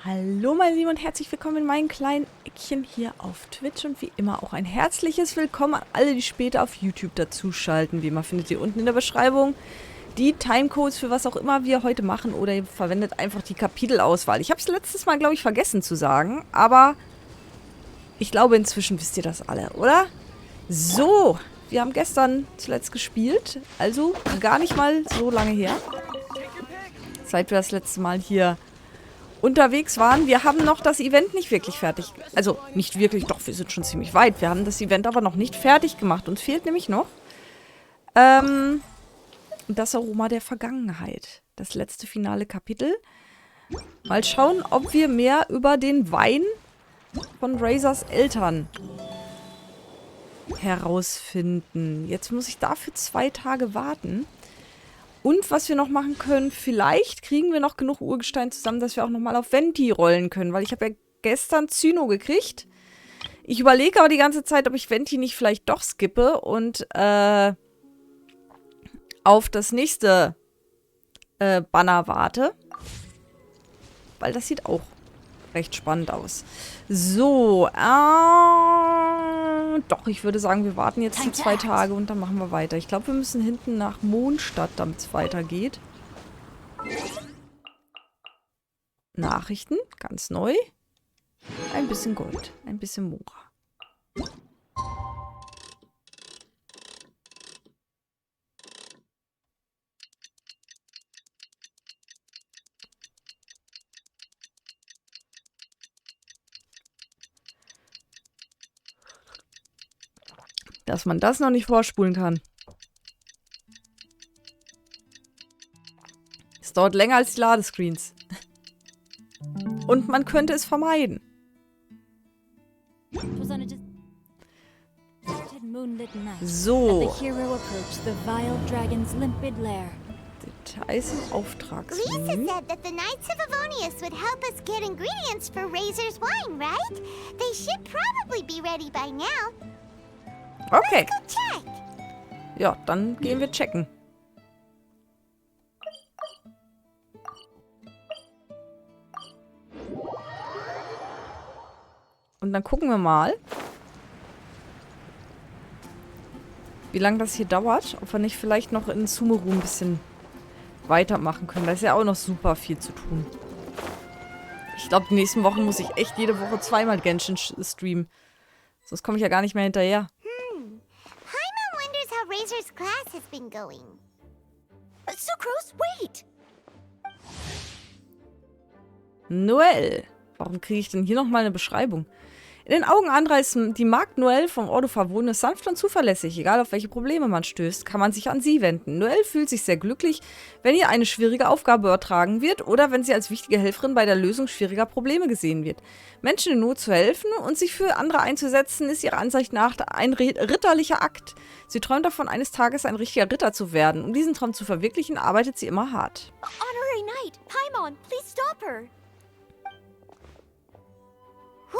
Hallo meine Lieben und herzlich willkommen in meinem kleinen Eckchen hier auf Twitch und wie immer auch ein herzliches Willkommen an alle, die später auf YouTube dazuschalten. Wie immer findet ihr unten in der Beschreibung die Timecodes für was auch immer wir heute machen oder ihr verwendet einfach die Kapitelauswahl. Ich habe es letztes Mal, glaube ich, vergessen zu sagen, aber ich glaube inzwischen wisst ihr das alle, oder? So, wir haben gestern zuletzt gespielt, also gar nicht mal so lange her, seit wir das letzte Mal hier unterwegs waren. Wir haben noch das Event nicht wirklich fertig. Also nicht wirklich, doch, wir sind schon ziemlich weit. Wir haben das Event aber noch nicht fertig gemacht. Uns fehlt nämlich noch das Aroma der Vergangenheit. Das letzte finale Kapitel. Mal schauen, ob wir mehr über den Wein von Reizers Eltern herausfinden. Jetzt muss ich dafür 2 Tage warten. Und was wir noch machen können, vielleicht kriegen wir noch genug Urgestein zusammen, dass wir auch nochmal auf Venti rollen können. Weil ich habe ja gestern Zyno gekriegt. Ich überlege aber die ganze Zeit, ob ich Venti nicht vielleicht doch skippe und auf das nächste Banner warte. Weil das sieht auch recht spannend aus. So, doch, ich würde sagen, wir warten jetzt die 2 Tage und dann machen wir weiter. Ich glaube, wir müssen hinten nach Mondstadt, damit es weitergeht. Nachrichten, ganz neu. Ein bisschen Gold, ein bisschen Mora. Dass man das noch nicht vorspulen kann. Es dauert länger als die Ladescreens. Und man könnte es vermeiden. So. Details im Auftragsmenü. Okay. Ja, dann gehen wir checken. Und dann gucken wir mal, wie lange das hier dauert. Ob wir nicht vielleicht noch in Sumeru ein bisschen weitermachen können. Da ist ja auch noch super viel zu tun. Ich glaube, die nächsten Wochen muss ich echt jede Woche 2-mal Genshin streamen. Sonst komme ich ja gar nicht mehr hinterher. Reizer's class has been going. Sucrose, wait! Noel. Warum kriege ich denn hier nochmal eine Beschreibung? In den Augen anderer ist die Magd Noel vom Ordo Favone sanft und zuverlässig. Egal auf welche Probleme man stößt, kann man sich an sie wenden. Noel fühlt sich sehr glücklich, wenn ihr eine schwierige Aufgabe übertragen wird oder wenn sie als wichtige Helferin bei der Lösung schwieriger Probleme gesehen wird. Menschen in Not zu helfen und sich für andere einzusetzen, ist ihrer Ansicht nach ein ritterlicher Akt. Sie träumt davon, eines Tages ein richtiger Ritter zu werden. Um diesen Traum zu verwirklichen, arbeitet sie immer hart. Honorary Knight, Paimon, please stop her.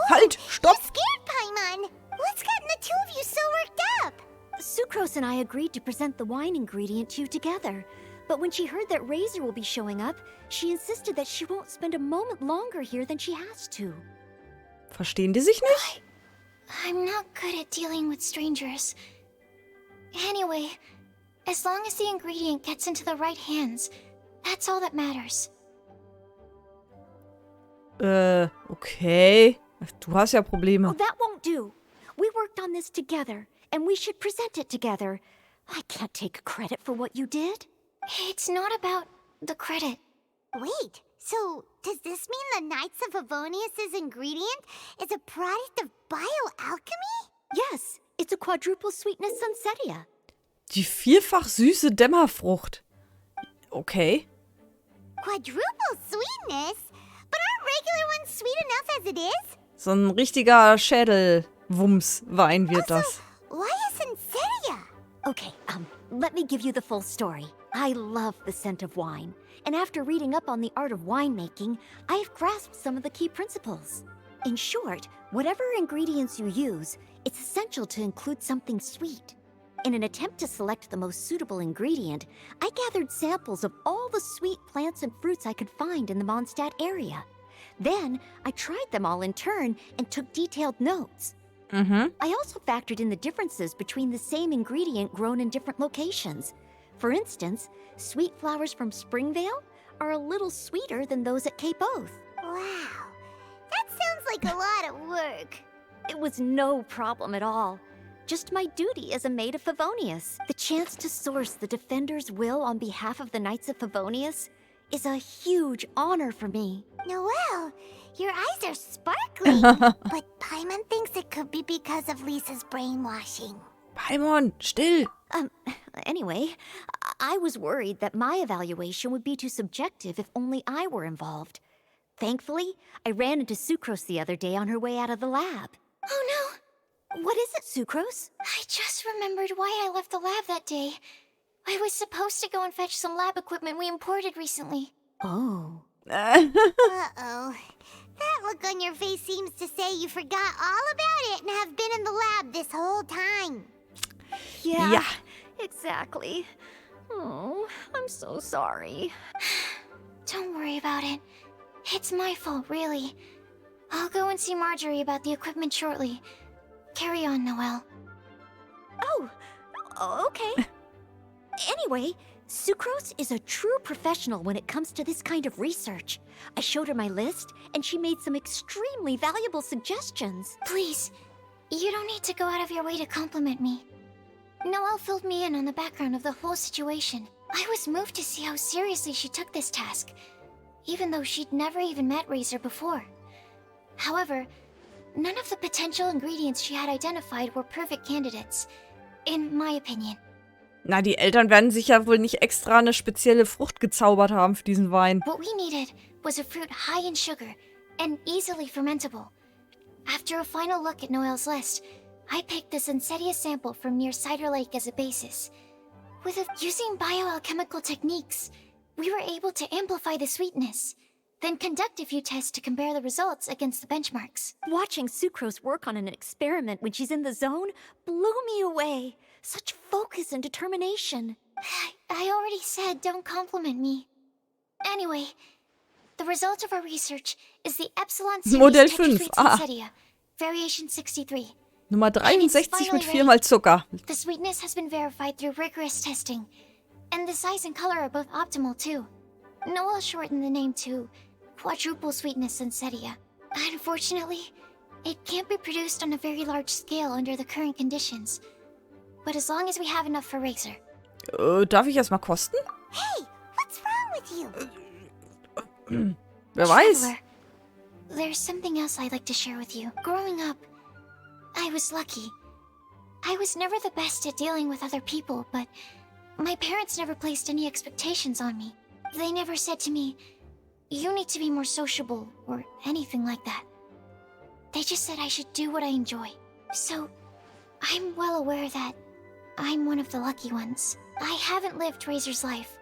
Halt! Stopp! You're scared, Paimon. What's gotten the two of you so worked up? Sucrose and I agreed to present the wine ingredient to you together. But when she heard that Reicher will be showing up, she insisted that she won't spend a moment longer here than she has to. Verstehen die sich nicht? I'm not good at dealing with strangers. Anyway, as long as the ingredient gets into the right hands, that's all that matters. Okay. Du hast ja Probleme. Oh, that won't do. We worked on this together, and we should present it together. I can't take credit for what you did. It's not about the credit. Wait, so does this mean the Knights of Favonius' ingredient is a product of bioalchemy? Yes, it's a quadruple sweetness sunsetia. Die vielfach süße Dämmerfrucht. Okay. Quadruple sweetness? But aren't regular ones sweet enough as it is? So ein richtiger Schädelwumms-Wein wird das. Why a sunsetia? Okay, let me give you the full story. I love the scent of wine. And after reading up on the art of winemaking, I have grasped some of the key principles. In short, whatever ingredients you use, it's essential to include something sweet. In an attempt to select the most suitable ingredient, I gathered samples of all the sweet plants and fruits I could find in the Mondstadt area. Then I tried them all in turn and took detailed notes. I also factored in the differences between the same ingredient grown in different locations. For instance, sweet flowers from Springvale are a little sweeter than those at Cape Oath. Wow, that sounds like a lot of work. It was no problem at all. Just my duty as a maid of Favonius. The chance to source the Defender's will on behalf of the Knights of Favonius is a huge honor for me. Noelle, your eyes are sparkling. But Paimon thinks it could be because of Lisa's brainwashing. Paimon, still. Anyway, I was worried that my evaluation would be too subjective if only I were involved. Thankfully, I ran into Sucrose the other day on her way out of the lab. Oh no! What is it, Sucrose? I just remembered why I left the lab that day. I was supposed to go and fetch some lab equipment we imported recently. Oh. Uh-oh. That look on your face seems to say you forgot all about it and have been in the lab this whole time. Yeah, exactly. Oh, I'm so sorry. Don't worry about it. It's my fault, really. I'll go and see Marjorie about the equipment shortly. Carry on, Noelle. Oh, okay. Anyway, Sucrose is a true professional when it comes to this kind of research. I showed her my list, and she made some extremely valuable suggestions. Please, you don't need to go out of your way to compliment me. Noelle filled me in on the background of the whole situation. I was moved to see how seriously she took this task, even though she'd never even met Reicher before. However, none of the potential ingredients she had identified were perfect candidates, in my opinion. Na, die Eltern werden sich ja wohl nicht extra eine spezielle Frucht gezaubert haben für diesen Wein. What we needed was a fruit high in sugar and easily fermentable. After a final look at Noelle's list, I picked the Sensetia sample from near Cider Lake as a basis. Using bioalchemical techniques, we were able to amplify the sweetness, then conduct a few tests to compare the results against the benchmarks. Watching Sucrose work on an experiment when she's in the zone blew me away. Such focus and determination. I already said don't compliment me. Anyway, the result of our research is the Epsilon Modell series 5. Sensetia, variation 63. Nummer 63 mit 4 mal Zucker. The sweetness has been verified through rigorous testing, and the size and color are both optimal too. Noelle shortened the name to Quadruple Sweetness Sensetia. Unfortunately, it can't be produced on a very large scale under the current conditions. But as long as we have enough for Reicher. Darf ich erstmal kosten? Hey, what's wrong with you? Wer weiß. Traveler, there's something else I'd like to share with you. Growing up, I was lucky. I was never the best at dealing with other people, but my parents never placed any expectations on me. They never said to me, you need to be more sociable, or anything like that. They just said I should do what I enjoy. So, I'm well aware that I'm one of the lucky ones. I haven't lived Reicher's life,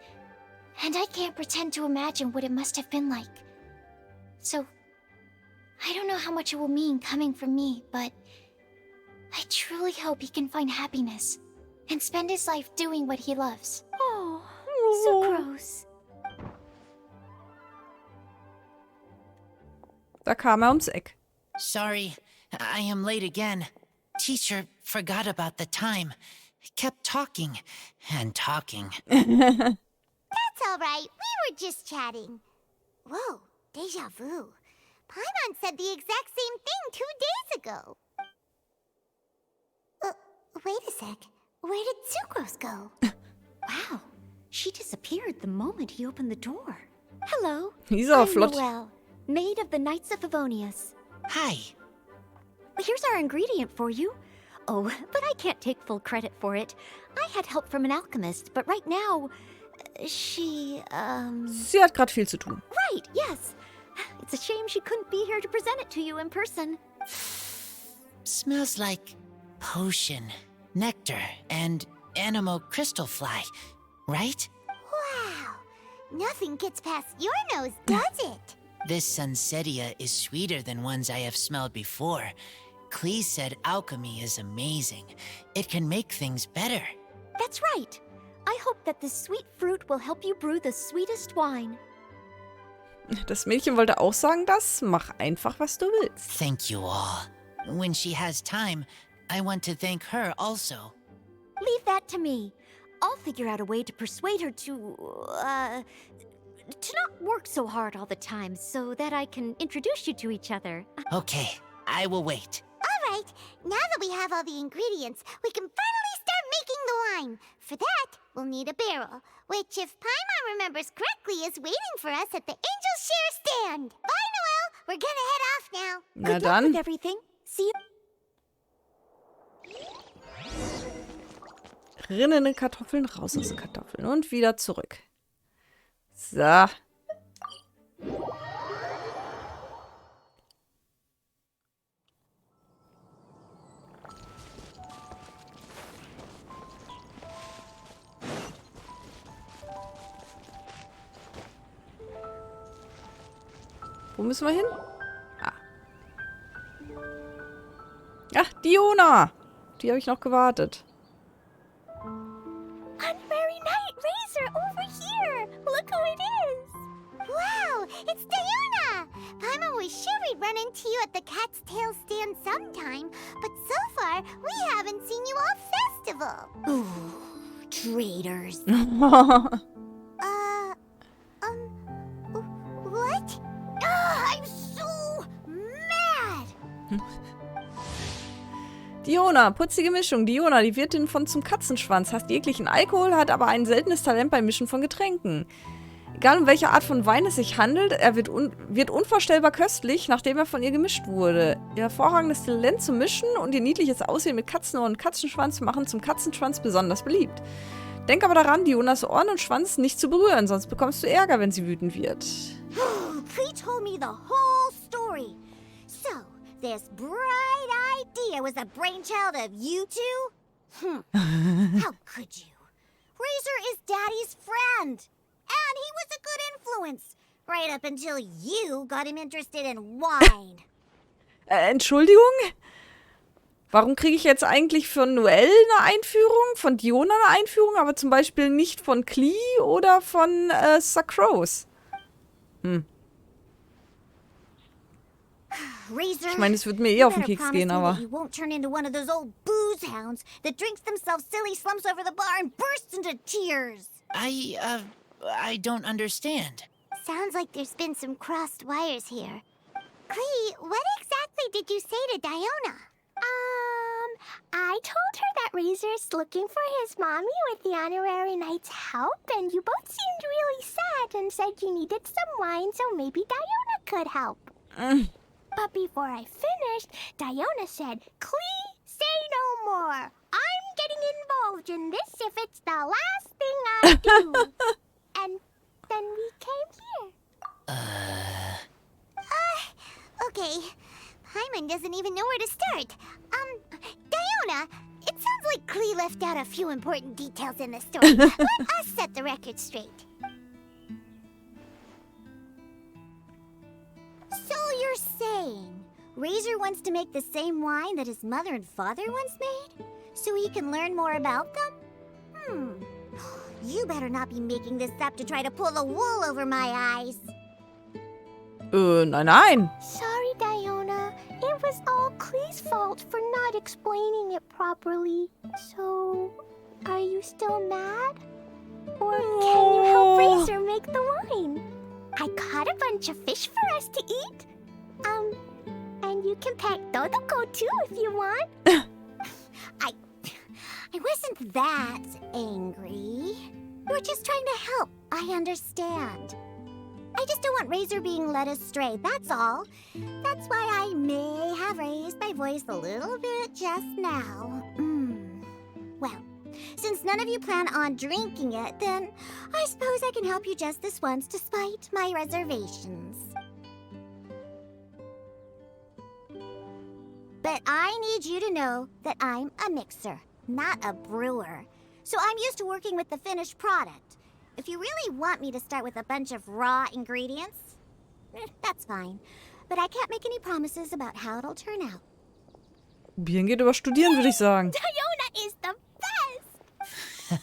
and I can't pretend to imagine what it must have been like. So, I don't know how much it will mean coming from me, but I truly hope he can find happiness and spend his life doing what he loves. Oh, Sucrose. Da kam ums Eck. Sorry, I am late again. Teacher forgot about the time. Kept talking and talking. That's all right. We were just chatting. Whoa, deja vu. Paimon said the exact same thing 2 days ago. Wait a sec. Where did Sucrose go? Wow, she disappeared the moment he opened the door. Hello, Die ist aber I'm flott. Noelle, maid of the Knights of Favonius. Hi. Here's our ingredient for you. Oh, but I can't take full credit for it. I had help from an alchemist, but right now, Sie hat gerade viel zu tun. Right, yes. It's a shame she couldn't be here to present it to you in person. Smells like potion, nectar, and anemo crystal fly, right? Wow. Nothing gets past your nose, does it? This Sensetia is sweeter than ones I have smelled before. Clee said alchemy is amazing. It can make things better. That's right. I hope that this sweet fruit will help you brew the sweetest wine. Das Mädchen wollte auch sagen, das mach einfach, was du willst. Thank you all. When she has time, I want to thank her also. Leave that to me. I'll figure out a way to persuade her to not work so hard all the time so that I can introduce you to each other. Okay, I will wait. All right, now that we have all the ingredients, we can finally start making the wine. For that, we'll need a barrel, which, if Paimon remembers correctly, is waiting for us at the Angel Share stand. Bye, Noelle. We're gonna head off now. Na Good luck with dann. everything. See you. Rinnende Kartoffeln, raus aus den Kartoffeln und wieder zurück. So. Wo müssen wir hin? Ah. Ach, Diona! Die habe ich noch gewartet. Honorary Knight Razor over here. Look who it is. Wow, it's Diona. Paimon was sure we'd run into you at the Cat's Tail stand sometime, but so far we haven't seen you all festival. Ooh, traitors. What? I'm so mad. Diona, putzige Mischung. Diona, die Wirtin von Zum Katzenschwanz, hasst jeglichen Alkohol, hat aber ein seltenes Talent beim Mischen von Getränken. Egal um welche Art von Wein es sich handelt, er wird unvorstellbar köstlich, nachdem er von ihr gemischt wurde. Ihr hervorragendes Talent zum Mischen und ihr niedliches Aussehen mit Katzenohren und Katzenschwanz machen Zum Katzenschwanz besonders beliebt. Denk aber daran, Dionas Ohren und Schwanz nicht zu berühren, sonst bekommst du Ärger, wenn sie wütend wird. Klee told me the whole story. So, this bright idea was a brainchild of you two? How could you? Razor is Daddy's friend. And he was a good influence. Right up until you got him interested in wine. Entschuldigung? Warum kriege ich jetzt eigentlich von Noelle eine Einführung, von Diona eine Einführung, aber zum Beispiel nicht von Klee oder von Sucrose? Razor, Ich meine, es wird mir eh auf den Keks gehen, aber... You won't turn into one of those old booze hounds that drinks themselves silly, slumps over the bar, and bursts into tears. I don't understand. Sounds like there's been some crossed wires here. Klee, what exactly did you say to Diona? I told her that Razor's looking for his mommy with the Honorary Knight's help, and you both seemed really sad and said you needed some wine, so maybe Diona could help. But before I finished, Diona said, Klee, say no more. I'm getting involved in this if it's the last thing I do. And then we came here. Okay. Paimon doesn't even know where to start. Diona, it sounds like Klee left out a few important details in the story. Let us set the record straight. So you're saying Razor wants to make the same wine that his mother and father once made? So he can learn more about them? You better not be making this up to try to pull the wool over my eyes. Nein. Sorry, Diona. It was all Klee's fault for not explaining it properly. So, are you still mad? Or can you help Razor make the wine? I caught a bunch of fish for us to eat. And you can pet Dodoko too if you want. I wasn't that angry. We're just trying to help. I understand. I just don't want Razor being led astray, that's all. That's why I may have raised my voice a little bit just now. Well, since none of you plan on drinking it, then I suppose I can help you just this once despite my reservations. But I need you to know that I'm a mixer, not a brewer. So I'm used to working with the finished product. If you really want me to start with a bunch of raw ingredients, that's fine. But I can't make any promises about how it'll turn out. Probieren geht über Studieren, würde ich sagen. Diona is the best!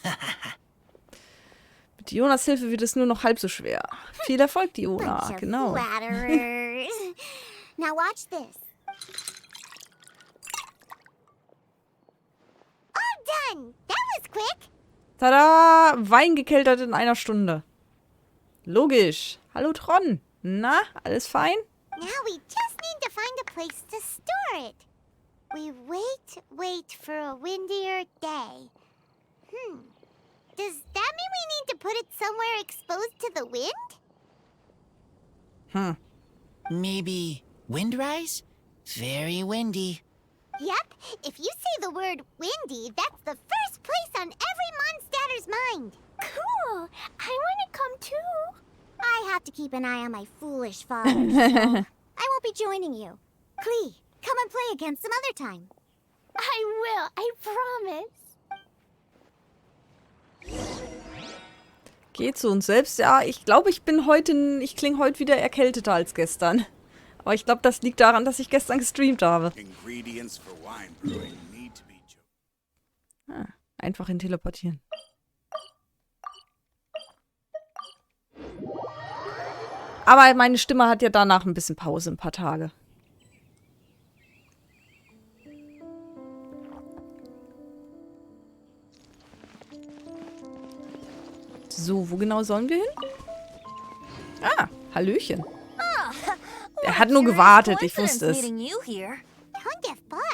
Mit Dionas Hilfe wird es nur noch halb so schwer. Viel Erfolg, Diona. Bunch of Genau. flatterers. Now watch this. All done. That was quick. Tada! Wein gekeltert in 1 Stunde. Logisch. Hallo, Tron. Na, alles fein? Now we just need to find a place to store it. We wait for a windier day. Does that mean we need to put it somewhere exposed to the wind? Maybe windrise? Very windy. Yep, if you say the word windy, that's the first place on every Mondstatter's mind. Cool. I want to come too. I have to keep an eye on my foolish father, so I won't be joining you. Klee, come and play again some other time. I will. I promise. Geht zu uns selbst. Ja, ich glaube, ich klinge heute wieder erkälteter als gestern. Aber ich glaube, das liegt daran, dass ich gestern gestreamt habe. Ingredients for wine brewing need to be Einfach hin teleportieren. Aber meine Stimme hat ja danach ein bisschen Pause, ein paar Tage. So, wo genau sollen wir hin? Ah, Hallöchen. Er hat nur gewartet, ich wusste es.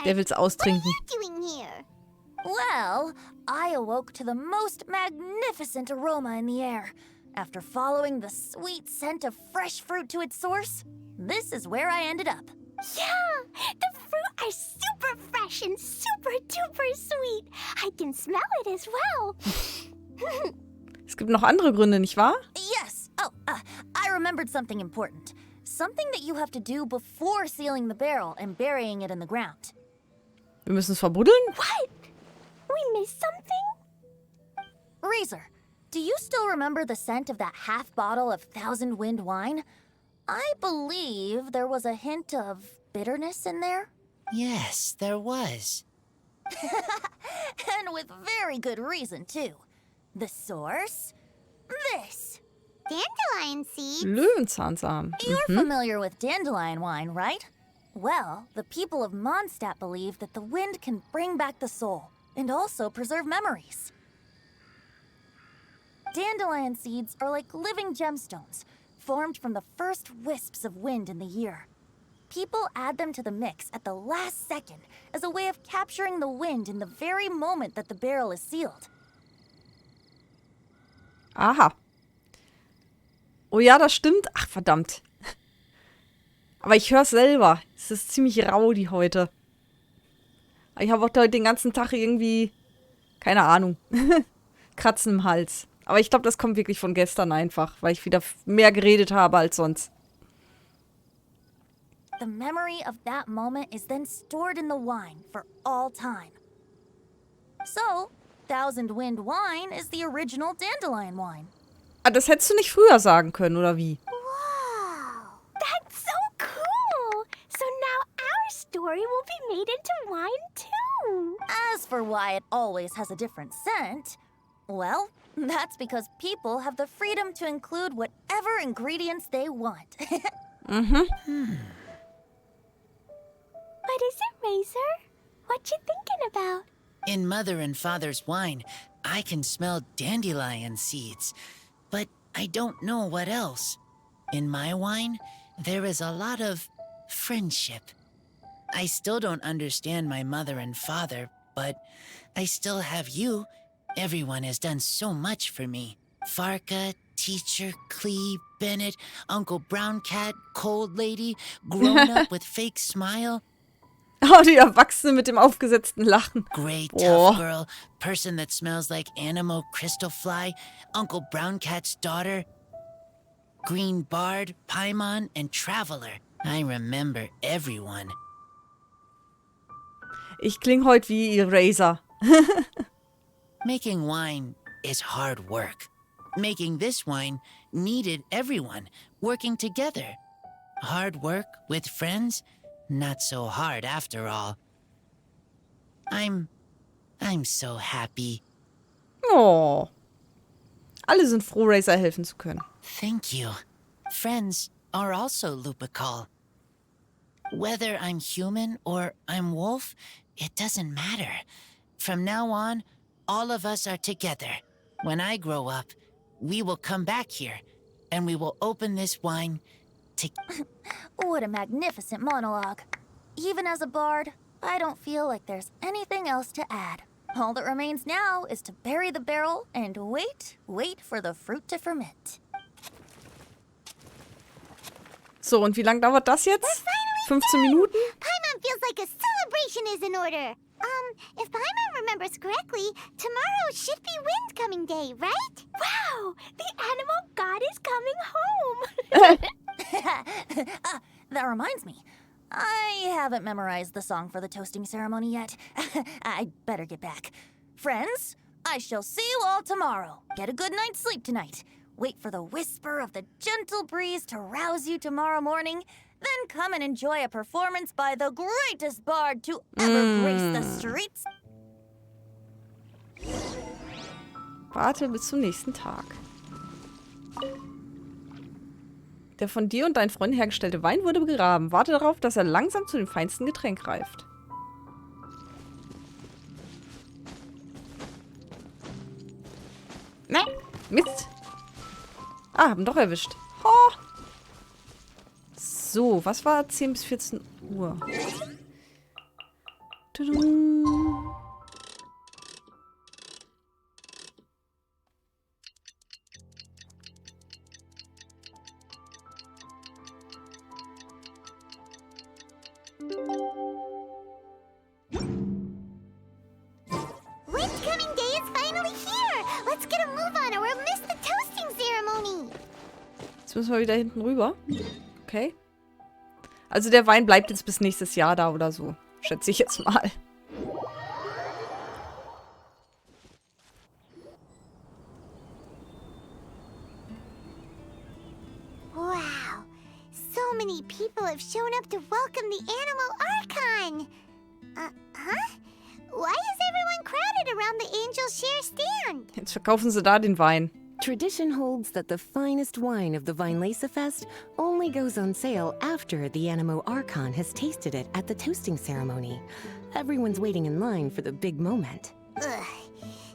Der will's austrinken. What are you doing here? Well, I awoke to the most magnificent aroma in the air. After following the sweet scent of fresh fruit to its source, this is where I ended up. Yeah, the fruit are super fresh and super duper sweet. I can smell it as well. Es gibt noch andere Gründe, nicht wahr? Yes. Oh, I remembered something important. Something that you have to do before sealing the barrel and burying it in the ground. Wir müssen es verbuddeln? What? We missed something? Razor, do you still remember the scent of that half bottle of Thousand Wind wine? I believe there was a hint of bitterness in there. Yes, there was. And with very good reason, too. The source? This. Dandelion seeds? Löwenzahnsamen. You're familiar with dandelion wine, right? Well, the people of Mondstadt believe that the wind can bring back the soul and also preserve memories. Dandelion seeds are like living gemstones, formed from the first wisps of wind in the year. People add them to the mix at the last second as a way of capturing the wind in the very moment that the barrel is sealed. Aha. Oh ja, das stimmt. Ach, verdammt. Aber ich höre es selber. Es ist ziemlich rowdy heute. Ich habe auch heute den ganzen Tag irgendwie, keine Ahnung, Kratzen im Hals. Aber ich glaube, das kommt wirklich von gestern einfach, weil ich wieder mehr geredet habe als sonst. The memory of that moment is then stored in the wine for all time. So, Thousand Wind wine is the original dandelion wine. Ah, das hättest du nicht früher sagen können, oder wie? Wow. That's so cool. So now our story will be made into wine too. As for why it always has a different scent, well, that's because people have the freedom to include whatever ingredients they want. What is it, Razor? What you thinking about? In Mother and Father's wine, I can smell dandelion seeds, but I don't know what else. In my wine, there is a lot of friendship. I still don't understand my mother and father, but I still have you. Everyone has done so much for me. Farka, Teacher, Klee, Bennett, Uncle Brown Cat, Cold Lady, grown up with fake smile. Oh, die Erwachsene mit dem aufgesetzten Lachen. Great Boah. tough girl, person that smells like Animo Crystal Fly, Uncle Brown Cat's daughter, Green Bard, Paimon, and Traveler. I remember everyone. Ich klinge heute wie Eraser. Making wine is hard work. Making this wine needed everyone working together. Hard work with friends? Not so hard after all. I'm so happy. Oh. Alle sind froh, Reicher helfen zu können. Thank you. Friends are also Lupical. Whether I'm human or I'm wolf, it doesn't matter. From now on, all of us are together. When I grow up, we will come back here, and we will open this wine to... What a magnificent monologue. Even as a bard, I don't feel like there's anything else to add. All that remains now is to bury the barrel and wait for the fruit to ferment. So, und wie lange dauert das jetzt? 15 Minuten? Paimon feels like a celebration is in order. If Paimon remembers correctly, tomorrow should be Wind-Coming Day, right? Wow! The animal god is coming home! That reminds me. I haven't memorized the song for the toasting ceremony yet. I'd better get back. Friends, I shall see you all tomorrow. Get a good night's sleep tonight. Wait for the whisper of the gentle breeze to rouse you tomorrow morning. Then come and enjoy a performance by the greatest bard to ever grace the streets. Warte bis zum nächsten Tag. Der von dir und deinen Freunden hergestellte Wein wurde begraben. Warte darauf, dass er langsam zu dem feinsten Getränk reift. Ne, Mist. Ah, haben doch erwischt. Oh. So, was war 10 bis 14 Uhr? Tudum. Wind-Coming Day is finally here! Let's get a move on or we'll miss the toasting ceremony! Jetzt müssen wir wieder hinten rüber. Okay. Also der Wein bleibt jetzt bis nächstes Jahr da oder so. Schätze ich jetzt mal. Wow! So many people have shown up to welcome the animal Archon! Why is everyone crowded around the Angel Share stand? Jetzt verkaufen sie da den Wein. Tradition holds that the finest wine of the Weinlese Fest only goes on sale after the Animo Archon has tasted it at the toasting ceremony. Everyone's waiting in line for the big moment. Ugh.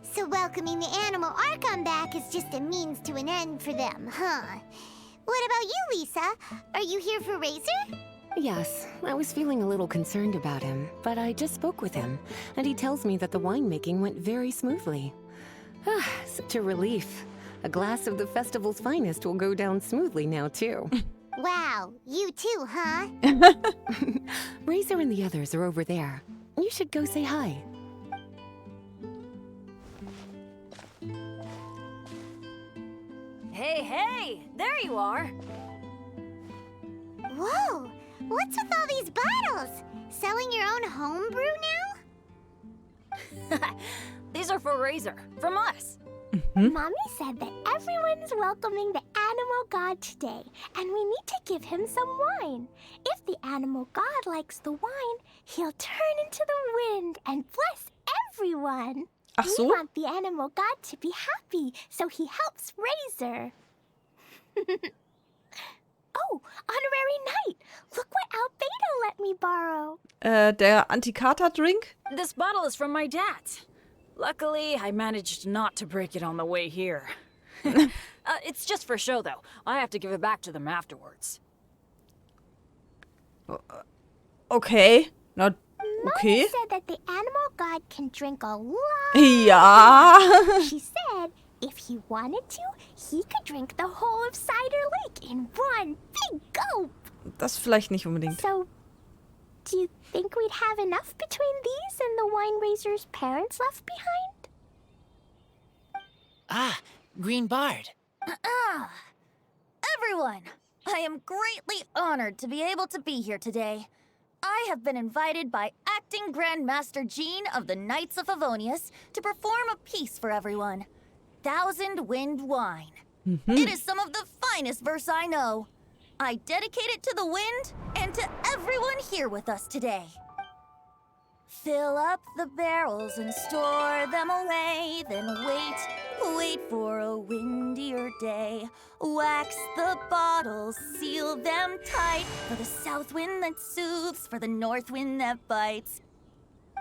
So welcoming the animal Archon back is just a means to an end for them, huh? What about you, Lisa? Are you here for Razor? Yes, I was feeling a little concerned about him, but I just spoke with him, and he tells me that the winemaking went very smoothly. Ah, such a relief. A glass of the festival's finest will go down smoothly now, too. Wow, you too, huh? Razor and the others are over there. You should go say hi. Hey, there you are. Whoa! What's with all these bottles? Selling your own homebrew now? These are for Razor, from us. Mommy said that everyone's welcoming the animal god today, and we need to give him some wine. If the animal god likes the wine, he'll turn into the wind and bless everyone. Ach so? We want the animal god to be happy, so he helps Razor. Oh, honorary knight! Look what Albedo let me borrow. Der Antikata-Drink? This bottle is from my dad. Luckily, I managed not to break it on the way here. It's just for show, though. I have to give it back to them afterwards. Okay. Na, okay. Mommy said that the animal god can drink a lot. Ja. She said if he wanted to, he could drink the whole of Cider Lake in one big gulp. Das vielleicht nicht unbedingt. So, do you think we'd have enough between these and the wine raiser's parents left behind? Ah, Green Bard. Everyone, I am greatly honored to be able to be here today. I have been invited by Acting Grand Master Jean of the Knights of Favonius to perform a piece for everyone. Thousand Wind Wine. It is some of the finest verse I know. I dedicate it to the wind and to everyone here with us today. Fill up the barrels and store them away. Then wait for a windier day. Wax the bottles, seal them tight. For the south wind that soothes, for the north wind that bites.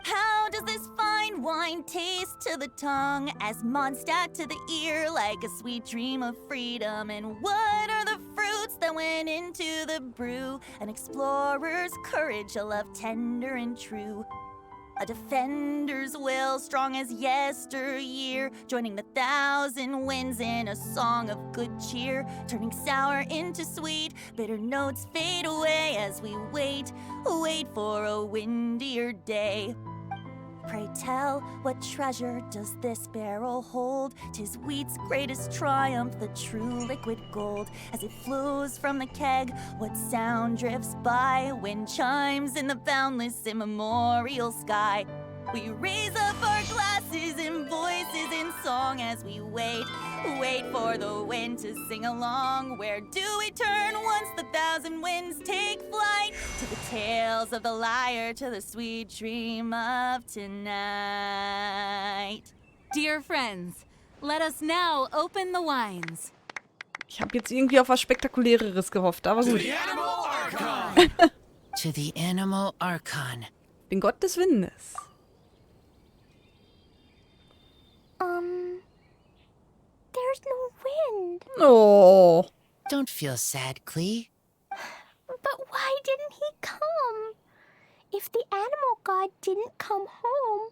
How does this fine wine taste to the tongue? As Mondstadt to the ear, like a sweet dream of freedom. And what are the fruits that went into the brew? An explorer's courage, a love tender and true. A defender's will, strong as yesteryear, joining the thousand winds in a song of good cheer, turning sour into sweet, bitter notes fade away as we wait for a windier day. Pray tell, what treasure does this barrel hold? 'Tis wheat's greatest triumph, the true liquid gold. As it flows from the keg, what sound drifts by? Wind chimes in the boundless immemorial sky. We raise up our glasses and voices in song as we wait for the wind to sing along. Where do we turn once the thousand winds take flight? To the tales of the lyre, to the sweet dream of tonight. Dear friends, let us now open the wines. Ich habe jetzt irgendwie auf was Spektakuläreres gehofft, aber gut. To the Animal Archon. Den Gott des Windes. There's no wind. Oh. Don't feel sad, Klee. But why didn't he come? If the animal god didn't come home,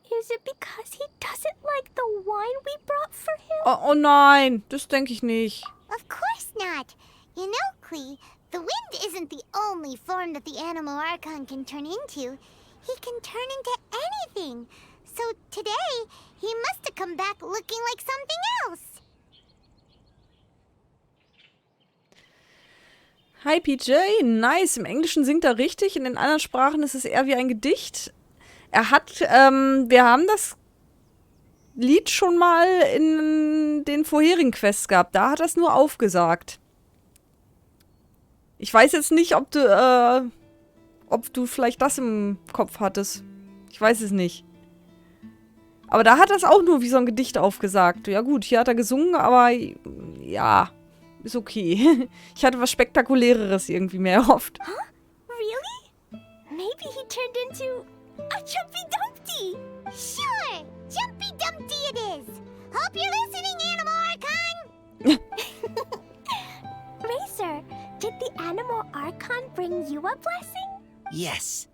is it because he doesn't like the wine we brought for him? Oh nein, das denke ich nicht. Of course not. You know, Klee, the wind isn't the only form that the Animal Archon can turn into. He can turn into anything. So today, he must have come back looking like something else. Hi PJ, nice. Im Englischen singt er richtig, in den anderen Sprachen ist es eher wie ein Gedicht. Er hat, wir haben das Lied schon mal in den vorherigen Quests gehabt. Da hat er es nur aufgesagt. Ich weiß jetzt nicht, ob du vielleicht das im Kopf hattest. Ich weiß es nicht. Aber da hat er es auch nur wie so ein Gedicht aufgesagt. Ja gut, hier hat er gesungen, aber ja, ist okay. Ich hatte was Spektakuläreres irgendwie mehr erhofft. Huh? Really? Maybe he turned into a Jumpy Dumpty. Sure, Jumpy Dumpty it is. Hope you're listening, Animal Archon. Racer, did the Animal Archon bring you a blessing? Yes.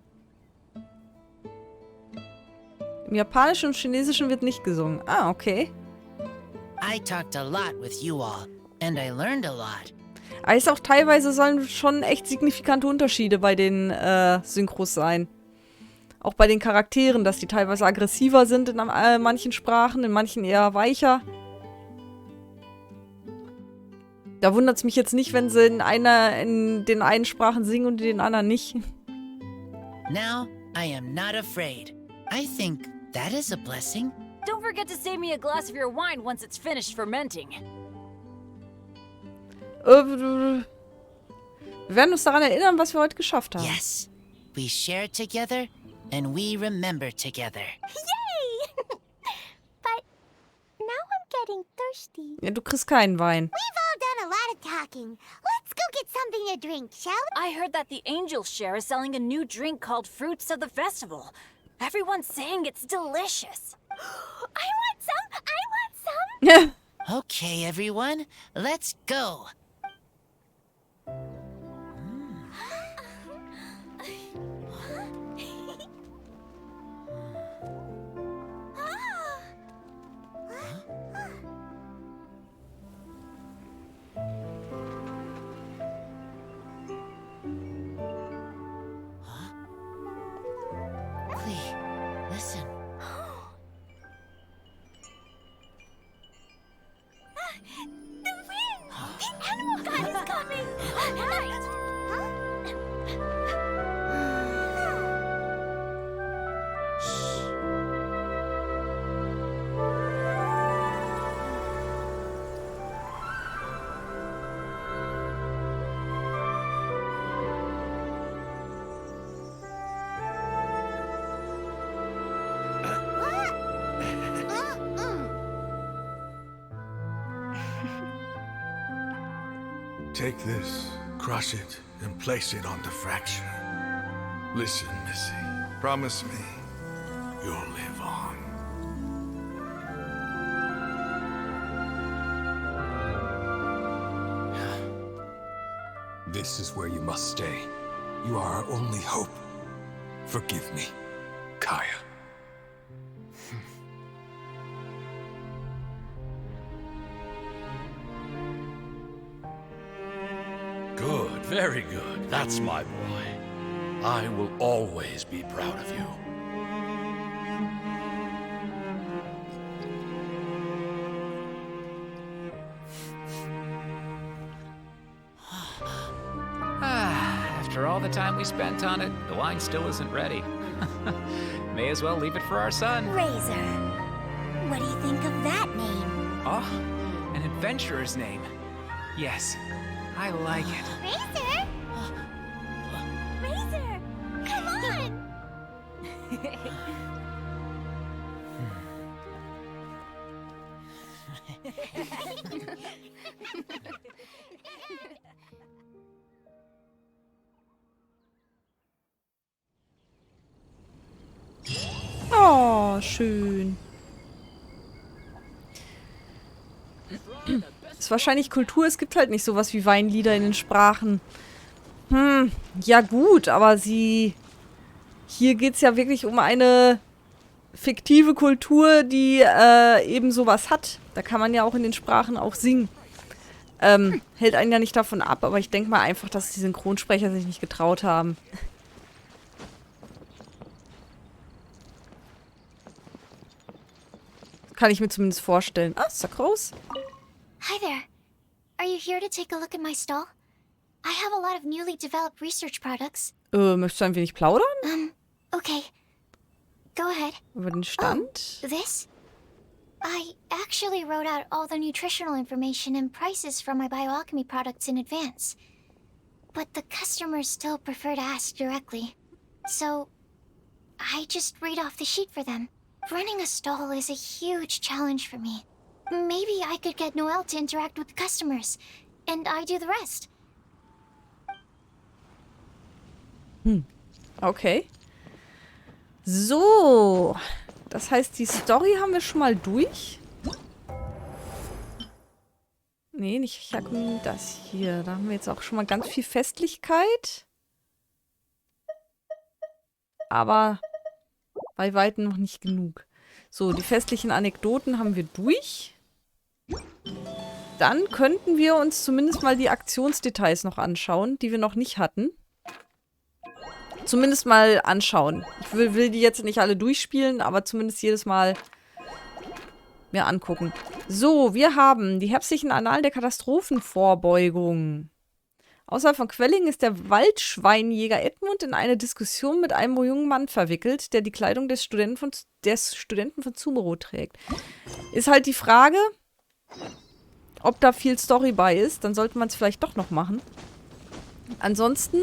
Im Japanischen und Chinesischen wird nicht gesungen. Ah, okay. I talked a lot with you all, and I learned a lot. Aber ist auch teilweise sollen schon echt signifikante Unterschiede bei den Synchros sein. Auch bei den Charakteren, dass die teilweise aggressiver sind in manchen Sprachen, in manchen eher weicher. Da wundert es mich jetzt nicht, wenn sie in den einen Sprachen singen und in den anderen nicht. Now, I am not afraid. I think that is a blessing. Don't forget to save me a glass of your wine once it's finished fermenting. Wir werden uns daran erinnern, was wir heute geschafft haben. Yes. We share together, and we remember together. Yay! But now I'm getting thirsty. Ja, du kriegst keinen Wein. We've all done a lot of talking. Let's go get something to drink, shall we? I heard that the Angels Share is selling a new drink called Fruits of the Festival. Everyone's saying it's delicious. I want some! I want some! Ja. Okay, everyone, let's go. Listen. The wind! The animal Take this, crush it, and place it on the fracture. Listen, Missy. Promise me you'll live on. This is where you must stay. You are our only hope. Forgive me, Kaya. Good, very good. That's my boy. I will always be proud of you. After all the time we spent on it, the wine still isn't ready. May as well leave it for our son. Razor. What do you think of that name? Oh, an adventurer's name. Yes, I like it. Razor? Razor! Come on! Oh, schön. Ist wahrscheinlich Kultur. Es gibt halt nicht sowas wie Weinlieder in den Sprachen. Ja gut, aber hier geht's ja wirklich um eine fiktive Kultur, die eben sowas hat. Da kann man ja auch in den Sprachen auch singen. Hält einen ja nicht davon ab, aber ich denke mal einfach, dass die Synchronsprecher sich nicht getraut haben. Kann ich mir zumindest vorstellen. Ah, ist da groß. Hi there. Are you here to take a look at my stall? I have a lot of newly developed research products. Möchtest du ein wenig plaudern? Okay. Go ahead. Über den Stand? Oh, this? I actually wrote out all the nutritional information and prices for my bioalchemy products in advance. But the customers still prefer to ask directly. So, I just read off the sheet for them. Running a stall is a huge challenge for me. Maybe I could get Noelle to interact with the customers, and I do the rest. Okay. So. Das heißt, die Story haben wir schon mal durch. Nee, nicht das hier. Da haben wir jetzt auch schon mal ganz viel Festlichkeit. Aber bei weitem noch nicht genug. So, die festlichen Anekdoten haben wir durch. Dann könnten wir uns zumindest mal die Aktionsdetails noch anschauen, die wir noch nicht hatten. Zumindest mal anschauen. Ich will die jetzt nicht alle durchspielen, aber zumindest jedes Mal mir angucken. So, wir haben die herbstlichen Annalen der Katastrophenvorbeugung. Außerhalb von Quelling ist der Waldschweinjäger Edmund in eine Diskussion mit einem jungen Mann verwickelt, der die Kleidung des Studenten von Zumero trägt. Ist halt die Frage, ob da viel Story bei ist. Dann sollte man es vielleicht doch noch machen. Ansonsten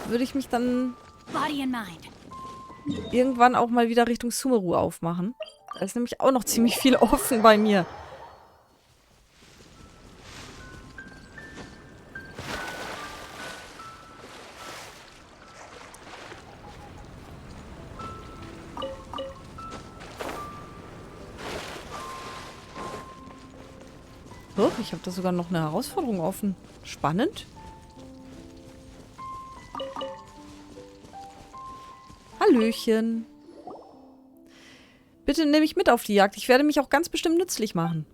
würde ich mich dann irgendwann auch mal wieder Richtung Sumeru aufmachen. Da ist nämlich auch noch ziemlich viel offen bei mir. Oh, ich habe da sogar noch eine Herausforderung offen. Spannend. Hallöchen. Bitte nimm mich mit auf die Jagd. Ich werde mich auch ganz bestimmt nützlich machen.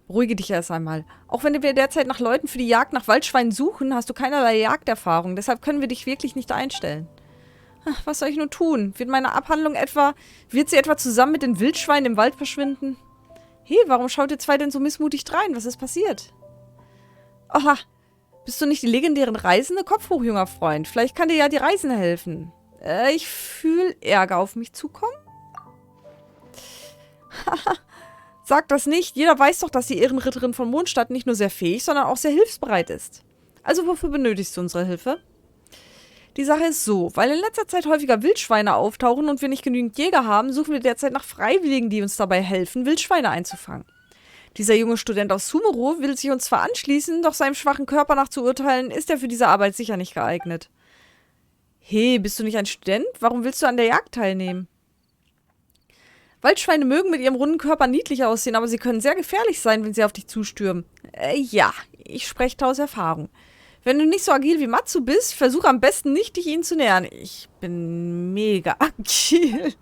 Beruhige dich erst einmal. Auch wenn wir derzeit nach Leuten für die Jagd nach Waldschweinen suchen, hast du keinerlei Jagderfahrung. Deshalb können wir dich wirklich nicht einstellen. Ach, was soll ich nur tun? Wird sie etwa zusammen mit den Wildschweinen im Wald verschwinden? Hey, warum schaut ihr zwei denn so missmutig drein? Was ist passiert? Aha, bist du nicht die legendären Reisende? Kopf hoch, junger Freund. Vielleicht kann dir ja die Reisende helfen. Ich fühle Ärger auf mich zukommen. Haha, sag das nicht. Jeder weiß doch, dass die Ehrenritterin von Mondstadt nicht nur sehr fähig, sondern auch sehr hilfsbereit ist. Also wofür benötigst du unsere Hilfe? Die Sache ist so, weil in letzter Zeit häufiger Wildschweine auftauchen und wir nicht genügend Jäger haben, suchen wir derzeit nach Freiwilligen, die uns dabei helfen, Wildschweine einzufangen. Dieser junge Student aus Sumeru will sich uns zwar anschließen, doch seinem schwachen Körper nach zu urteilen, ist er für diese Arbeit sicher nicht geeignet. Hey, bist du nicht ein Student? Warum willst du an der Jagd teilnehmen? Waldschweine mögen mit ihrem runden Körper niedlich aussehen, aber sie können sehr gefährlich sein, wenn sie auf dich zustürmen. Ja, ich spreche aus Erfahrung. Wenn du nicht so agil wie Matsu bist, versuch am besten nicht, dich ihnen zu nähern. Ich bin mega agil.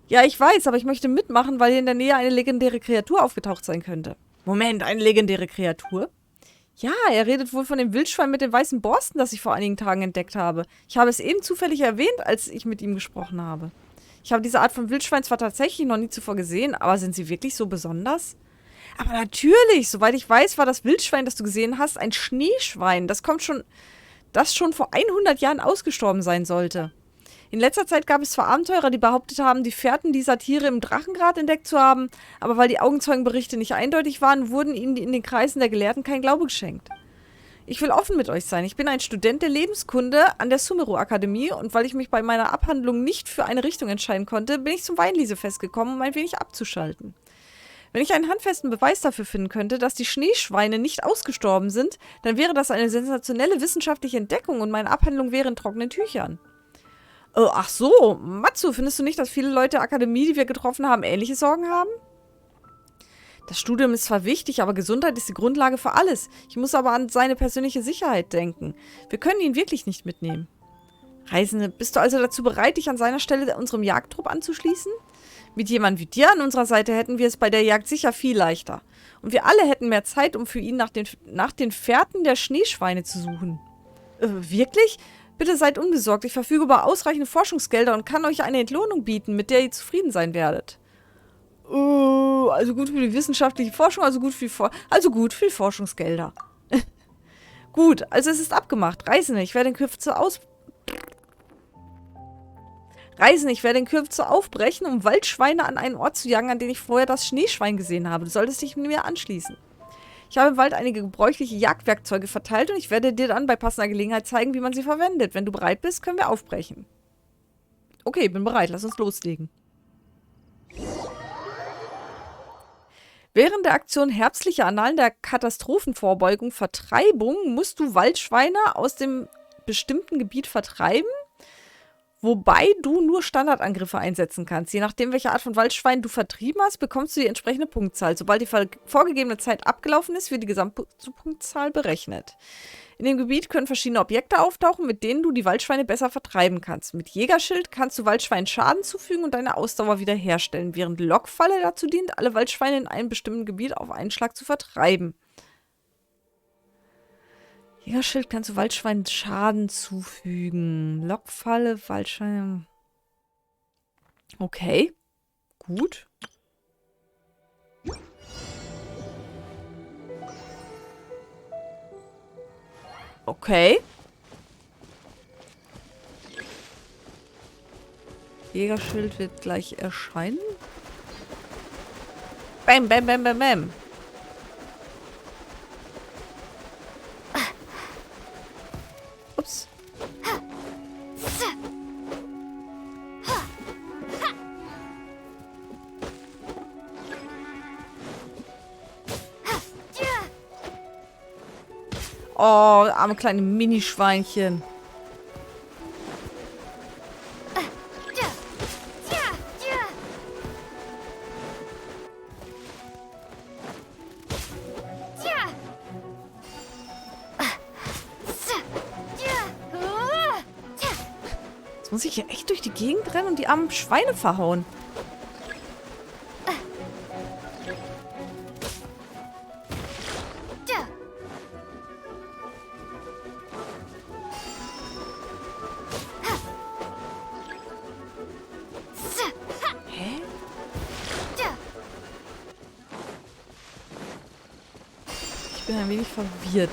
Ja, ich weiß, aber ich möchte mitmachen, weil hier in der Nähe eine legendäre Kreatur aufgetaucht sein könnte. Moment, eine legendäre Kreatur? Ja, er redet wohl von dem Wildschwein mit den weißen Borsten, das ich vor einigen Tagen entdeckt habe. Ich habe es eben zufällig erwähnt, als ich mit ihm gesprochen habe. Ich habe diese Art von Wildschwein zwar tatsächlich noch nie zuvor gesehen, aber sind sie wirklich so besonders? Aber natürlich, soweit ich weiß, war das Wildschwein, das du gesehen hast, ein Schneeschwein. Das schon vor 100 Jahren ausgestorben sein sollte. In letzter Zeit gab es zwar Abenteurer, die behauptet haben, die Fährten dieser Tiere im Drachengrat entdeckt zu haben, aber weil die Augenzeugenberichte nicht eindeutig waren, wurden ihnen in den Kreisen der Gelehrten kein Glaube geschenkt. Ich will offen mit euch sein. Ich bin ein Student der Lebenskunde an der Sumeru-Akademie und weil ich mich bei meiner Abhandlung nicht für eine Richtung entscheiden konnte, bin ich zum Weinliesefest gekommen, um ein wenig abzuschalten. Wenn ich einen handfesten Beweis dafür finden könnte, dass die Schneeschweine nicht ausgestorben sind, dann wäre das eine sensationelle wissenschaftliche Entdeckung und meine Abhandlung wäre in trockenen Tüchern. Ach so, Matsu, findest du nicht, dass viele Leute der Akademie, die wir getroffen haben, ähnliche Sorgen haben? Das Studium ist zwar wichtig, aber Gesundheit ist die Grundlage für alles. Ich muss aber an seine persönliche Sicherheit denken. Wir können ihn wirklich nicht mitnehmen. Reisende, bist du also dazu bereit, dich an seiner Stelle unserem Jagdtrupp anzuschließen? Mit jemandem wie dir an unserer Seite hätten wir es bei der Jagd sicher viel leichter. Und wir alle hätten mehr Zeit, um für ihn nach den Fährten der Schneeschweine zu suchen. Wirklich? Bitte seid unbesorgt. Ich verfüge über ausreichende Forschungsgelder und kann euch eine Entlohnung bieten, mit der ihr zufrieden sein werdet. Also gut für die wissenschaftliche Forschung, also gut für Forschungsgelder. Gut, also es ist abgemacht. Reisende, ich werde in Kürze aufbrechen, um Waldschweine an einen Ort zu jagen, an den ich vorher das Schneeschwein gesehen habe. Du solltest dich mir anschließen. Ich habe im Wald einige gebräuchliche Jagdwerkzeuge verteilt und ich werde dir dann bei passender Gelegenheit zeigen, wie man sie verwendet. Wenn du bereit bist, können wir aufbrechen. Okay, bin bereit. Lass uns loslegen. Während der Aktion Herbstliche Annalen der Katastrophenvorbeugung Vertreibung musst du Waldschweine aus dem bestimmten Gebiet vertreiben, wobei du nur Standardangriffe einsetzen kannst. Je nachdem, welche Art von Waldschwein du vertrieben hast, bekommst du die entsprechende Punktzahl. Sobald die vorgegebene Zeit abgelaufen ist, wird die Gesamtpunktzahl berechnet. In dem Gebiet können verschiedene Objekte auftauchen, mit denen du die Waldschweine besser vertreiben kannst. Mit Jägerschild kannst du Waldschweinen Schaden zufügen und deine Ausdauer wiederherstellen, während Lockfalle dazu dient, alle Waldschweine in einem bestimmten Gebiet auf einen Schlag zu vertreiben. Jägerschild kannst du Waldschweinen Schaden zufügen. Lockfalle, Waldschweine. Okay. Gut. Okay. Jägerschild wird gleich erscheinen. Bam, bam, bam, bam, bam. Ups. Oh, arme kleine Minischweinchen. Jetzt muss ich hier echt durch die Gegend rennen und die armen Schweine verhauen. Ich bin ein wenig verwirrt.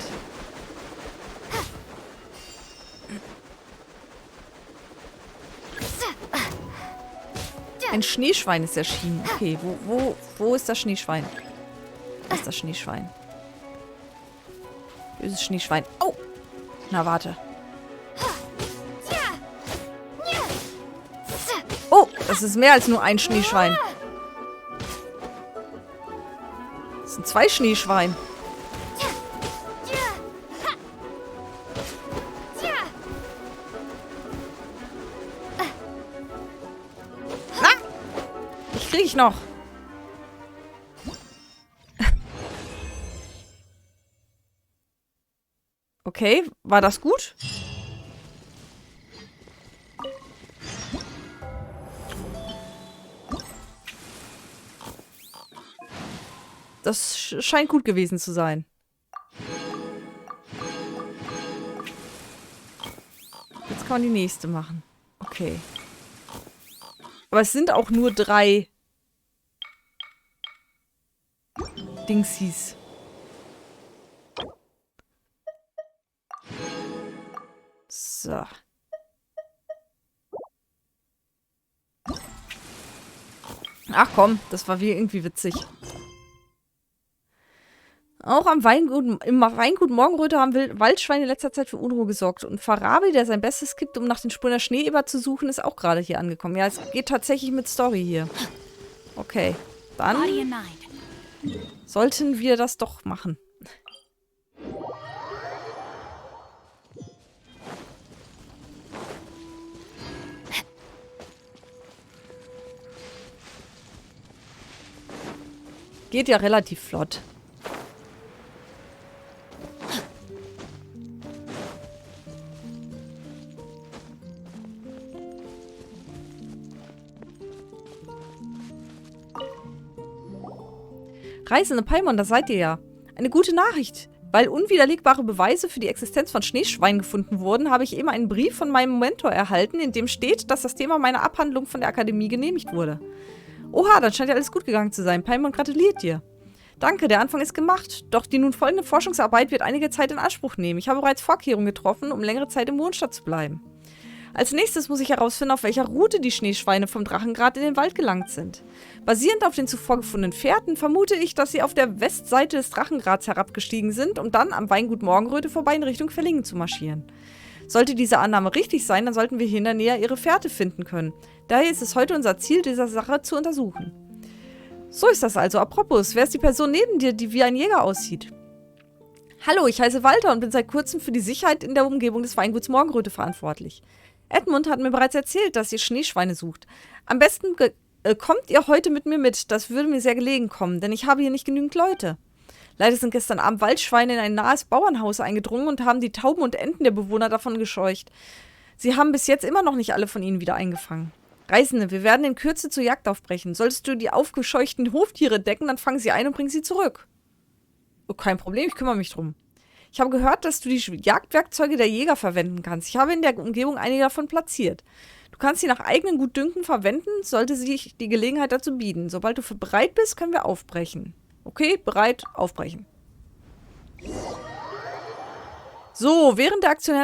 Ein Schneeschwein ist erschienen. Okay, wo ist das Schneeschwein? Wo ist das Schneeschwein? Böses Schneeschwein. Oh! Na, warte. Oh, das ist mehr als nur ein Schneeschwein. sind 2 Schneeschweine. Ich krieg ich noch. Okay, war das gut? Das scheint gut gewesen zu sein. Jetzt kann man die nächste machen. Okay. Aber es sind auch nur 3 Dingsies. So. Ach komm, das war irgendwie witzig. Auch im Weingut Morgenröte haben Waldschweine in letzter Zeit für Unruhe gesorgt. Und Farabi, der sein Bestes gibt, um nach den Spuren der Schneeeber zu suchen, ist auch gerade hier angekommen. Ja, es geht tatsächlich mit Story hier. Okay, dann sollten wir das doch machen. Geht ja relativ flott. Reisende Paimon, da seid ihr ja. Eine gute Nachricht. Weil unwiderlegbare Beweise für die Existenz von Schneeschweinen gefunden wurden, habe ich eben einen Brief von meinem Mentor erhalten, in dem steht, dass das Thema meiner Abhandlung von der Akademie genehmigt wurde. Oha, dann scheint ja alles gut gegangen zu sein. Paimon gratuliert dir. Danke, der Anfang ist gemacht. Doch die nun folgende Forschungsarbeit wird einige Zeit in Anspruch nehmen. Ich habe bereits Vorkehrungen getroffen, um längere Zeit im Mondstadt zu bleiben. Als nächstes muss ich herausfinden, auf welcher Route die Schneeschweine vom Drachengrat in den Wald gelangt sind. Basierend auf den zuvor gefundenen Fährten vermute ich, dass sie auf der Westseite des Drachengrats herabgestiegen sind, um dann am Weingut Morgenröte vorbei in Richtung Verlingen zu marschieren. Sollte diese Annahme richtig sein, dann sollten wir hier in der Nähe ihre Fährte finden können. Daher ist es heute unser Ziel, diese Sache zu untersuchen. So ist das also. Apropos, wer ist die Person neben dir, die wie ein Jäger aussieht? Hallo, ich heiße Walter und bin seit kurzem für die Sicherheit in der Umgebung des Weinguts Morgenröte verantwortlich. Edmund hat mir bereits erzählt, dass ihr Schneeschweine sucht. Am besten kommt ihr heute mit mir mit. Das würde mir sehr gelegen kommen, denn ich habe hier nicht genügend Leute. Leider sind gestern Abend Waldschweine in ein nahes Bauernhaus eingedrungen und haben die Tauben und Enten der Bewohner davon gescheucht. Sie haben bis jetzt immer noch nicht alle von ihnen wieder eingefangen. Reisende, wir werden in Kürze zur Jagd aufbrechen. Solltest du die aufgescheuchten Hoftiere decken, dann fang sie ein und bring sie zurück. Oh, kein Problem, ich kümmere mich drum. Ich habe gehört, dass du die Jagdwerkzeuge der Jäger verwenden kannst. Ich habe in der Umgebung einige davon platziert. Du kannst sie nach eigenem Gutdünken verwenden, sollte sich die Gelegenheit dazu bieten. Sobald du bereit bist, können wir aufbrechen. Okay, bereit, aufbrechen. So, während der Aktion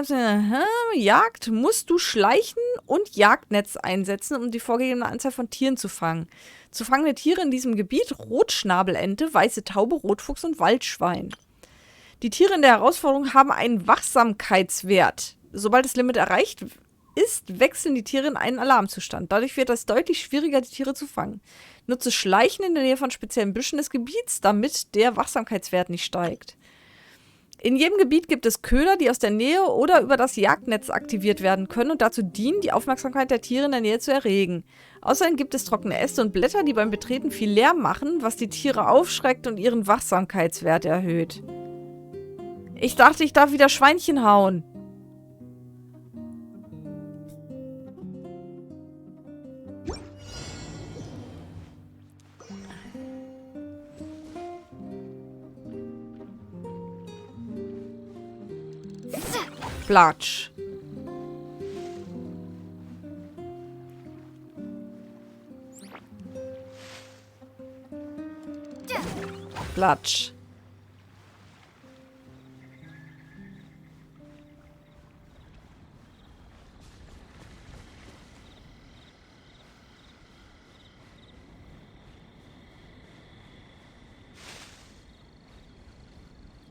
Jagd musst du Schleichen und Jagdnetz einsetzen, um die vorgegebene Anzahl von Tieren zu fangen. Zu fangende Tiere in diesem Gebiet: Rotschnabelente, weiße Taube, Rotfuchs und Waldschwein. Die Tiere in der Herausforderung haben einen Wachsamkeitswert. Sobald das Limit erreicht ist, wechseln die Tiere in einen Alarmzustand. Dadurch wird es deutlich schwieriger, die Tiere zu fangen. Nutze Schleichen in der Nähe von speziellen Büschen des Gebiets, damit der Wachsamkeitswert nicht steigt. In jedem Gebiet gibt es Köder, die aus der Nähe oder über das Jagdnetz aktiviert werden können und dazu dienen, die Aufmerksamkeit der Tiere in der Nähe zu erregen. Außerdem gibt es trockene Äste und Blätter, die beim Betreten viel Lärm machen, was die Tiere aufschreckt und ihren Wachsamkeitswert erhöht. Ich dachte, ich darf wieder Schweinchen hauen. Platsch. Platsch.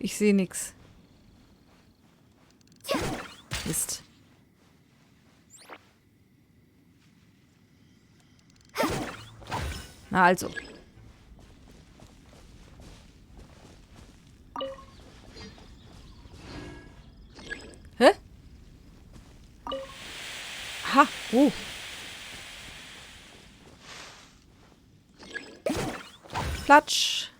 Ich sehe nichts. Mist. Na also. Oh. Platsch.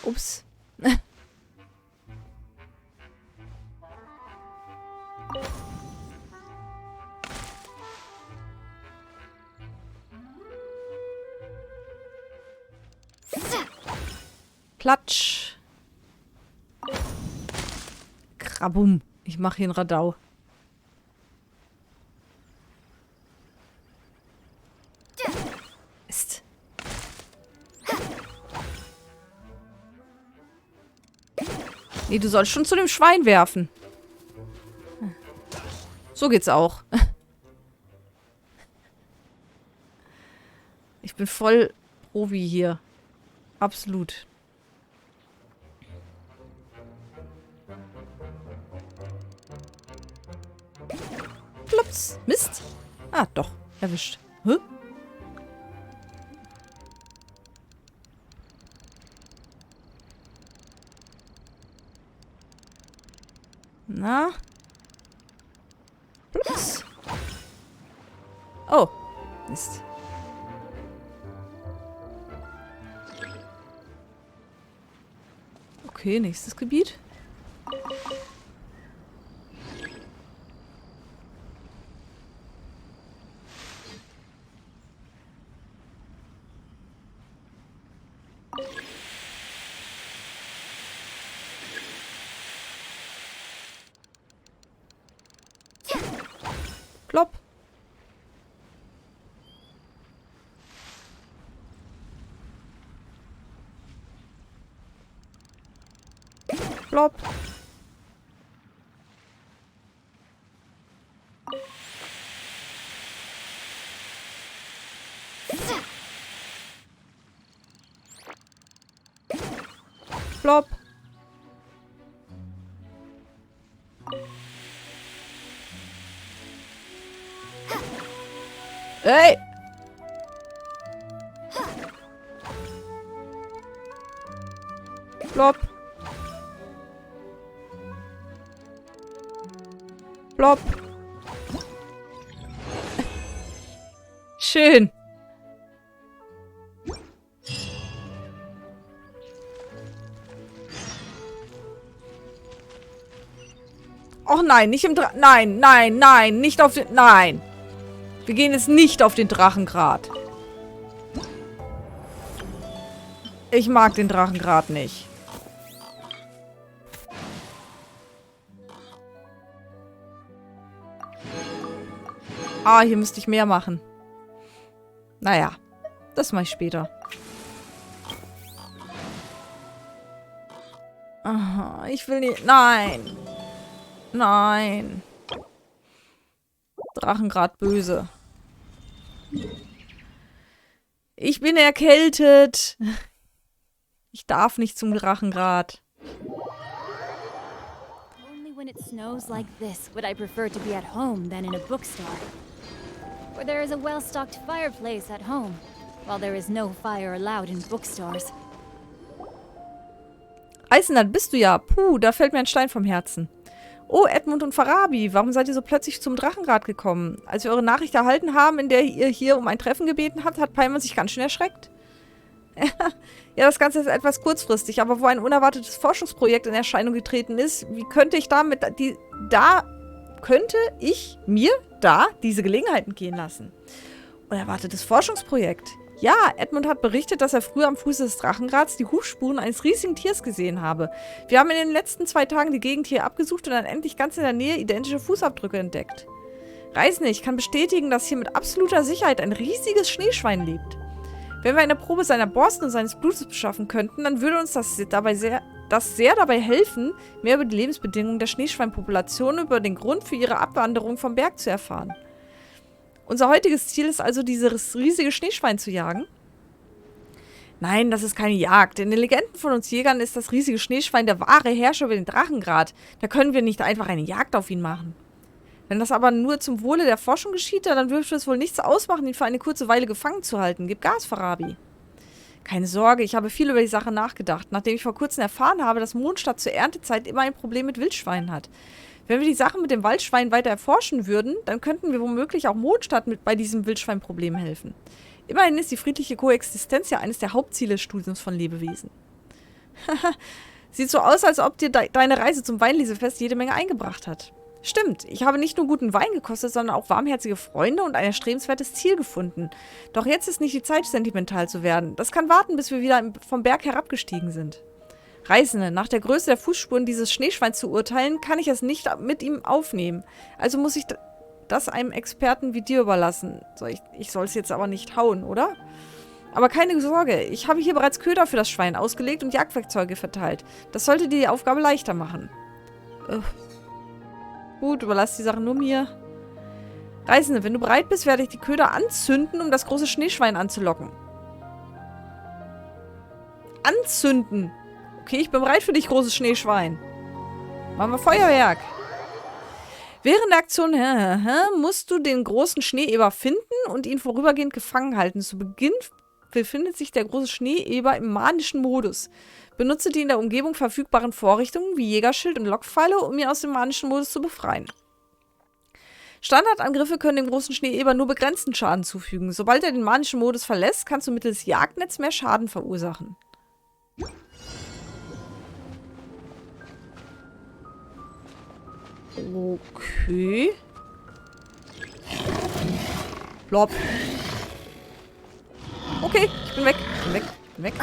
Ups. Platsch. Krabum. Ich mache hier einen Radau. Mist. Nee, du sollst schon zu dem Schwein werfen. So geht's auch. Ich bin voll Profi hier. Absolut. Plups. Mist. Ah, doch. Erwischt. Hä? Na? Plups. Oh. Mist. Okay, nächstes Gebiet. Plopp. Plopp. Plopp. Ey! Plopp. Plopp. Schön. Och nein, nicht im Nein, nein, nein, nicht auf den... Nein. Wir gehen jetzt nicht auf den Drachengrat. Ich mag den Drachengrat nicht. Ah, hier müsste ich mehr machen. Naja, das mache ich später. Aha, ich will nicht... Nein. Nein. Drachengrat böse. Ich bin erkältet. Ich darf nicht zum Drachengrat. Only when it snows like this would I prefer to be at home than in a bookstore. Where there is a well-stocked fireplace at home, while there is no fire allowed in bookstores. Eisenland bist du ja. Puh, da fällt mir ein Stein vom Herzen. Oh, Edmund und Farabi, warum seid ihr so plötzlich zum Drachengrat gekommen? Als wir eure Nachricht erhalten haben, in der ihr hier um ein Treffen gebeten habt, hat Paimon sich ganz schön erschreckt. Ja, das Ganze ist etwas kurzfristig, aber wo ein unerwartetes Forschungsprojekt in Erscheinung getreten ist, wie könnte ich mir diese Gelegenheiten gehen lassen? Unerwartetes Forschungsprojekt. Ja, Edmund hat berichtet, dass er früher am Fuße des Drachengrats die Hufspuren eines riesigen Tiers gesehen habe. Wir haben in den letzten 2 Tagen die Gegend hier abgesucht und dann endlich ganz in der Nähe identische Fußabdrücke entdeckt. Reisende, ich kann bestätigen, dass hier mit absoluter Sicherheit ein riesiges Schneeschwein lebt. Wenn wir eine Probe seiner Borsten und seines Blutes beschaffen könnten, dann würde uns das sehr dabei helfen, mehr über die Lebensbedingungen der Schneeschweinpopulation und über den Grund für ihre Abwanderung vom Berg zu erfahren. Unser heutiges Ziel ist also, dieses riesige Schneeschwein zu jagen. Nein, das ist keine Jagd. In den Legenden von uns Jägern ist das riesige Schneeschwein der wahre Herrscher über den Drachengrat. Da können wir nicht einfach eine Jagd auf ihn machen. Wenn das aber nur zum Wohle der Forschung geschieht, dann dürfte es wohl nichts ausmachen, ihn für eine kurze Weile gefangen zu halten. Gib Gas, Farabi. Keine Sorge, ich habe viel über die Sache nachgedacht, nachdem ich vor kurzem erfahren habe, dass Mondstadt zur Erntezeit immer ein Problem mit Wildschweinen hat. Wenn wir die Sache mit dem Waldschwein weiter erforschen würden, dann könnten wir womöglich auch Mondstadt bei diesem Wildschweinproblem helfen. Immerhin ist die friedliche Koexistenz ja eines der Hauptziele des Studiums von Lebewesen. Sieht so aus, als ob dir deine Reise zum Weinlesefest jede Menge eingebracht hat. Stimmt, ich habe nicht nur guten Wein gekostet, sondern auch warmherzige Freunde und ein erstrebenswertes Ziel gefunden. Doch jetzt ist nicht die Zeit, sentimental zu werden. Das kann warten, bis wir wieder vom Berg herabgestiegen sind. Reisende, nach der Größe der Fußspuren dieses Schneeschweins zu urteilen, kann ich es nicht mit ihm aufnehmen. Also muss ich das einem Experten wie dir überlassen. Ich soll es jetzt aber nicht hauen, oder? Aber keine Sorge, ich habe hier bereits Köder für das Schwein ausgelegt und Jagdwerkzeuge verteilt. Das sollte dir die Aufgabe leichter machen. Gut, überlass die Sache nur mir. Reisende, wenn du bereit bist, werde ich die Köder anzünden, um das große Schneeschwein anzulocken. Anzünden! Okay, ich bin bereit für dich, großes Schneeschwein. Machen wir Feuerwerk. Während der Aktion musst du den großen Schneeeber finden und ihn vorübergehend gefangen halten. Zu Beginn befindet sich der große Schneeeber im manischen Modus. Benutze die in der Umgebung verfügbaren Vorrichtungen wie Jägerschild und Lockpfeile, um ihn aus dem manischen Modus zu befreien. Standardangriffe können dem großen Schneeeber nur begrenzten Schaden zufügen. Sobald er den manischen Modus verlässt, kannst du mittels Jagdnetz mehr Schaden verursachen. Okay. Blob. Okay, ich bin weg. Ich bin weg. Ich bin weg.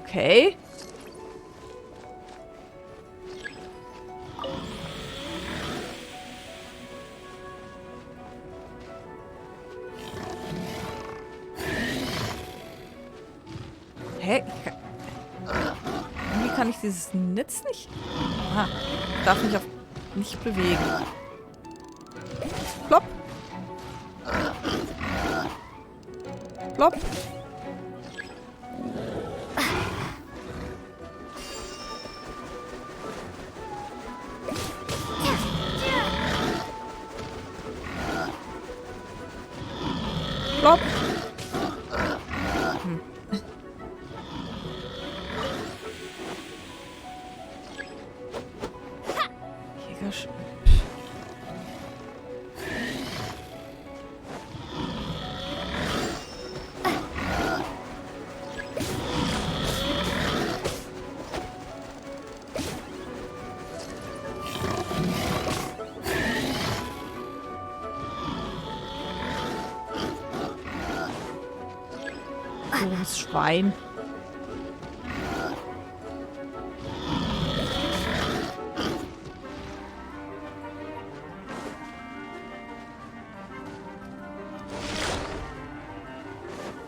Okay. Hä? Wie kann ich dieses Netz nicht... Aha, ich darf mich nicht bewegen. Plopp. Plopp. Plopp. Das Schwein.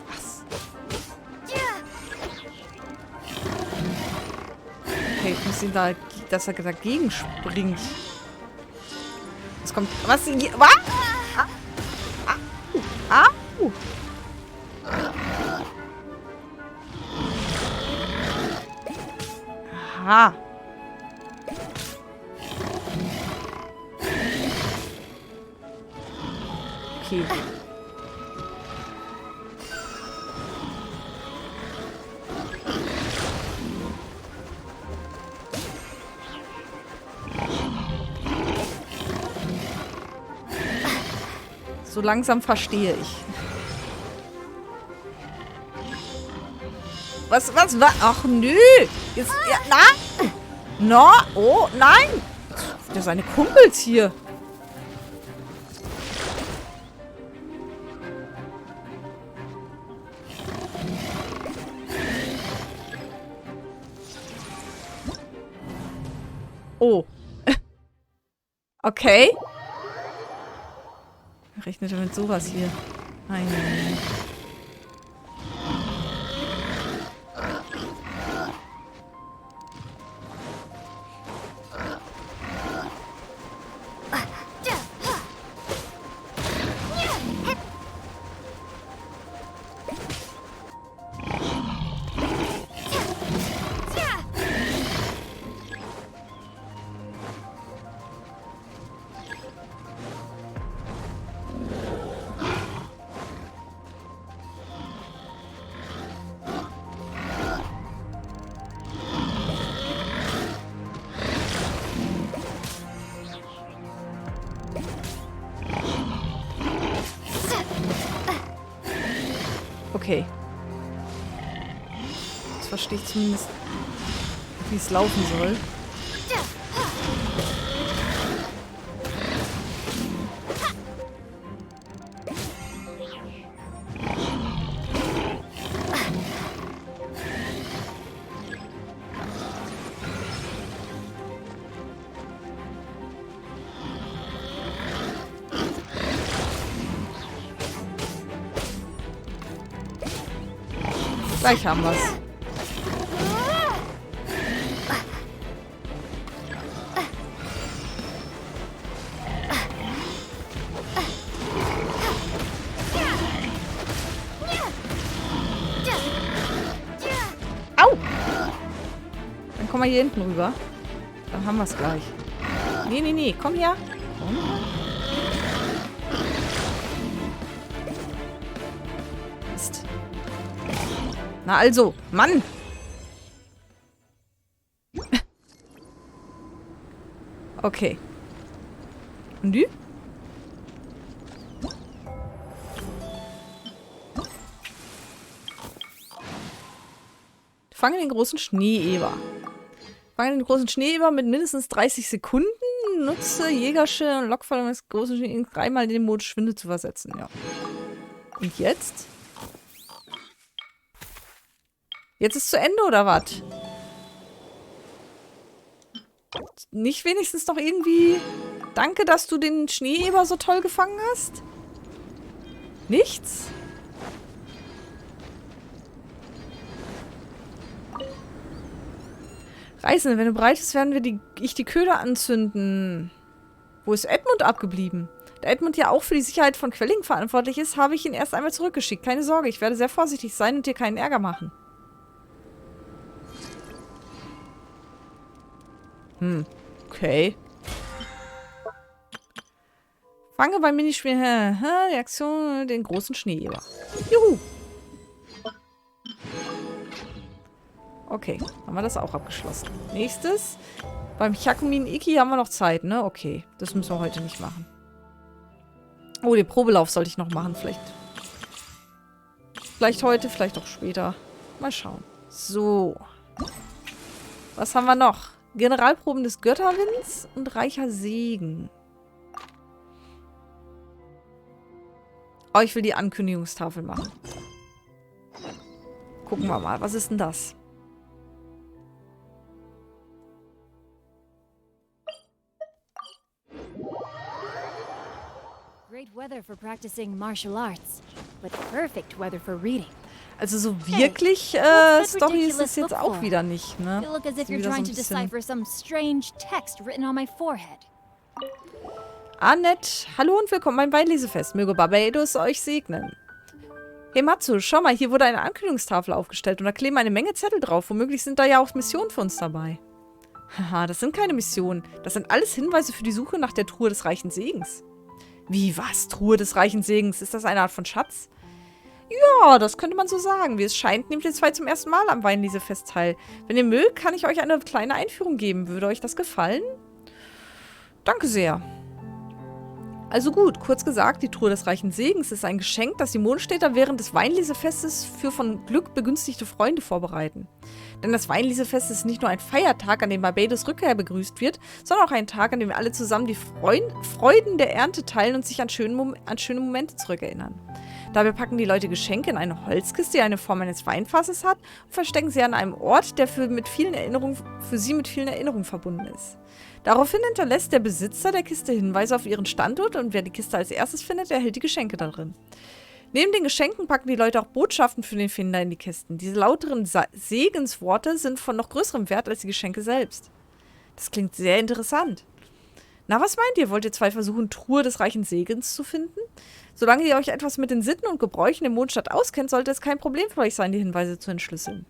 Was? Okay, ich muss ihn da, dass er dagegen springt. Es kommt. Was? Was? Aha. Okay. So langsam verstehe ich. Was? Ach, nö. Jetzt, ja, nein. No, oh, nein. Jetzt ruft er seine Kumpels hier. Oh. Okay. Rechnet er mit sowas hier? Nein, nein, nein. Okay. Jetzt verstehe ich zumindest, wie es laufen soll. Gleich haben wir's. Au! Dann komm mal hier hinten rüber. Dann haben wir's gleich. Nee, nee, nee. Komm her. Komm. Mist. Na also, Mann! Okay. Und die? Fange den großen Schneeeber. Fange den großen Schneeeber mit mindestens 30 Sekunden. Nutze Jägerschild und Lockfall, um das große Schneeeber dreimal in den Modus Schwinde zu versetzen. Ja. Und jetzt? Jetzt ist zu Ende, oder was? Nicht wenigstens doch irgendwie... Danke, dass du den Schneeeber so toll gefangen hast? Nichts? Reisende, wenn du bereit bist, werden wir die Köder anzünden. Wo ist Edmund abgeblieben? Da Edmund ja auch für die Sicherheit von Quelling verantwortlich ist, habe ich ihn erst einmal zurückgeschickt. Keine Sorge, ich werde sehr vorsichtig sein und dir keinen Ärger machen. Okay. Fange beim Minispiel Reaktion den großen Schneeeber. Juhu. Okay, haben wir das auch abgeschlossen. Nächstes. Beim Chakumin Iki haben wir noch Zeit, ne? Okay, das müssen wir heute nicht machen. Oh, den Probelauf sollte ich noch machen. Vielleicht heute, vielleicht auch später. Mal schauen. So. Was haben wir noch? Generalproben des Götterwinds und Reicher Segen. Oh, ich will die Ankündigungstafel machen. Gucken wir mal. Was ist denn das? Great weather for practicing martial arts, but perfect weather for reading. Also so wirklich Story ist es jetzt auch wieder nicht, ne? You look as if you're trying to decipher some strange text written on my forehead. Annette, hallo und willkommen beim Weinlesefest. Möge Barbados euch segnen. Hey Matsu, schau mal, hier wurde eine Ankündigungstafel aufgestellt und da kleben eine Menge Zettel drauf. Womöglich sind da ja auch Missionen für uns dabei. Haha, das sind keine Missionen. Das sind alles Hinweise für die Suche nach der Truhe des Reichen Segens. Wie, was? Truhe des Reichen Segens? Ist das eine Art von Schatz? Ja, das könnte man so sagen. Wie es scheint, nehmt ihr zwei zum ersten Mal am Weinlesefest teil. Wenn ihr mögt, kann ich euch eine kleine Einführung geben. Würde euch das gefallen? Danke sehr. Also gut, kurz gesagt, die Truhe des Reichen Segens ist ein Geschenk, das die Mondstädter während des Weinlesefestes für von Glück begünstigte Freunde vorbereiten. Denn das Weinlesefest ist nicht nur ein Feiertag, an dem Barbados Rückkehr begrüßt wird, sondern auch ein Tag, an dem wir alle zusammen die Freuden der Ernte teilen und sich an schöne Momente zurückerinnern. Dabei packen die Leute Geschenke in eine Holzkiste, die eine Form eines Weinfasses hat, und verstecken sie an einem Ort, der für sie mit vielen Erinnerungen verbunden ist. Daraufhin hinterlässt der Besitzer der Kiste Hinweise auf ihren Standort und wer die Kiste als erstes findet, erhält die Geschenke darin. Neben den Geschenken packen die Leute auch Botschaften für den Finder in die Kisten. Diese lauteren Segensworte sind von noch größerem Wert als die Geschenke selbst. Das klingt sehr interessant. Na, was meint ihr? Wollt ihr zwei versuchen, Truhe des Reichen Segens zu finden? Solange ihr euch etwas mit den Sitten und Gebräuchen der Mondstadt auskennt, sollte es kein Problem für euch sein, die Hinweise zu entschlüsseln.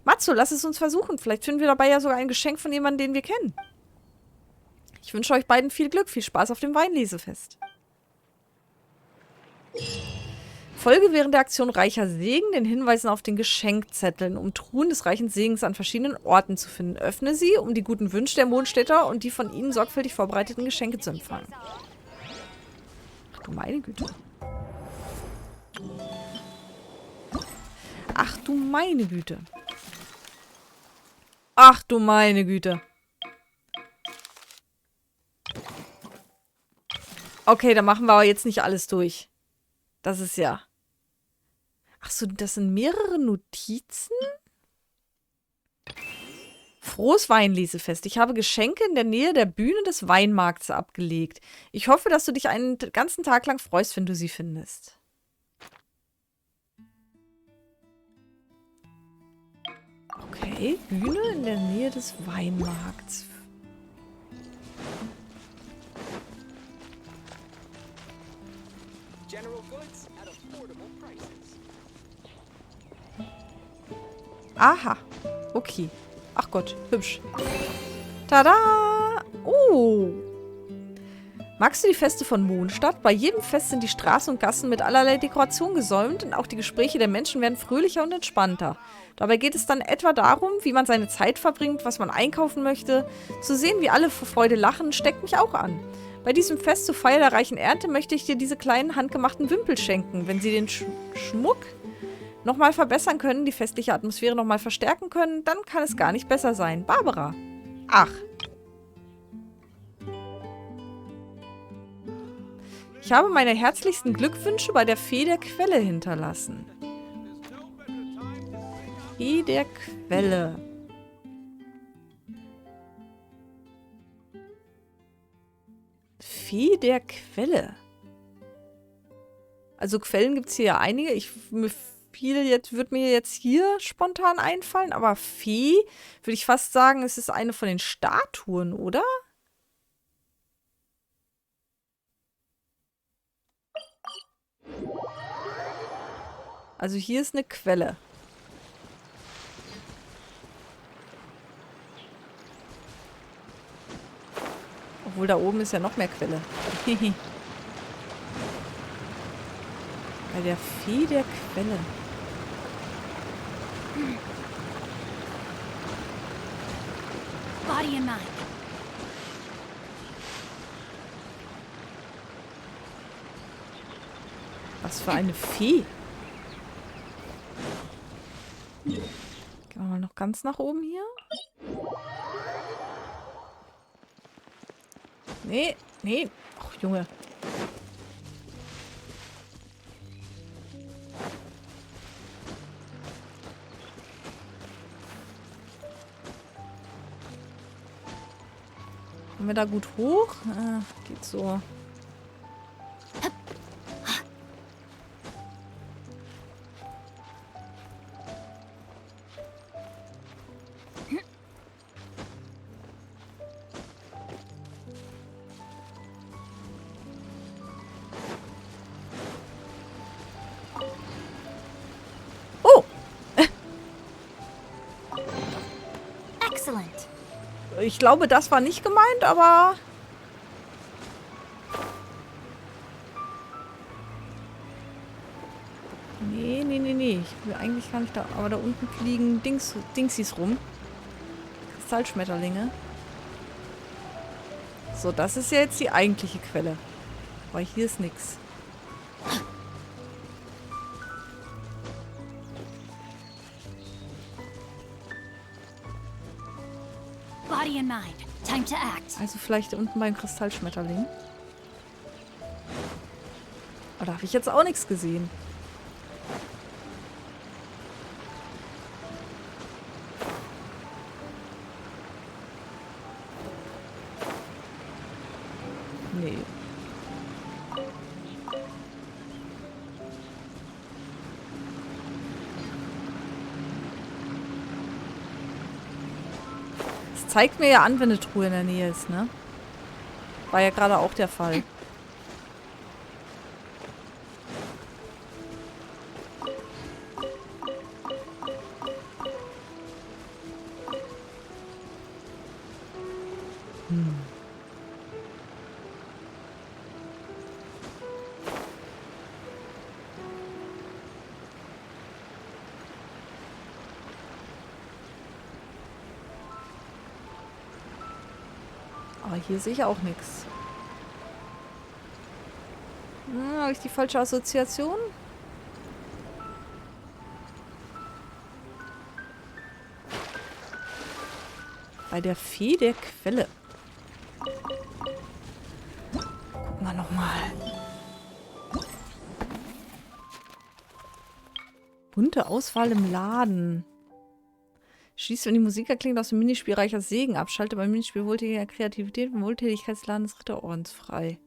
Matsu, lass es uns versuchen. Vielleicht finden wir dabei ja sogar ein Geschenk von jemandem, den wir kennen. Ich wünsche euch beiden viel Glück, viel Spaß auf dem Weinlesefest. Folge während der Aktion Reicher Segen den Hinweisen auf den Geschenkzetteln, um Truhen des Reichen Segens an verschiedenen Orten zu finden. Öffne sie, um die guten Wünsche der Mondstädter und die von ihnen sorgfältig vorbereiteten Geschenke zu empfangen. Ach du meine Güte. Ach du meine Güte. Ach du meine Güte. Okay, dann machen wir aber jetzt nicht alles durch. Das ist ja... Ach so, das sind mehrere Notizen? Frohes Weinlesefest. Ich habe Geschenke in der Nähe der Bühne des Weinmarkts abgelegt. Ich hoffe, dass du dich einen ganzen Tag lang freust, wenn du sie findest. Okay, Bühne in der Nähe des Weinmarkts. Aha, okay. Ach Gott, hübsch. Tada! Oh! Magst du die Feste von Mondstadt? Bei jedem Fest sind die Straßen und Gassen mit allerlei Dekoration gesäumt und auch die Gespräche der Menschen werden fröhlicher und entspannter. Dabei geht es dann etwa darum, wie man seine Zeit verbringt, was man einkaufen möchte. Zu sehen, wie alle vor Freude lachen, steckt mich auch an. Bei diesem Fest zur Feier der reichen Ernte möchte ich dir diese kleinen handgemachten Wimpel schenken. Wenn sie den Schmuck nochmal verbessern können, die festliche Atmosphäre nochmal verstärken können, dann kann es gar nicht besser sein. Barbara. Ach. Ich habe meine herzlichsten Glückwünsche bei der Fee der Quelle hinterlassen. Fee der Quelle. Fee der Quelle. Also Quellen gibt es hier ja einige. Wird mir jetzt hier spontan einfallen, aber Fee, würde ich fast sagen, es ist eine von den Statuen, oder? Also hier ist eine Quelle. Obwohl da oben ist ja noch mehr Quelle. Bei der Fee der Quelle. Body and mind. Was für eine Fee. Gehen wir mal noch ganz nach oben hier. Nee, nee. Ach, Junge. Kommen wir da gut hoch? Geht so. Oh! Excellent. Ich glaube, das war nicht gemeint, aber... Nee, nee, nee, nee. Ich will eigentlich gar nicht da... Aber da unten fliegen Dingsies rum. Kristallschmetterlinge. So, das ist ja jetzt die eigentliche Quelle. Aber hier ist nichts. Body and mind. Time to act. Also vielleicht unten beim Kristallschmetterling. Aber da habe ich jetzt auch nichts gesehen. Nee. Es zeigt mir ja an, wenn eine Truhe in der Nähe ist, ne? War ja gerade auch der Fall. Aber hier sehe ich auch nichts. Habe ich die falsche Assoziation? Bei der Fee der Quelle. Gucken wir nochmal. Bunte Auswahl im Laden. Schließt, wenn die Musik erklingt, aus dem Minispiel Reicher Segen ab. Schalte beim Minispiel wohltätiger Kreativität und Wohltätigkeitsladen des Ritterordens frei.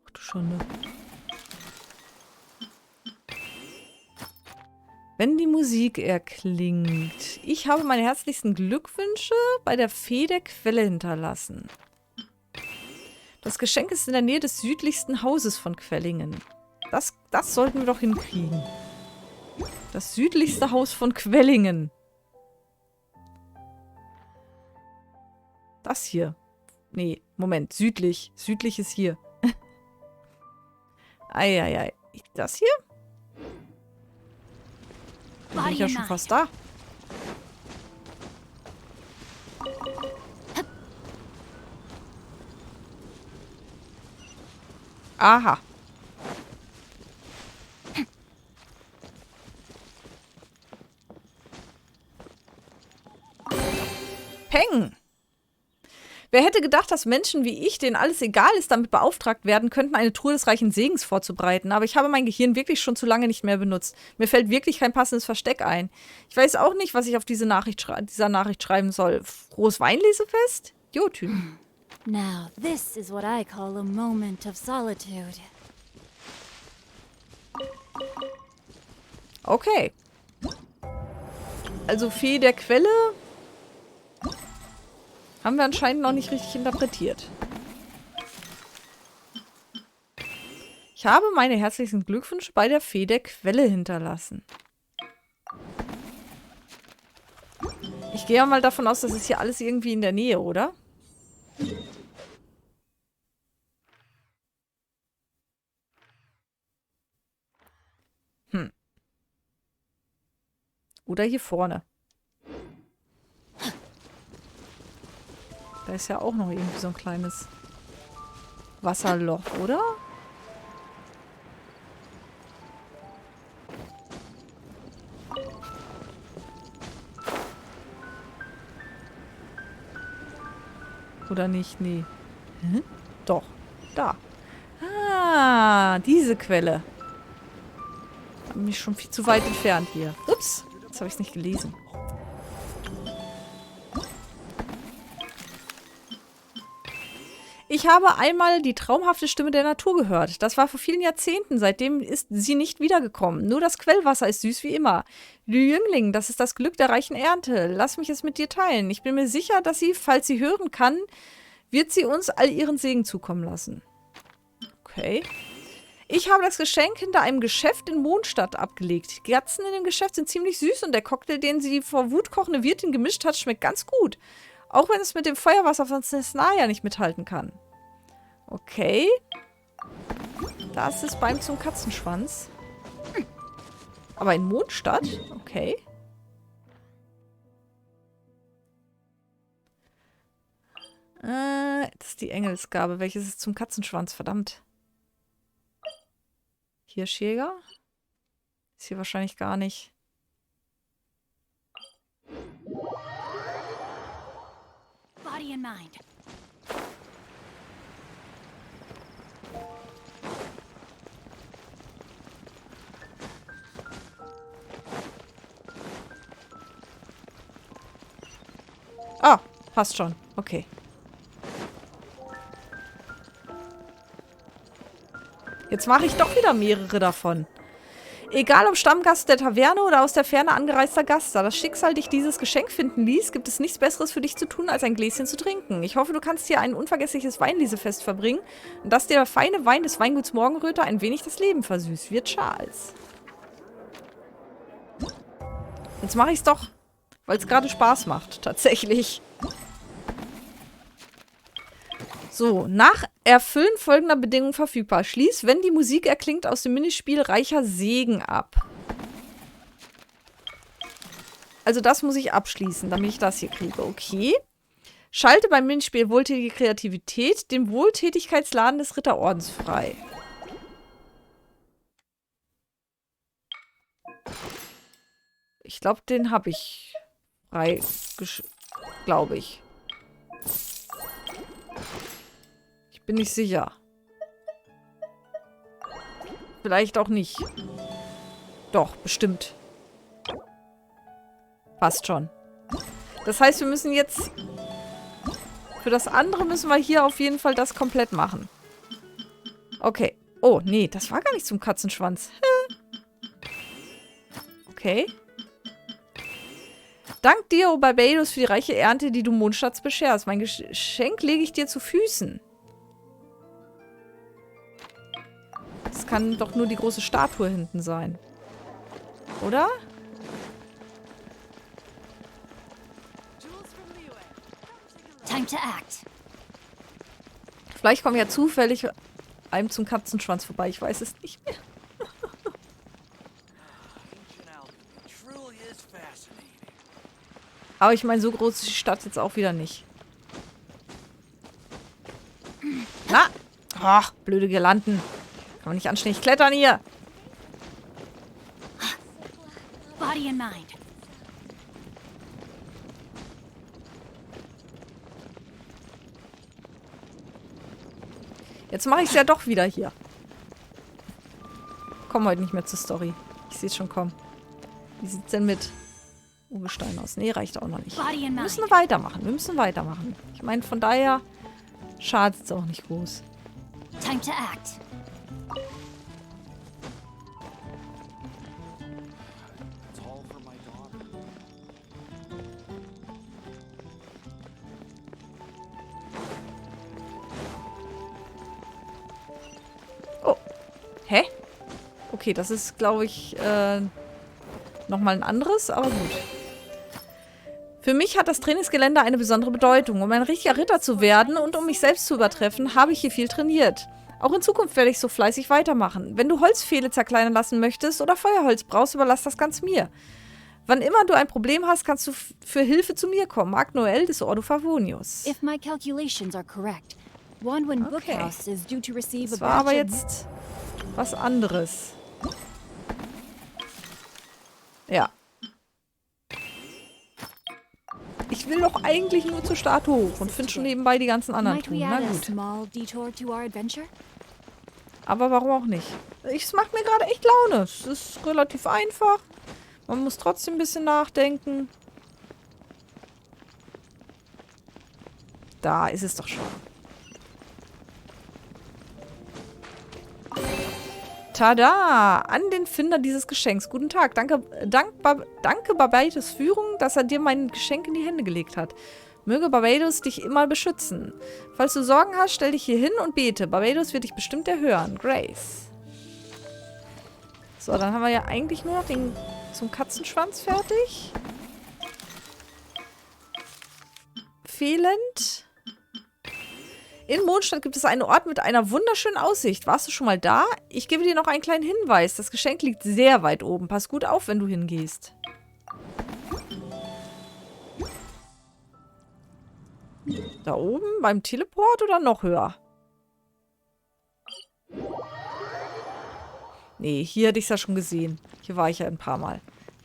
Ach du Schande. Wenn die Musik erklingt. Ich habe meine herzlichsten Glückwünsche bei der Fee der Quelle hinterlassen. Das Geschenk ist in der Nähe des südlichsten Hauses von Quellingen. Das sollten wir doch hinkriegen. Das südlichste Haus von Quellingen. Das hier. Nee, Moment. Südlich. Südlich ist hier. Eieiei. Das hier? Da bin ich ja schon fast da. Aha. Peng! Wer hätte gedacht, dass Menschen wie ich, denen alles egal ist, damit beauftragt werden könnten, eine Truhe des reichen Segens vorzubereiten. Aber ich habe mein Gehirn wirklich schon zu lange nicht mehr benutzt. Mir fällt wirklich kein passendes Versteck ein. Ich weiß auch nicht, was ich auf dieser Nachricht schreiben soll. Frohes Weinlesefest? Jotün. Now, this is what I call a moment of solitude. Okay. Also Fee der Quelle haben wir anscheinend noch nicht richtig interpretiert. Ich habe meine herzlichen Glückwünsche bei der Fee der Quelle hinterlassen. Ich gehe ja mal davon aus, das ist hier alles irgendwie in der Nähe, oder? Oder hier vorne. Da ist ja auch noch irgendwie so ein kleines Wasserloch, oder? Oder nicht? Nee. Hm? Doch. Da. Ah, diese Quelle. Habe mich schon viel zu weit entfernt hier. Ups, jetzt habe ich es nicht gelesen. Ich habe einmal die traumhafte Stimme der Natur gehört. Das war vor vielen Jahrzehnten. Seitdem ist sie nicht wiedergekommen. Nur das Quellwasser ist süß wie immer. Du Jüngling, das ist das Glück der reichen Ernte. Lass mich es mit dir teilen. Ich bin mir sicher, dass sie, falls sie hören kann, wird sie uns all ihren Segen zukommen lassen. Okay. Ich habe das Geschenk hinter einem Geschäft in Mondstadt abgelegt. Die Katzen in dem Geschäft sind ziemlich süß und der Cocktail, den sie vor Wut kochende Wirtin gemischt hat, schmeckt ganz gut. Auch wenn es mit dem Feuerwasser von Cesnaia nicht mithalten kann. Okay. Das ist beim zum Katzenschwanz. Aber in Mondstadt? Okay. Das ist die Engelsgabe. Welches ist zum Katzenschwanz? Verdammt. Hirschjäger? Ist hier wahrscheinlich gar nicht. Body and mind. Ah, passt schon. Okay. Jetzt mache ich doch wieder mehrere davon. Egal ob Stammgast der Taverne oder aus der Ferne angereister Gast, da das Schicksal dich dieses Geschenk finden ließ, gibt es nichts Besseres für dich zu tun, als ein Gläschen zu trinken. Ich hoffe, du kannst hier ein unvergessliches Weinlesefest verbringen und dass dir der feine Wein des Weinguts Morgenröter ein wenig das Leben versüßt. Wird Charles. Jetzt mache ich es doch, weil es gerade Spaß macht, tatsächlich. So, nach Erfüllen folgender Bedingungen verfügbar. Schließ, wenn die Musik erklingt, aus dem Minispiel Reicher Segen ab. Also das muss ich abschließen, damit ich das hier kriege. Okay. Schalte beim Minispiel Wohltätige Kreativität den Wohltätigkeitsladen des Ritterordens frei. Ich glaube, den habe ich frei, glaube ich. Ich bin nicht sicher. Vielleicht auch nicht. Doch, bestimmt. Passt schon. Das heißt, wir müssen jetzt... Für das andere müssen wir hier auf jeden Fall das komplett machen. Okay. Oh, nee, das war gar nicht zum Katzenschwanz. Okay. Dank dir, O Barbados, für die reiche Ernte, die du Mondschatz bescherst. Mein Geschenk lege ich dir zu Füßen. Das kann doch nur die große Statue hinten sein. Oder? Time to act. Vielleicht kommen ja zufällig einem zum Katzenschwanz vorbei. Ich weiß es nicht mehr. Aber ich meine, so groß ist die Stadt jetzt auch wieder nicht. Na! Ach, blöde Girlanden. Kann man nicht anständig klettern hier. Body and mind. Jetzt mache ich es ja doch wieder hier. Komm heute nicht mehr zur Story. Ich sehe es schon kommen. Wie sieht es denn mit Urgestein aus? Nee, reicht auch noch nicht. Wir müssen weitermachen. Wir müssen weitermachen. Ich meine, von daher schadet es auch nicht groß. Time to act. Hä? Okay, das ist, glaube ich, nochmal ein anderes, aber gut. Für mich hat das Trainingsgelände eine besondere Bedeutung. Um ein richtiger Ritter zu werden und um mich selbst zu übertreffen, habe ich hier viel trainiert. Auch in Zukunft werde ich so fleißig weitermachen. Wenn du Holzpfähle zerkleinern lassen möchtest oder Feuerholz brauchst, überlass das ganz mir. Wann immer du ein Problem hast, kannst du für Hilfe zu mir kommen. Mag Noel des Ordo Favonius. If my calculations are correct, Wanwan Bookhouse is due to receive Das a war aber batch jetzt was anderes. Ja. Ich will doch eigentlich nur zur Statue hoch und finde schon nebenbei die ganzen anderen Truhen. Na gut. Aber warum auch nicht? Es macht mir gerade echt Laune. Es ist relativ einfach. Man muss trotzdem ein bisschen nachdenken. Da ist es doch schon. Tada! An den Finder dieses Geschenks. Guten Tag. Danke Barbados Führung, dass er dir mein Geschenk in die Hände gelegt hat. Möge Barbados dich immer beschützen. Falls du Sorgen hast, stell dich hier hin und bete. Barbados wird dich bestimmt erhören. Grace. So, dann haben wir ja eigentlich nur noch den zum Katzenschwanz fertig. Fehlend. In Mondstadt gibt es einen Ort mit einer wunderschönen Aussicht. Warst du schon mal da? Ich gebe dir noch einen kleinen Hinweis. Das Geschenk liegt sehr weit oben. Pass gut auf, wenn du hingehst. Da oben beim Teleport oder noch höher? Nee, hier hatte ich es ja schon gesehen. Hier war ich ja ein paar Mal.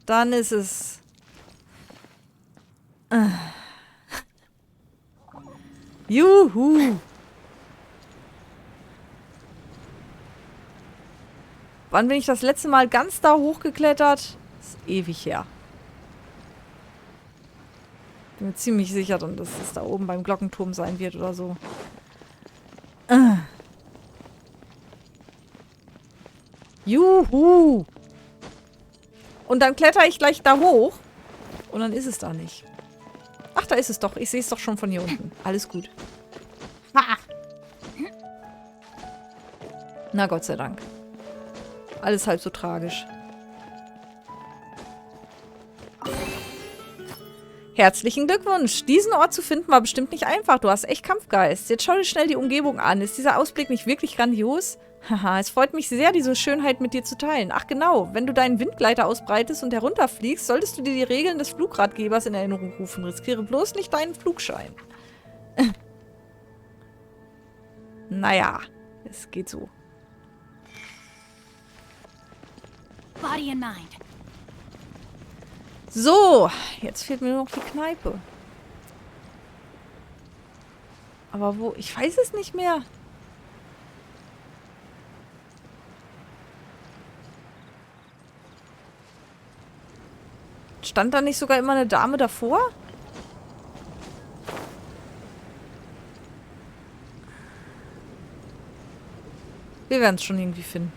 Dann ist es... Juhu! Wann bin ich das letzte Mal ganz da hochgeklettert? Das ist ewig her. Bin mir ziemlich sicher, dass es da oben beim Glockenturm sein wird oder so. Juhu! Und dann kletter ich gleich da hoch. Und dann ist es da nicht. Ach, da ist es doch. Ich sehe es doch schon von hier unten. Alles gut. Ha! Na, Gott sei Dank. Alles halb so tragisch. Herzlichen Glückwunsch. Diesen Ort zu finden war bestimmt nicht einfach. Du hast echt Kampfgeist. Jetzt schau dir schnell die Umgebung an. Ist dieser Ausblick nicht wirklich grandios? Haha, es freut mich sehr, diese Schönheit mit dir zu teilen. Ach genau, wenn du deinen Windgleiter ausbreitest und herunterfliegst, solltest du dir die Regeln des Flugratgebers in Erinnerung rufen. Riskiere bloß nicht deinen Flugschein. Naja, es geht so. Body and mind. So, jetzt fehlt mir nur noch die Kneipe. Aber wo? Ich weiß es nicht mehr. Stand da nicht sogar immer eine Dame davor? Wir werden es schon irgendwie finden.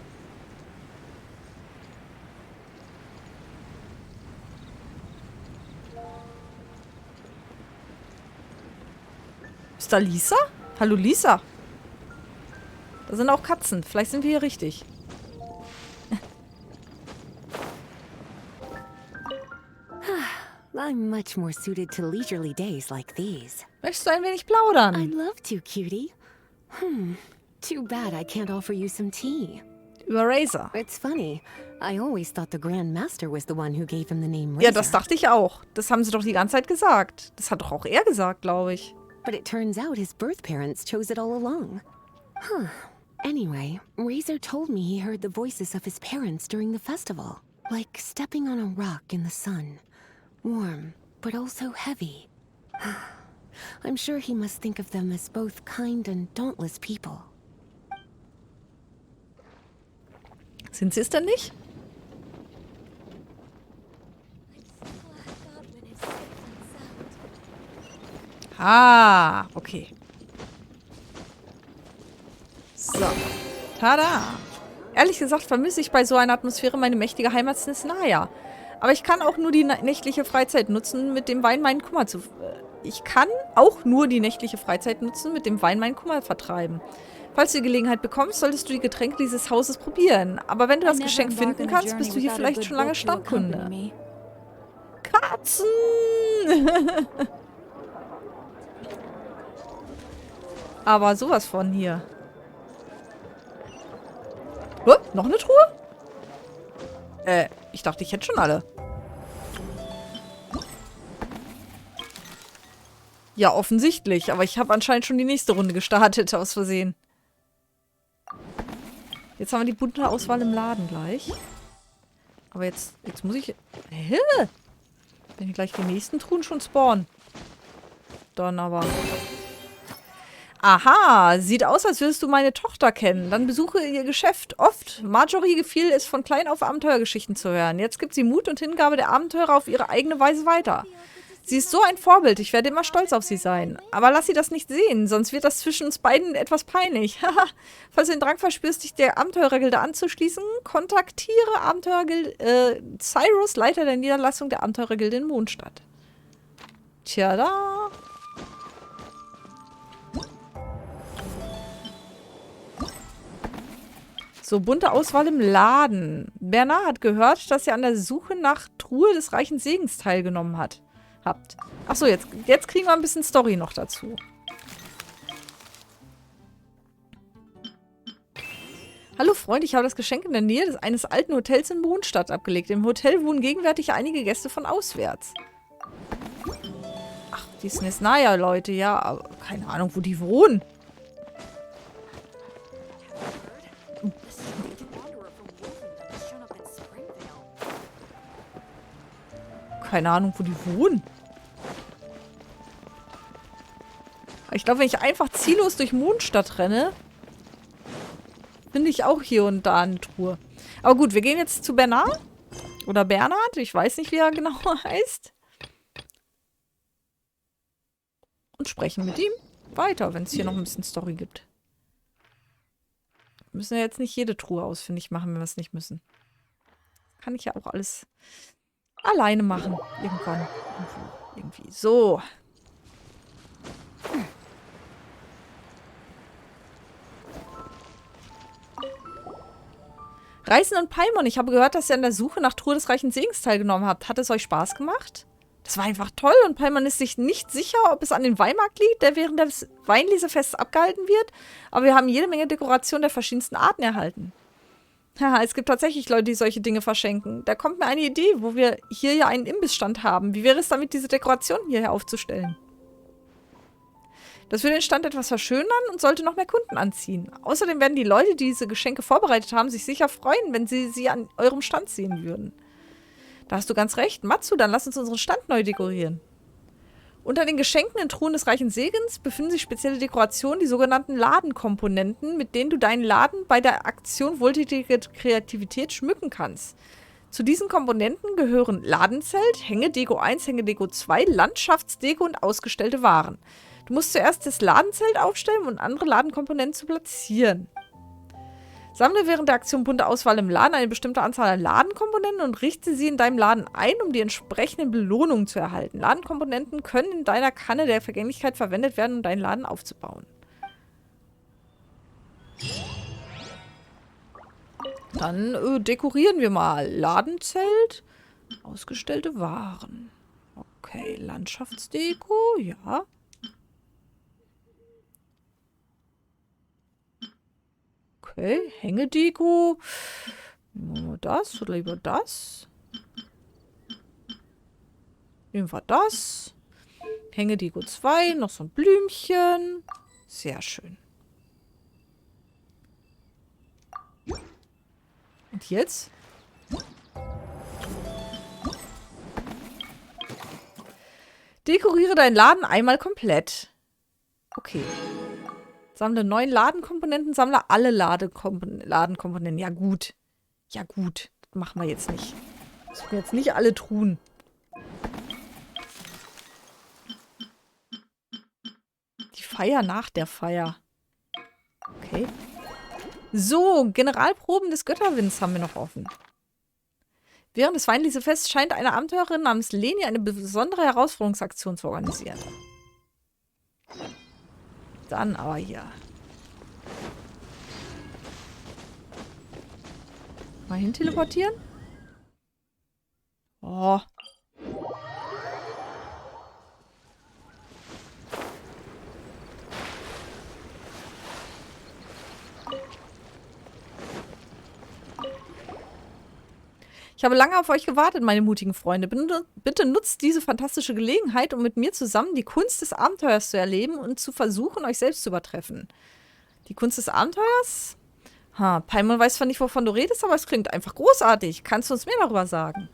Ist da Lisa? Hallo Lisa. Da sind auch Katzen. Vielleicht sind wir hier richtig. I'm much more suited to leisurely days like these. Möchtest du ein wenig plaudern? I'd love to, cutie. Too bad I can't offer you some tea. Über Razor. It's funny. I always thought the Grand Master was the one who gave him the name Razor. Ja, das dachte ich auch. Das haben sie doch die ganze Zeit gesagt. Das hat doch auch er gesagt, glaube ich. But it turns out his birth parents chose it all along. Anyway, Razor told me he heard the voices of his parents during the festival. Like stepping on a rock in the sun. Warm, but also heavy. I'm sure he must think of them as both kind and dauntless people. Sind sie es denn nicht? Ah, okay. So. Tada. Ehrlich gesagt vermisse ich bei so einer Atmosphäre meine mächtige Heimat Snaya. Aber ich kann auch nur die nächtliche Freizeit nutzen, mit dem Wein meinen Kummer zu... Ich kann auch nur die nächtliche Freizeit nutzen, mit dem Wein meinen Kummer vertreiben. Falls du die Gelegenheit bekommst, solltest du die Getränke dieses Hauses probieren. Aber wenn du das Geschenk finden kannst, bist du hier vielleicht schon lange Stammkunde. Katzen! Aber sowas von hier. Oh, noch eine Truhe? Ich dachte, ich hätte schon alle. Ja, offensichtlich. Aber ich habe anscheinend schon die nächste Runde gestartet, aus Versehen. Jetzt haben wir die bunte Auswahl im Laden gleich. Aber jetzt muss ich... Hä? Wenn gleich die nächsten Truhen schon spawnen. Dann aber... Aha, sieht aus, als würdest du meine Tochter kennen. Dann besuche ihr Geschäft oft. Marjorie gefiel es, von klein auf Abenteuergeschichten zu hören. Jetzt gibt sie Mut und Hingabe der Abenteurer auf ihre eigene Weise weiter. Sie ist so ein Vorbild, ich werde immer stolz auf sie sein. Aber lass sie das nicht sehen, sonst wird das zwischen uns beiden etwas peinlich. Falls du den Drang verspürst, dich der Abenteurergilde anzuschließen, kontaktiere Abenteurergilde Cyrus, Leiter der Niederlassung der Abenteurergilde in Mondstadt. Tja, da... So, bunte Auswahl im Laden. Bernard hat gehört, dass ihr an der Suche nach Truhe des Reichen Segens teilgenommen habt. Achso, jetzt kriegen wir ein bisschen Story noch dazu. Hallo Freund, ich habe das Geschenk in der Nähe eines alten Hotels in Mondstadt abgelegt. Im Hotel wohnen gegenwärtig einige Gäste von auswärts. Ach, die Snaya-Leute, ja, aber keine Ahnung, wo die wohnen. Keine Ahnung, wo die wohnen. Ich glaube, wenn ich einfach ziellos durch Mondstadt renne, finde ich auch hier und da eine Truhe. Aber gut, wir gehen jetzt zu Bernard. Oder Bernhard. Ich weiß nicht, wie er genau heißt. Und sprechen mit ihm weiter, wenn es hier noch ein bisschen Story gibt. Wir müssen ja jetzt nicht jede Truhe ausfindig machen, wenn wir es nicht müssen. Kann ich ja auch alles... alleine machen. Irgendwann. Irgendwie. So. Reisen und Paimon. Ich habe gehört, dass ihr an der Suche nach Truhe des Reichen Segens teilgenommen habt. Hat es euch Spaß gemacht? Das war einfach toll und Paimon ist sich nicht sicher, ob es an den Weinmarkt liegt, der während des Weinlesefests abgehalten wird. Aber wir haben jede Menge Dekorationen der verschiedensten Arten erhalten. Haha, es gibt tatsächlich Leute, die solche Dinge verschenken. Da kommt mir eine Idee, wo wir hier ja einen Imbissstand haben. Wie wäre es damit, diese Dekoration hierher aufzustellen? Das würde den Stand etwas verschönern und sollte noch mehr Kunden anziehen. Außerdem werden die Leute, die diese Geschenke vorbereitet haben, sich sicher freuen, wenn sie an eurem Stand sehen würden. Da hast du ganz recht. Matsu, dann lass uns unseren Stand neu dekorieren. Unter den Geschenken in Truhen des Reichen Segens befinden sich spezielle Dekorationen, die sogenannten Ladenkomponenten, mit denen du deinen Laden bei der Aktion Wohltätige Kreativität schmücken kannst. Zu diesen Komponenten gehören Ladenzelt, Hängedeko 1, Hängedeko 2, Landschaftsdeko und ausgestellte Waren. Du musst zuerst das Ladenzelt aufstellen und andere Ladenkomponenten zu platzieren. Sammle während der Aktion bunte Auswahl im Laden eine bestimmte Anzahl an Ladenkomponenten und richte sie in deinem Laden ein, um die entsprechenden Belohnungen zu erhalten. Ladenkomponenten können in deiner Kanne der Vergänglichkeit verwendet werden, um deinen Laden aufzubauen. Dann dekorieren wir mal. Ladenzelt, ausgestellte Waren. Okay, Landschaftsdeko, ja. Okay, Hängedeko. Nehmen wir das oder lieber das? Nehmen wir das. Hängedeko 2, noch so ein Blümchen. Sehr schön. Und jetzt? Dekoriere deinen Laden einmal komplett. Okay. Sammle 9 Ladenkomponenten, sammle alle Ladenkomponenten. Ja gut. Ja gut. Das machen wir jetzt nicht. Das sind jetzt nicht alle Truhen. Die Feier nach der Feier. Okay. So, Generalproben des Götterwinds haben wir noch offen. Während des Weinlesefests scheint eine Abenteurerin namens Leni eine besondere Herausforderungsaktion zu organisieren. Dann aber hier. Mal hin teleportieren. Oh. Ich habe lange auf euch gewartet, meine mutigen Freunde. Bitte nutzt diese fantastische Gelegenheit, um mit mir zusammen die Kunst des Abenteuers zu erleben und zu versuchen, euch selbst zu übertreffen. Die Kunst des Abenteuers? Paimon weiß zwar nicht, wovon du redest, aber es klingt einfach großartig. Kannst du uns mehr darüber sagen?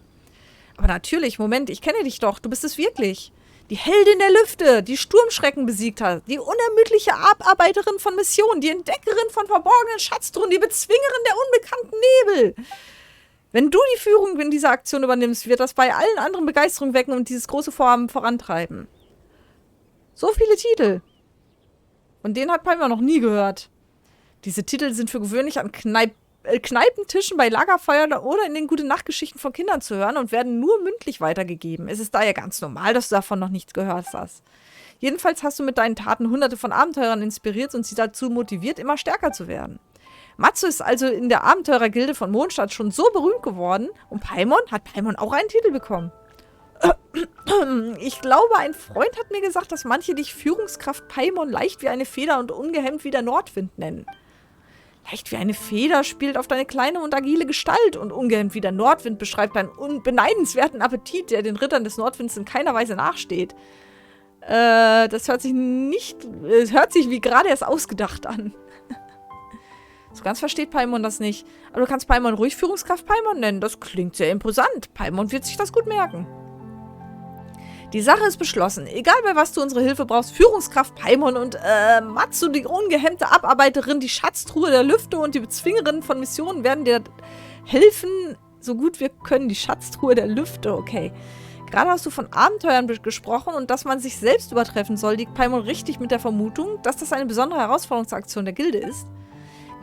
Aber natürlich, Moment, ich kenne dich doch. Du bist es wirklich. Die Heldin der Lüfte, die Sturmschrecken besiegt hat, die unermüdliche Abarbeiterin von Missionen, die Entdeckerin von verborgenen Schatztruhen, die Bezwingerin der unbekannten Nebel. Wenn du die Führung in dieser Aktion übernimmst, wird das bei allen anderen Begeisterung wecken und dieses große Vorhaben vorantreiben. So viele Titel. Von denen hat Paimon noch nie gehört. Diese Titel sind für gewöhnlich an Kneipentischen bei Lagerfeuern oder in den Gute-Nacht-Geschichten von Kindern zu hören und werden nur mündlich weitergegeben. Es ist daher ganz normal, dass du davon noch nichts gehört hast. Jedenfalls hast du mit deinen Taten hunderte von Abenteurern inspiriert und sie dazu motiviert, immer stärker zu werden. Matsu ist also in der Abenteurergilde von Mondstadt schon so berühmt geworden. Und hat Paimon auch einen Titel bekommen? Ich glaube, ein Freund hat mir gesagt, dass manche dich Führungskraft Paimon leicht wie eine Feder und ungehemmt wie der Nordwind nennen. Leicht wie eine Feder spielt auf deine kleine und agile Gestalt und ungehemmt wie der Nordwind beschreibt deinen beneidenswerten Appetit, der den Rittern des Nordwinds in keiner Weise nachsteht. Das hört sich wie gerade erst ausgedacht an. So ganz versteht Paimon das nicht. Aber du kannst Paimon ruhig Führungskraft Paimon nennen. Das klingt sehr imposant. Paimon wird sich das gut merken. Die Sache ist beschlossen. Egal bei was du unsere Hilfe brauchst, Führungskraft Paimon und Matsu, die ungehemmte Abarbeiterin, die Schatztruhe der Lüfte und die Bezwingerin von Missionen werden dir helfen, so gut wir können. Die Schatztruhe der Lüfte, okay. Gerade hast du von Abenteuern gesprochen und dass man sich selbst übertreffen soll, liegt Paimon richtig mit der Vermutung, dass das eine besondere Herausforderungsaktion der Gilde ist.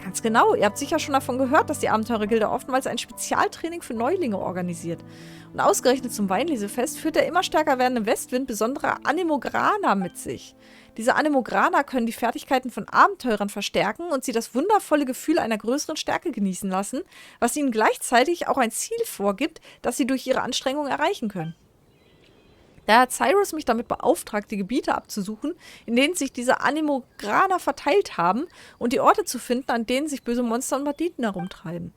Ganz genau, ihr habt sicher schon davon gehört, dass die Abenteurergilde oftmals ein Spezialtraining für Neulinge organisiert. Und ausgerechnet zum Weinlesefest führt der immer stärker werdende Westwind besondere Anemograner mit sich. Diese Anemograner können die Fertigkeiten von Abenteurern verstärken und sie das wundervolle Gefühl einer größeren Stärke genießen lassen, was ihnen gleichzeitig auch ein Ziel vorgibt, das sie durch ihre Anstrengungen erreichen können. Da hat Cyrus mich damit beauftragt, die Gebiete abzusuchen, in denen sich diese Anemograner verteilt haben und die Orte zu finden, an denen sich böse Monster und Banditen herumtreiben.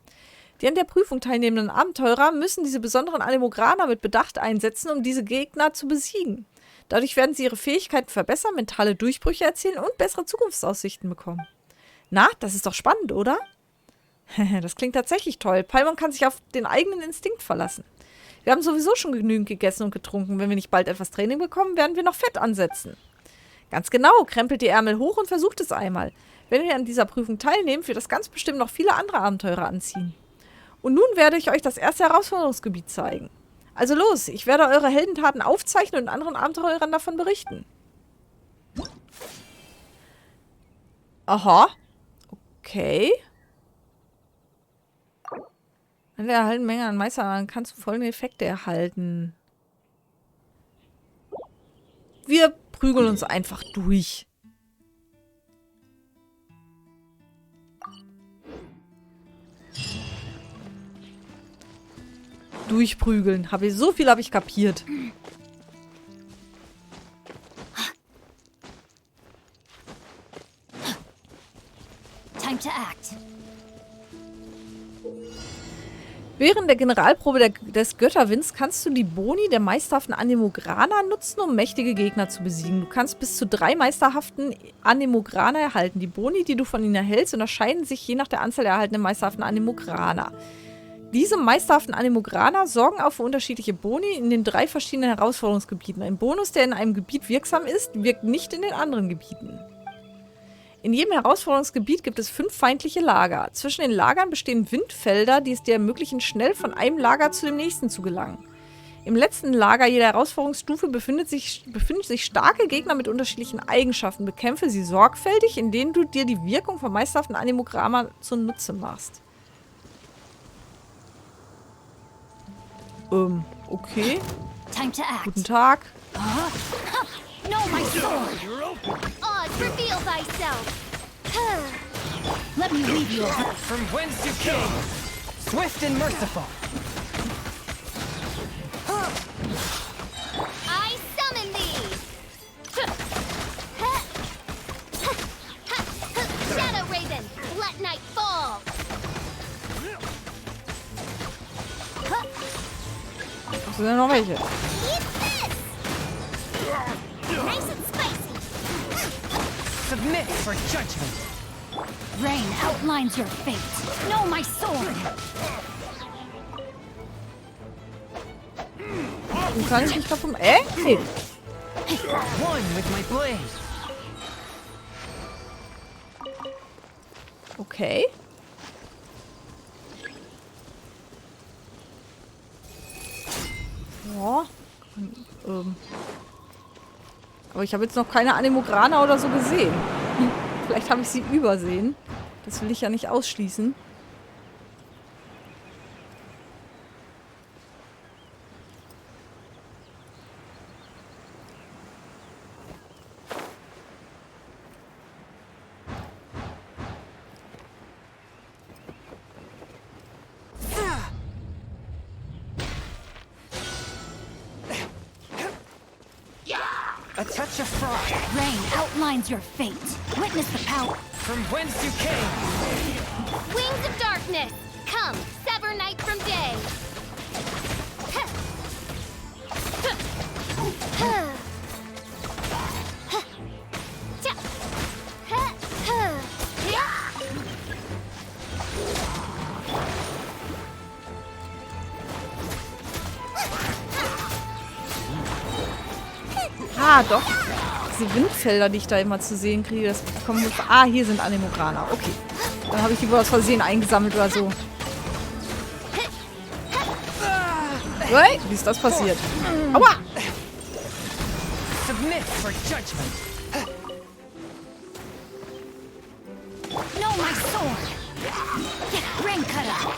Die an der Prüfung teilnehmenden Abenteurer müssen diese besonderen Anemograner mit Bedacht einsetzen, um diese Gegner zu besiegen. Dadurch werden sie ihre Fähigkeiten verbessern, mentale Durchbrüche erzielen und bessere Zukunftsaussichten bekommen. Na, das ist doch spannend, oder? Das klingt tatsächlich toll. Paimon kann sich auf den eigenen Instinkt verlassen. Wir haben sowieso schon genügend gegessen und getrunken. Wenn wir nicht bald etwas Training bekommen, werden wir noch Fett ansetzen. Ganz genau, krempelt die Ärmel hoch und versucht es einmal. Wenn ihr an dieser Prüfung teilnehmt, wird das ganz bestimmt noch viele andere Abenteurer anziehen. Und nun werde ich euch das erste Herausforderungsgebiet zeigen. Also los, ich werde eure Heldentaten aufzeichnen und anderen Abenteurern davon berichten. Aha. Okay. An der erhaltenen Menge an Meisterern kannst du folgende Effekte erhalten. Wir prügeln uns einfach durch. Durchprügeln. So viel habe ich kapiert. Time to act. Während der Generalprobe des Götterwinds kannst du die Boni der meisterhaften Anemograner nutzen, um mächtige Gegner zu besiegen. Du kannst bis zu 3 meisterhaften Anemograner erhalten. Die Boni, die du von ihnen erhältst, unterscheiden sich je nach der Anzahl der erhaltenen meisterhaften Anemograner. Diese meisterhaften Anemograner sorgen auch für unterschiedliche Boni in den 3 verschiedenen Herausforderungsgebieten. Ein Bonus, der in einem Gebiet wirksam ist, wirkt nicht in den anderen Gebieten. In jedem Herausforderungsgebiet gibt es 5 feindliche Lager. Zwischen den Lagern bestehen Windfelder, die es dir ermöglichen, schnell von einem Lager zu dem nächsten zu gelangen. Im letzten Lager jeder Herausforderungsstufe befinden sich starke Gegner mit unterschiedlichen Eigenschaften. Bekämpfe sie sorgfältig, indem du dir die Wirkung von meisterhaften Anemograner zunutze machst. Okay. Time to act. Guten Tag. No, my sword! Oz, reveal thyself! Let me lead you. From whence you came, swift and merciful. I summon thee! Shadow Raven, let night fall! Was sind denn noch welche? Nice and spicy! Submit for judgment. Rain outlines your fate. No, my sword. Du kannst nicht davon... Nee. One with my blade. Okay. Ja. Aber ich habe jetzt noch keine Anemograner oder so gesehen. Vielleicht habe ich sie übersehen. Das will ich ja nicht ausschließen. A touch of frost. Rain outlines your fate. Witness the power. From whence you came. Wings of darkness, come, sever night from day. Ah, doch. Diese Windfelder, die ich da immer zu sehen kriege, das kommt... Ah, hier sind Anemograner. Okay. Dann habe ich die wohl aus Versehen eingesammelt oder so. Hey, wie ist das passiert? Aua! Submit for judgment. No, my sword. Rain cutter.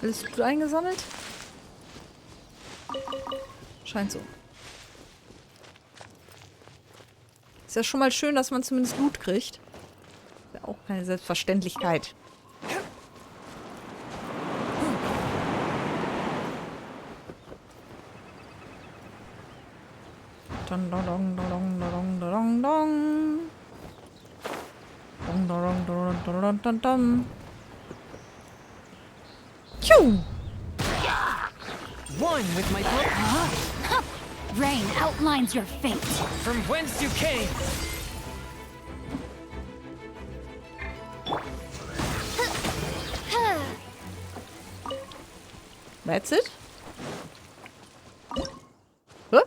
Alles gut eingesammelt? Scheint so. Ist ja schon mal schön, dass man zumindest Loot kriegt. Ist ja auch keine Selbstverständlichkeit. Dong, dong, dong, dong, dong, dong, dong. Dong, dong, dong, dong, dong, dong, dong. One with my blade. Rain outlines your fate. From whence you came. That's it? Huh?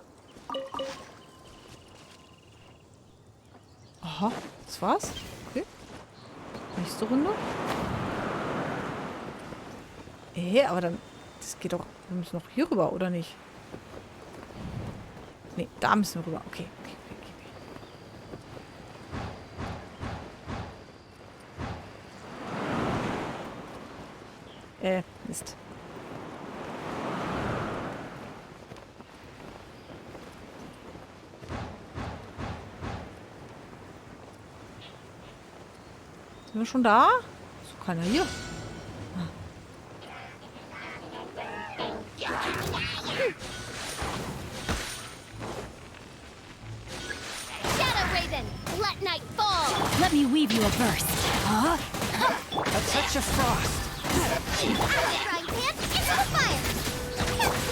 Aha, das war's? Okay. Nächste Runde. Aber dann... Das geht doch... Wir müssen noch hier rüber, oder nicht? Nee, da müssen wir rüber. Okay. Mist. Sind wir schon da? Ist keiner hier. Let me weave you a burst. A touch of frost.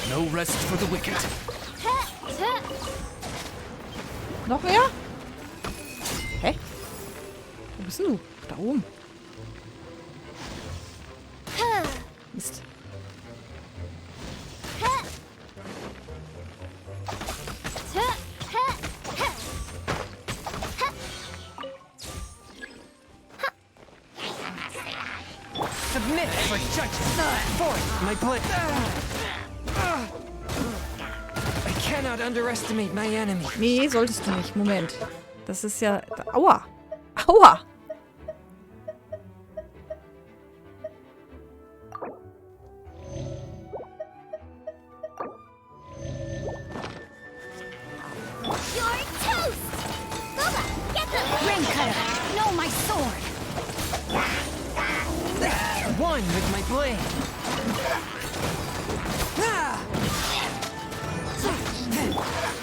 No rest for the wicked. Noch mehr? Hä? Wo bist du? Da oben. Mist. Submit for judgment. Forth my blade. I cannot underestimate my enemy. Nee, solltest du nicht. Moment. Das ist ja... Aua! Aua! One with my blade.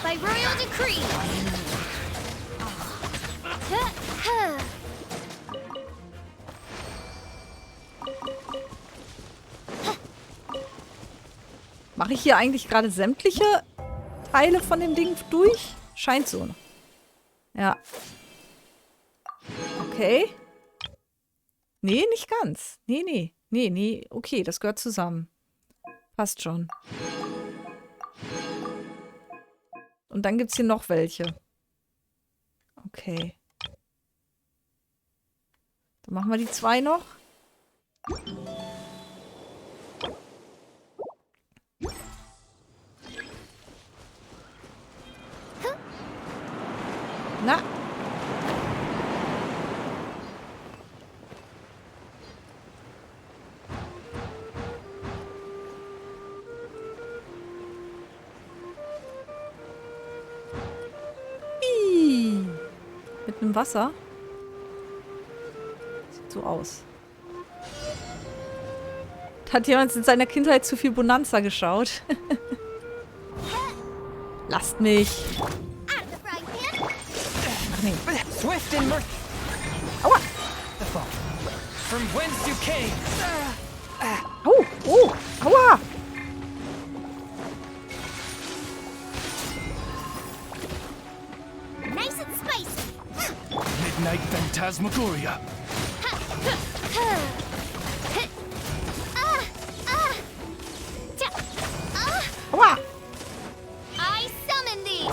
By royal decree. Mache ich hier eigentlich gerade sämtliche Teile von dem Ding durch? Scheint so. Ja. Okay. Nee, nicht ganz. Nee. Okay, das gehört zusammen. Passt schon. Und dann gibt es hier noch welche. Okay. Dann machen wir die 2 noch. Na. Mit einem Wasser. Sieht so aus. Hat jemand in seiner Kindheit zu viel Bonanza geschaut? Lasst mich. Ach nee. Swift and Aua. From whence you came. Oh, aua. Nice and spicy. Midnight Phantasmagoria. Aua. I summon thee.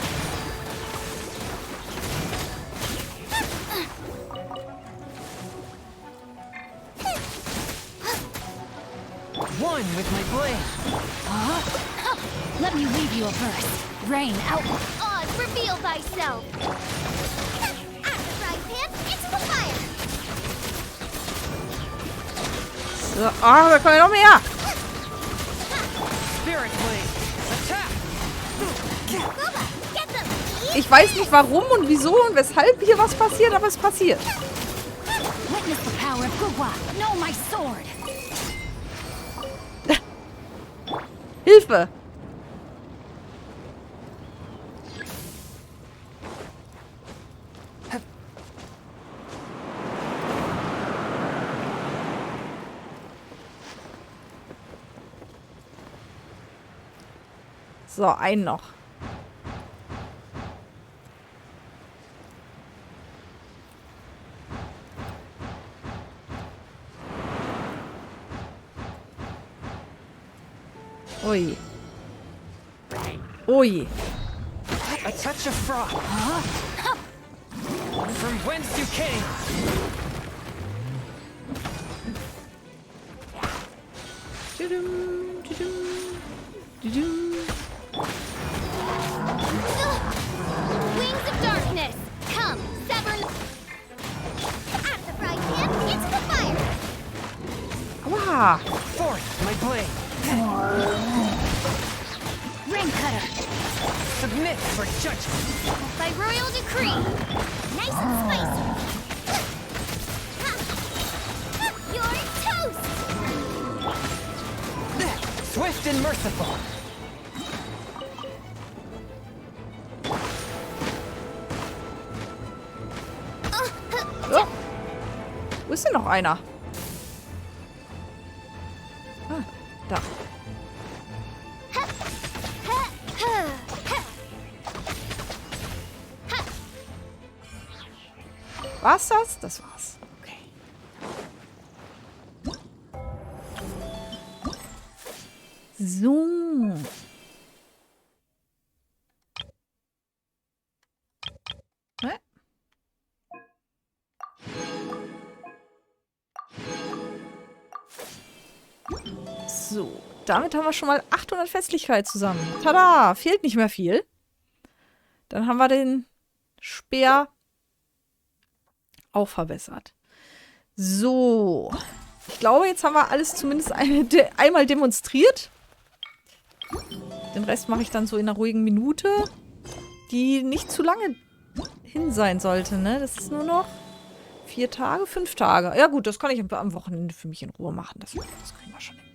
One with my blade. Let me weave you a burst. Rain out. Oz, reveal thyself. At the frying pan, into the fire. So, da kommen noch mehr. Spirit blade. Attack. Bubba, get them. Ich weiß nicht warum und wieso und weshalb hier was passiert, aber es passiert. Witness the power of Gugwa. Know my sword. Hilfe! So, einen noch. Ui. Ui. A touch of frost. Huh? From whence you came. Tudum, tudum, tudum. Wings of darkness! Come, sever... Out of the frying pan, into the fire! Aua. Forth, my blade. Ring cutter! Submit for judgment. By royal decree! Nice and spicy! You're toast! Swift and merciful. Oh. Wo ist denn noch einer? Ah, da. War's das? Das war's. Okay. So. Hä? So. Damit haben wir schon mal 800 Festlichkeit zusammen. Tada! Fehlt nicht mehr viel. Dann haben wir den Speer auch verbessert. So. Ich glaube, jetzt haben wir alles zumindest einmal demonstriert. Den Rest mache ich dann so in einer ruhigen Minute, die nicht zu lange hin sein sollte, ne? Das ist nur noch 4 Tage, 5 Tage. Ja gut, das kann ich am Wochenende für mich in Ruhe machen. Das kriegen wir schon hin.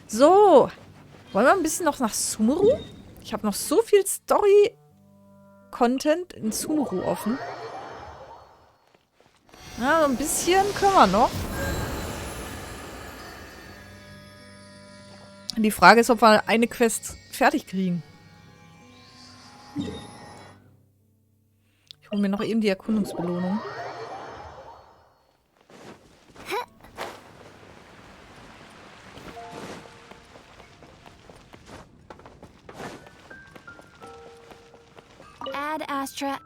So. Wollen wir ein bisschen noch nach Sumeru? Ich habe noch so viel Story-Content in Sumeru offen. Ja, so ein bisschen können wir noch. Die Frage ist, ob wir eine Quest fertig kriegen. Ich hole mir noch eben die Erkundungsbelohnung. Ad Astra.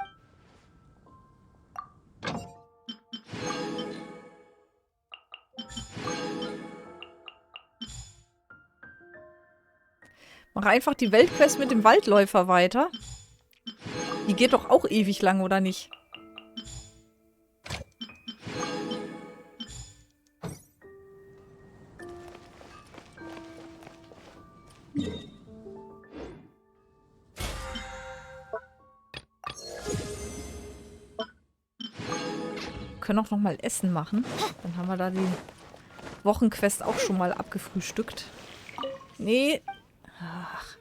Mach einfach die Weltquest mit dem Waldläufer weiter. Die geht doch auch ewig lang, oder nicht? Wir können auch noch mal Essen machen. Dann haben wir da die Wochenquest auch schon mal abgefrühstückt. Nee. Ach.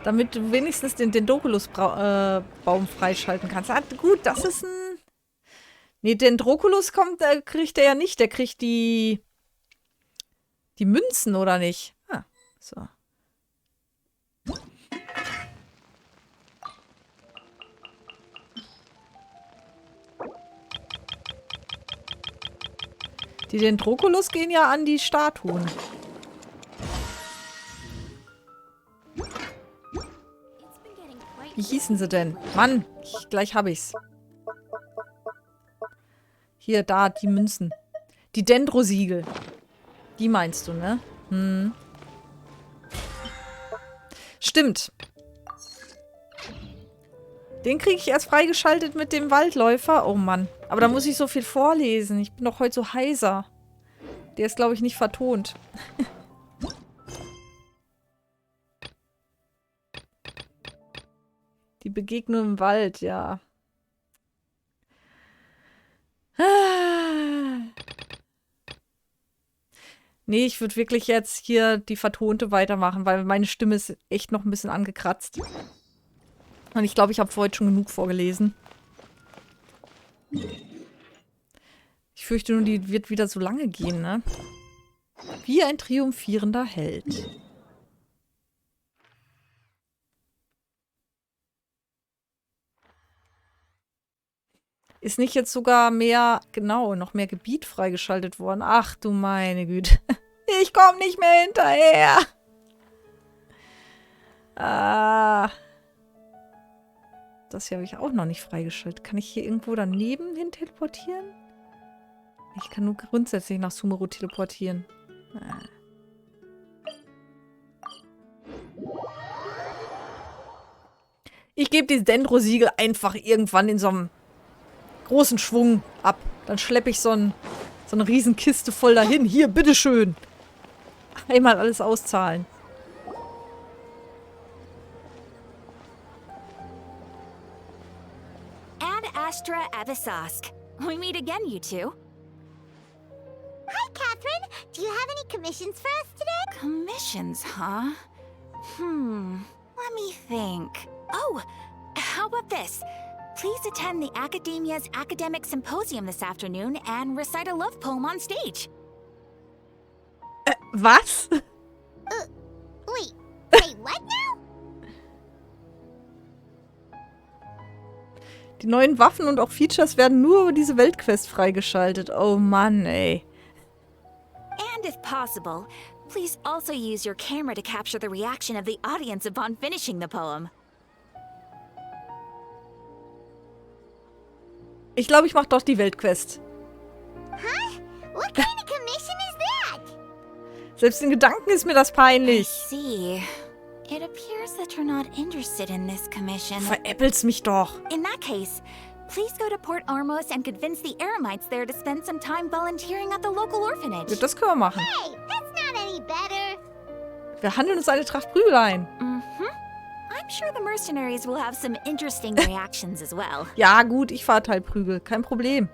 Damit du wenigstens den Dendroculus-Baum freischalten kannst. Ah, gut, das ist ein... Nee, Dendroculus kommt, kriegt er ja nicht. Der kriegt die Münzen, oder nicht? Ah, so. Die Dendroculus gehen ja an die Statuen. Wie hießen sie denn? Mann, gleich habe ich's. Hier, da, die Münzen. Die Dendrosiegel. Die meinst du, ne? Hm. Stimmt. Den kriege ich erst freigeschaltet mit dem Waldläufer. Oh Mann. Aber da muss ich so viel vorlesen. Ich bin doch heute so heiser. Der ist, glaube ich, nicht vertont. Die Begegnung im Wald, ja. Nee, ich würde wirklich jetzt hier die Vertonte weitermachen, weil meine Stimme ist echt noch ein bisschen angekratzt. Und ich glaube, ich habe für heute schon genug vorgelesen. Ich fürchte nur, die wird wieder so lange gehen, ne? Wie ein triumphierender Held. Ist nicht jetzt sogar mehr, genau, noch mehr Gebiet freigeschaltet worden? Ach du meine Güte. Ich komme nicht mehr hinterher. Ah. Das hier habe ich auch noch nicht freigeschaltet. Kann ich hier irgendwo daneben hin teleportieren? Ich kann nur grundsätzlich nach Sumeru teleportieren. Ah. Ich gebe dieses Dendro-Siegel einfach irgendwann in so einem großen Schwung ab. Dann schleppe ich so eine Riesenkiste voll dahin. Hier, bitteschön. Einmal alles auszahlen. Ad Astra Avisask. We meet again, you two. Hi, Catherine. Do you have any commissions for us today? Commissions, huh? Let me think. Oh, how about this? Please attend the Academia's Academic Symposium this afternoon and recite a love poem on stage. Was? Wait, what now? Die neuen Waffen und auch Features werden nur über diese Weltquest freigeschaltet. Oh Mann, ey. And if possible, please also use your camera to capture the reaction of the audience upon finishing the poem. Ich glaube, ich mache doch die Weltquest. Huh? What kind of commission is that? Selbst in Gedanken ist mir das peinlich. I see. It appears that you're not interested in this commission. Veräppelst mich doch. In that case, please go to Port Armos and convince the Eremites there to spend some time volunteering at the local orphanage. Ja, das können wir machen. Hey, that's not any better. Wir handeln uns eine Tracht Prügel ein. I'm sure the mercenaries will have some interesting reactions as well. Ja, gut, ich verteile Prügel. Kein Problem.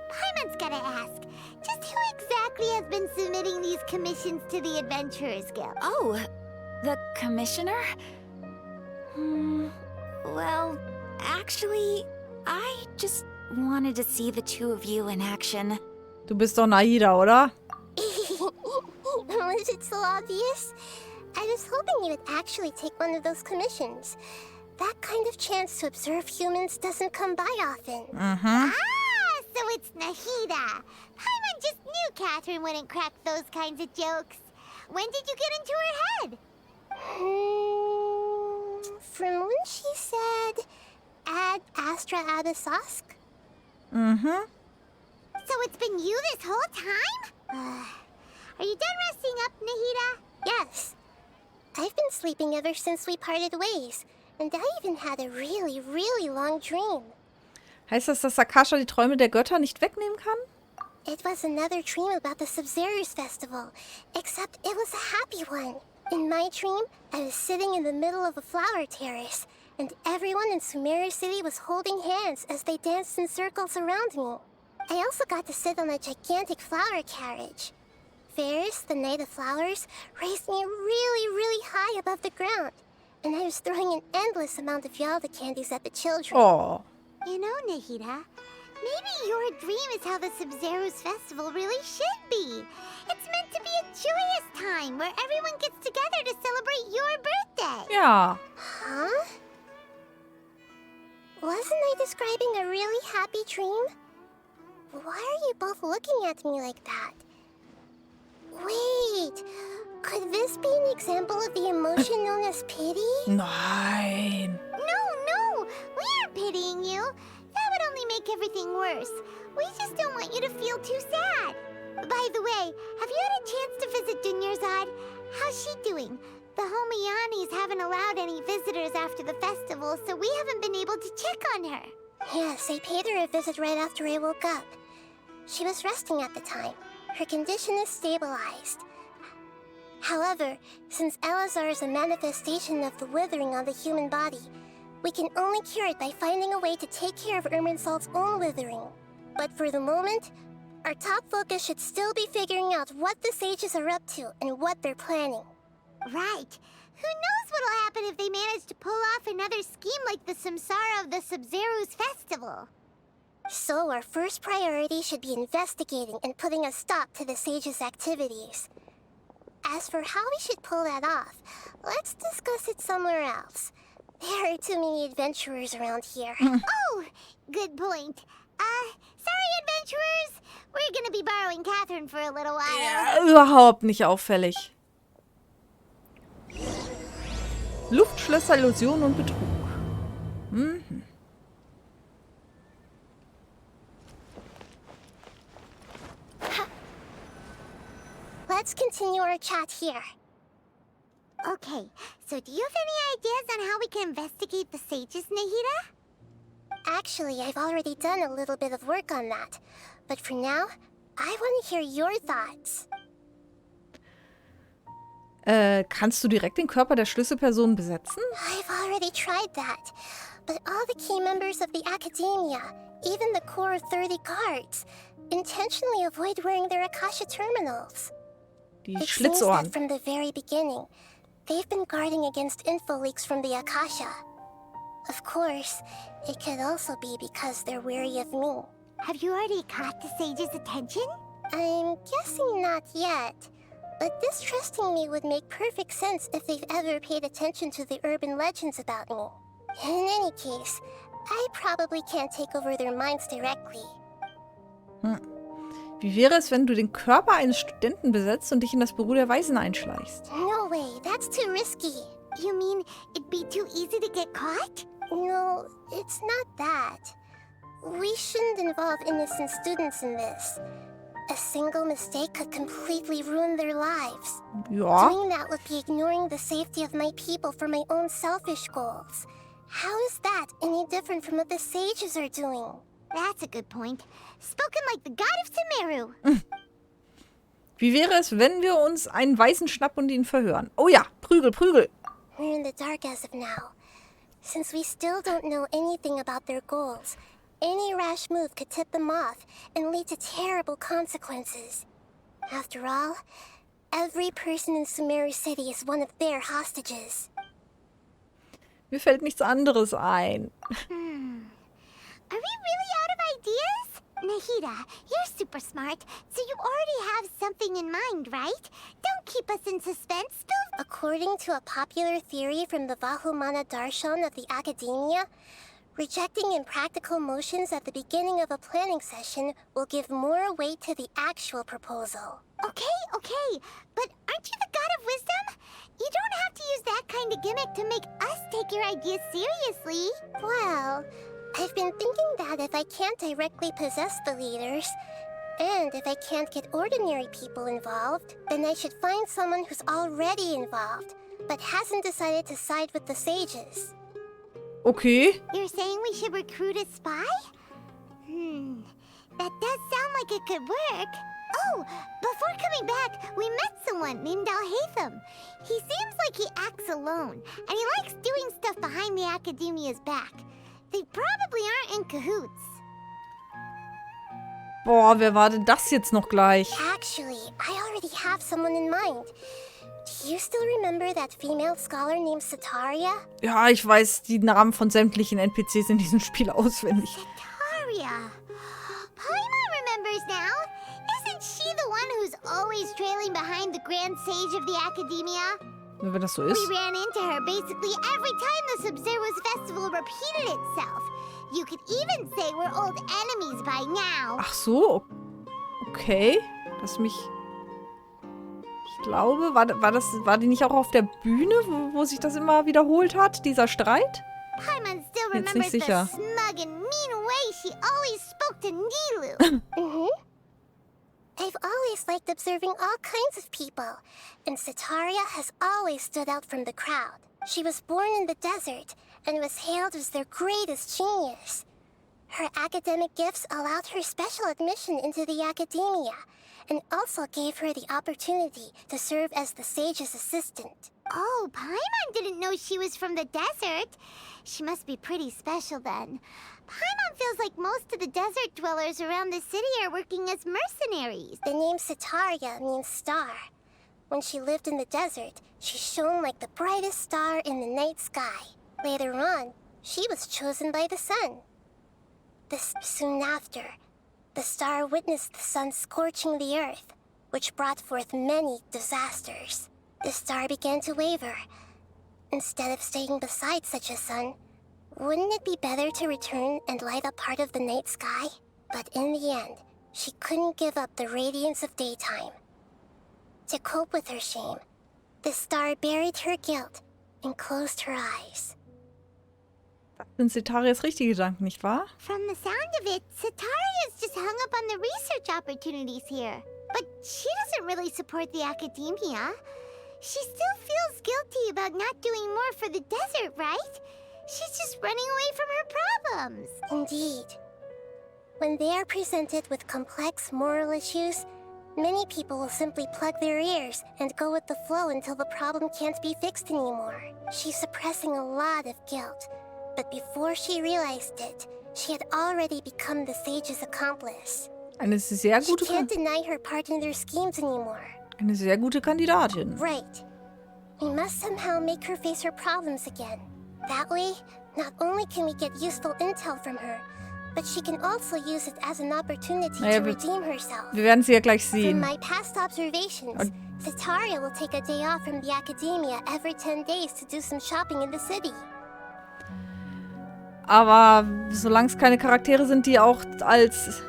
Paimon's gotta ask. Just who exactly has been submitting these commissions to the Adventurers Guild? Oh, the commissioner? Well, actually, I just wanted to see the two of you in action. Du bist doch Naida, oder? Was it so obvious? I was hoping you would actually take one of those commissions. That kind of chance to observe humans doesn't come by often. Ah, so it's Nahida. Paimon just knew Catherine wouldn't crack those kinds of jokes. When did you get into her head? From when she said, Ad Astra Abisask? So it's been you this whole time? Are you done resting up, Nahida? Yes. I've been sleeping ever since we parted ways. And I even had a really, really long dream. Heißt das, dass Akasha die Träume der Götter nicht wegnehmen kann? It was another dream about the Sub-Zerus festival, except it was a happy one. In my dream, I was sitting in the middle of a flower terrace, and everyone in Sumeru City was holding hands as they danced in circles around me. I also got to sit on a gigantic flower carriage. Ferris, the Knight of Flowers, raised me really, really high above the ground, and I was throwing an endless amount of Yalda candies at the children. Oh. You know, Nahida, maybe your dream is how the Sub-Zerus festival really should be. It's meant to be a joyous time where everyone gets together to celebrate your birthday. Ja. Huh? Wasn't I describing a really happy dream? Why are you both looking at me like that? Wait, could this be an example of the emotion known as pity? Nein. No, we aren't pitying you. That would only make everything worse. We just don't want you to feel too sad. By the way, have you had a chance to visit Dunyarzad? How's she doing? The Homianis haven't allowed any visitors after the festival, so we haven't been able to check on her. Yes, I paid her a visit right after I woke up. She was resting at the time. Her condition is stabilized. However, since Elazar is a manifestation of the withering on the human body, we can only cure it by finding a way to take care of Irminsul's own withering. But for the moment, our top focus should still be figuring out what the sages are up to and what they're planning. Right. Who knows what'll happen if they manage to pull off another scheme like the Samsara of the Sub-Zerus festival? So our first priority should be investigating and putting a stop to the sage's activities. As for how we should pull that off, let's discuss it somewhere else. There are too many adventurers around here. Oh, good point. Sorry, adventurers. We're gonna be borrowing Catherine for a little while. Ja, überhaupt nicht auffällig. Luftschlösser, Illusionen und Betrug. Mhm. Let's continue our chat here. Okay, so do you have any ideas on how we can investigate the sages, Nahida? Actually, I've already done a little bit of work on that. But for now, I want to hear your thoughts. Kannst du direkt den Körper der Schlüsselperson besetzen? I've already tried that. But all the key members of the Academia, even the core 30 guards, intentionally avoid wearing their Akasha terminals. Die It seems Schlitzohren. that from the very beginning, they've been guarding against info leaks from the Akasha. Of course, it could also be because they're wary of me. Have you already caught the sage's attention? I'm guessing not yet. But distrusting me would make perfect sense if they've ever paid attention to the urban legends about me. In any case, I probably can't take over their minds directly. Wie wäre es, wenn du den Körper eines Studenten besetzt und dich in das Büro der Weisen einschleichst? No way, that's too risky. You mean it'd be too easy to get caught? No, it's not that. We shouldn't involve innocent students in this. A single mistake could completely ruin their lives. Ja. Doing that would be ignoring the safety of my people for my own selfish goals. How is that any different from what the sages are doing? That's a good point. Spoken like the god of Sumeru. Wie wäre es, wenn wir uns einen Weisen schnappen und ihn verhören? Oh ja, Prügel, Prügel. We're in the dark as of now. Since we still don't know anything about their goals, any rash move could tip them off and lead to terrible consequences. After all, every person in Sumeru City is one of their hostages. Mir fällt nichts anderes ein. Are we really out of ideas? Nahida, you're super smart, so you already have something in mind, right? Don't keep us in suspense, spill. According to a popular theory from the Vahumana Darshan of the Academia, rejecting impractical motions at the beginning of a planning session will give more weight to the actual proposal. Okay, but aren't you the god of wisdom? You don't have to use that kind of gimmick to make us take your ideas seriously. Well, I've been thinking that if I can't directly possess the leaders, and if I can't get ordinary people involved, then I should find someone who's already involved, but hasn't decided to side with the sages. Okay. You're saying we should recruit a spy? That does sound like it could work. Oh, before coming back, we met someone named Alhaitham. He seems like he acts alone, and he likes doing stuff behind the Academia's back. They probably aren't in cahoots. Boah, wer war denn das jetzt noch gleich? Actually, I already have someone in mind. Do you still remember that female scholar named Sataria? Ja, ich weiß die Namen von sämtlichen NPCs in diesem Spiel auswendig. Sataria. Paimon remembers now. Isn't she the one who's always trailing behind the Grand Sage of the Academia? Wenn das so ist. We ran into her basically every time the Sub-Zero's festival repeated itself. You could even say we're old enemies by now. Ach so. Okay. Lass mich... Ich glaube, war die nicht auch auf der Bühne, wo sich das immer wiederholt hat, dieser Streit? Paimon still Jetzt nicht remembers the sicher. smug and mean way she always spoke to Nilou. I've always liked observing all kinds of people, and Sataria has always stood out from the crowd. She was born in the desert, and was hailed as their greatest genius. Her academic gifts allowed her special admission into the Academia, and also gave her the opportunity to serve as the sage's assistant. Oh, Paimon didn't know she was from the desert. She must be pretty special then. Paimon feels like most of the desert dwellers around the city are working as mercenaries. The name Sataria means star. When she lived in the desert, she shone like the brightest star in the night sky. Later on, she was chosen by the sun. Soon after, the star witnessed the sun scorching the earth, which brought forth many disasters. The star began to waver. Instead of staying beside such a sun, wouldn't it be better to return and light up part of the night sky? But in the end, she couldn't give up the radiance of daytime. To cope with her shame, the star buried her guilt and closed her eyes. Das sind Setarias richtige Gedanken, nicht wahr? From the sound of it, Setaria's just hung up on the research opportunities here. But she doesn't really support the academia. She still feels guilty about not doing more for the desert, right? She's just running away from her problems. Indeed. When they are presented with complex moral issues, many people will simply plug their ears and go with the flow until the problem can't be fixed anymore. She's suppressing a lot of guilt, but before she realized it, she had already become the sage's accomplice. Eine sehr She gute can't deny her part in their schemes anymore. Eine sehr gute Kandidatin. Right. We must somehow make her face her problems again. That way, not only can we get useful intel from her, but she can also use it as an opportunity to redeem herself. Wir werden sie ja gleich From sehen. my past observations, Setaria will take a day off from the academia every 10 days to do some shopping in the city. Aber solange es keine Charaktere sind, die auch als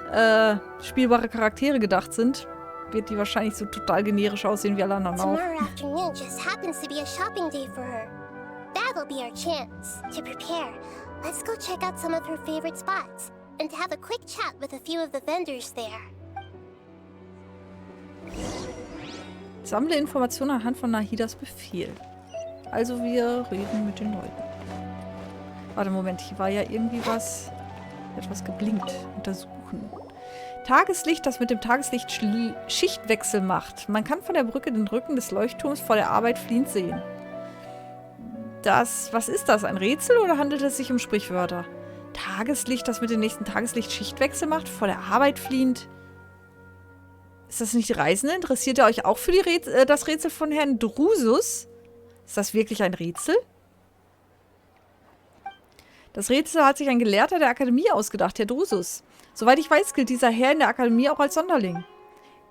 spielbare Charaktere gedacht sind, wird die wahrscheinlich so total generisch aussehen wie alle anderen auch. Tomorrow afternoon just happens to be a shopping day for her. That'll be our chance to prepare. Let's go check out some of her favorite spots and have a quick chat with a few of the vendors there. Sammle Informationen anhand von Nahidas Befehl. Also wir reden mit den Leuten. Warte, Moment, hier war ja irgendwie was... Etwas geblinkt. Untersuchen. Tageslicht, das mit dem Tageslicht Schichtwechsel macht. Man kann von der Brücke den Rücken des Leuchtturms vor der Arbeit fliehend sehen. Was ist das? Ein Rätsel oder handelt es sich um Sprichwörter? Tageslicht, das mit dem nächsten Tageslicht Schichtwechsel macht? Vor der Arbeit fliehend? Ist das nicht die Reisende? Interessiert ihr euch auch für das Rätsel von Herrn Drusus? Ist das wirklich ein Rätsel? Das Rätsel hat sich ein Gelehrter der Akademie ausgedacht, Herr Drusus. Soweit ich weiß, gilt dieser Herr in der Akademie auch als Sonderling.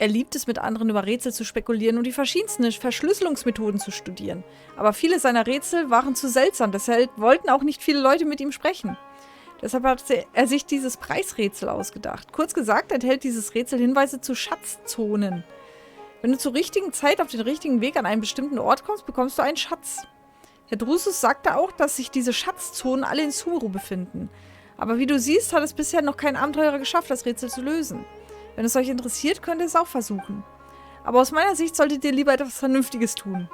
Er liebt es, mit anderen über Rätsel zu spekulieren und die verschiedensten Verschlüsselungsmethoden zu studieren. Aber viele seiner Rätsel waren zu seltsam, deshalb wollten auch nicht viele Leute mit ihm sprechen. Deshalb hat er sich dieses Preisrätsel ausgedacht. Kurz gesagt, enthält dieses Rätsel Hinweise zu Schatzzonen. Wenn du zur richtigen Zeit auf den richtigen Weg an einen bestimmten Ort kommst, bekommst du einen Schatz. Herr Drusus sagte auch, dass sich diese Schatzzonen alle in Sumeru befinden. Aber wie du siehst, hat es bisher noch kein Abenteurer geschafft, das Rätsel zu lösen. Wenn es euch interessiert, könnt ihr es auch versuchen. Aber aus meiner Sicht solltet ihr lieber etwas Vernünftiges tun.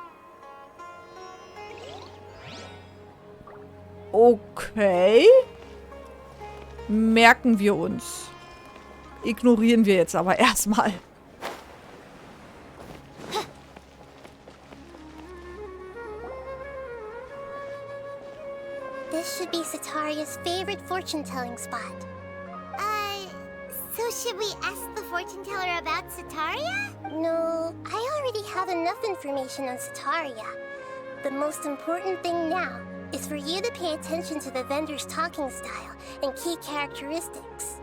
Okay. Merken wir uns. Ignorieren wir jetzt aber erstmal. This should be Setaria's favorite fortune-telling spot. So should we ask the fortune teller about Setaria? No, I already have enough information on Setaria. The most important thing now is for you to pay attention to the vendor's talking style and key characteristics.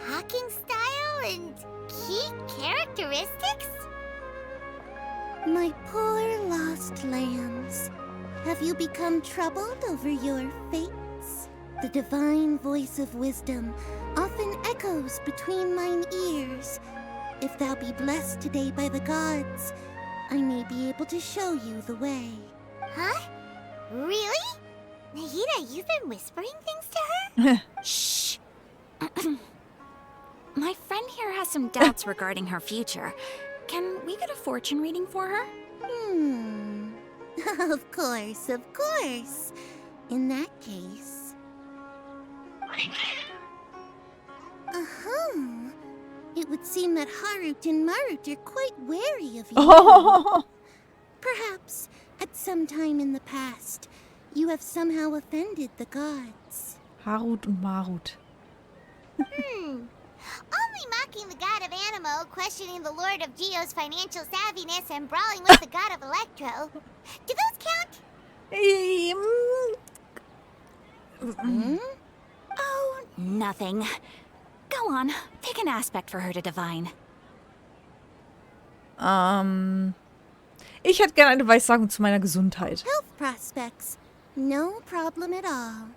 Talking style and key characteristics? My poor lost lambs. Have you become troubled over your fates? The divine voice of wisdom often echoes between mine ears. If thou be blessed today by the gods, I may be able to show you the way. Huh? Really? Nahida, you've been whispering things to her? Shh! My friend here has some doubts regarding her future. Can we get a fortune reading for her? Of course, of course. In that case... It would seem that Harut and Marut are quite wary of you. Perhaps, at some time in the past, you have somehow offended the gods. Harut und Marut. Only mocking the god of Animo, questioning the lord of Geo's financial savviness, and brawling with the god of Electro. Do those count? Oh, nothing. Go on, pick an aspect for her to divine. Ich hätte gerne eine Weissagung zu meiner Gesundheit. Health prospects. No problem at all.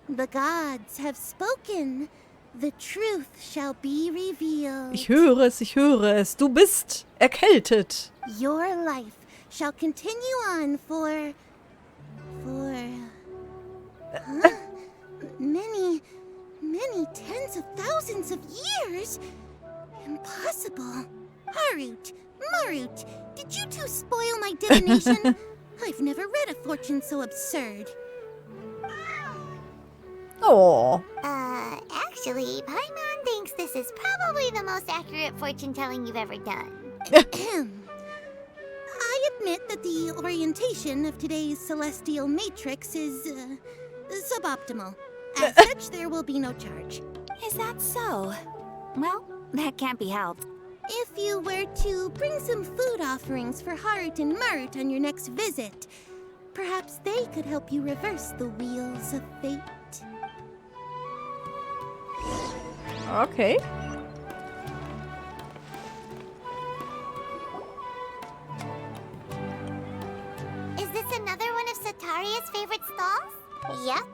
The gods have spoken. The truth shall be revealed. Ich höre es. Du bist erkältet. Your life shall continue on for many tens of thousands of years. Impossible. Harut, Marut, did you two spoil my divination? I've never read a fortune so absurd. Oh. Actually, Paimon thinks this is probably the most accurate fortune-telling you've ever done. I admit that the orientation of today's celestial matrix is suboptimal. As such, there will be no charge. Is that so? Well, that can't be helped. If you were to bring some food offerings for Harut and Marut on your next visit, perhaps they could help you reverse the wheels of fate. Okay. Is this another one of Sataria's favorite stalls? Yep.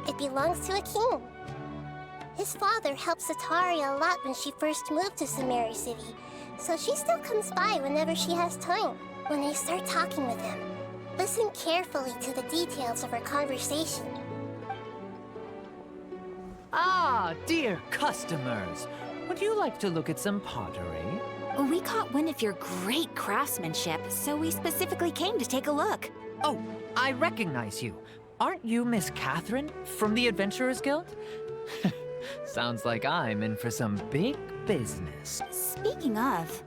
It belongs to a king. His father helped Sataria a lot when she first moved to Samari City, so she still comes by whenever she has time. When I start talking with him, listen carefully to the details of our conversation. Ah, dear customers. Would you like to look at some pottery? We caught wind of your great craftsmanship, so we specifically came to take a look. Oh, I recognize you. Aren't you Miss Catherine from the Adventurers Guild? Sounds like I'm in for some big business. Speaking of,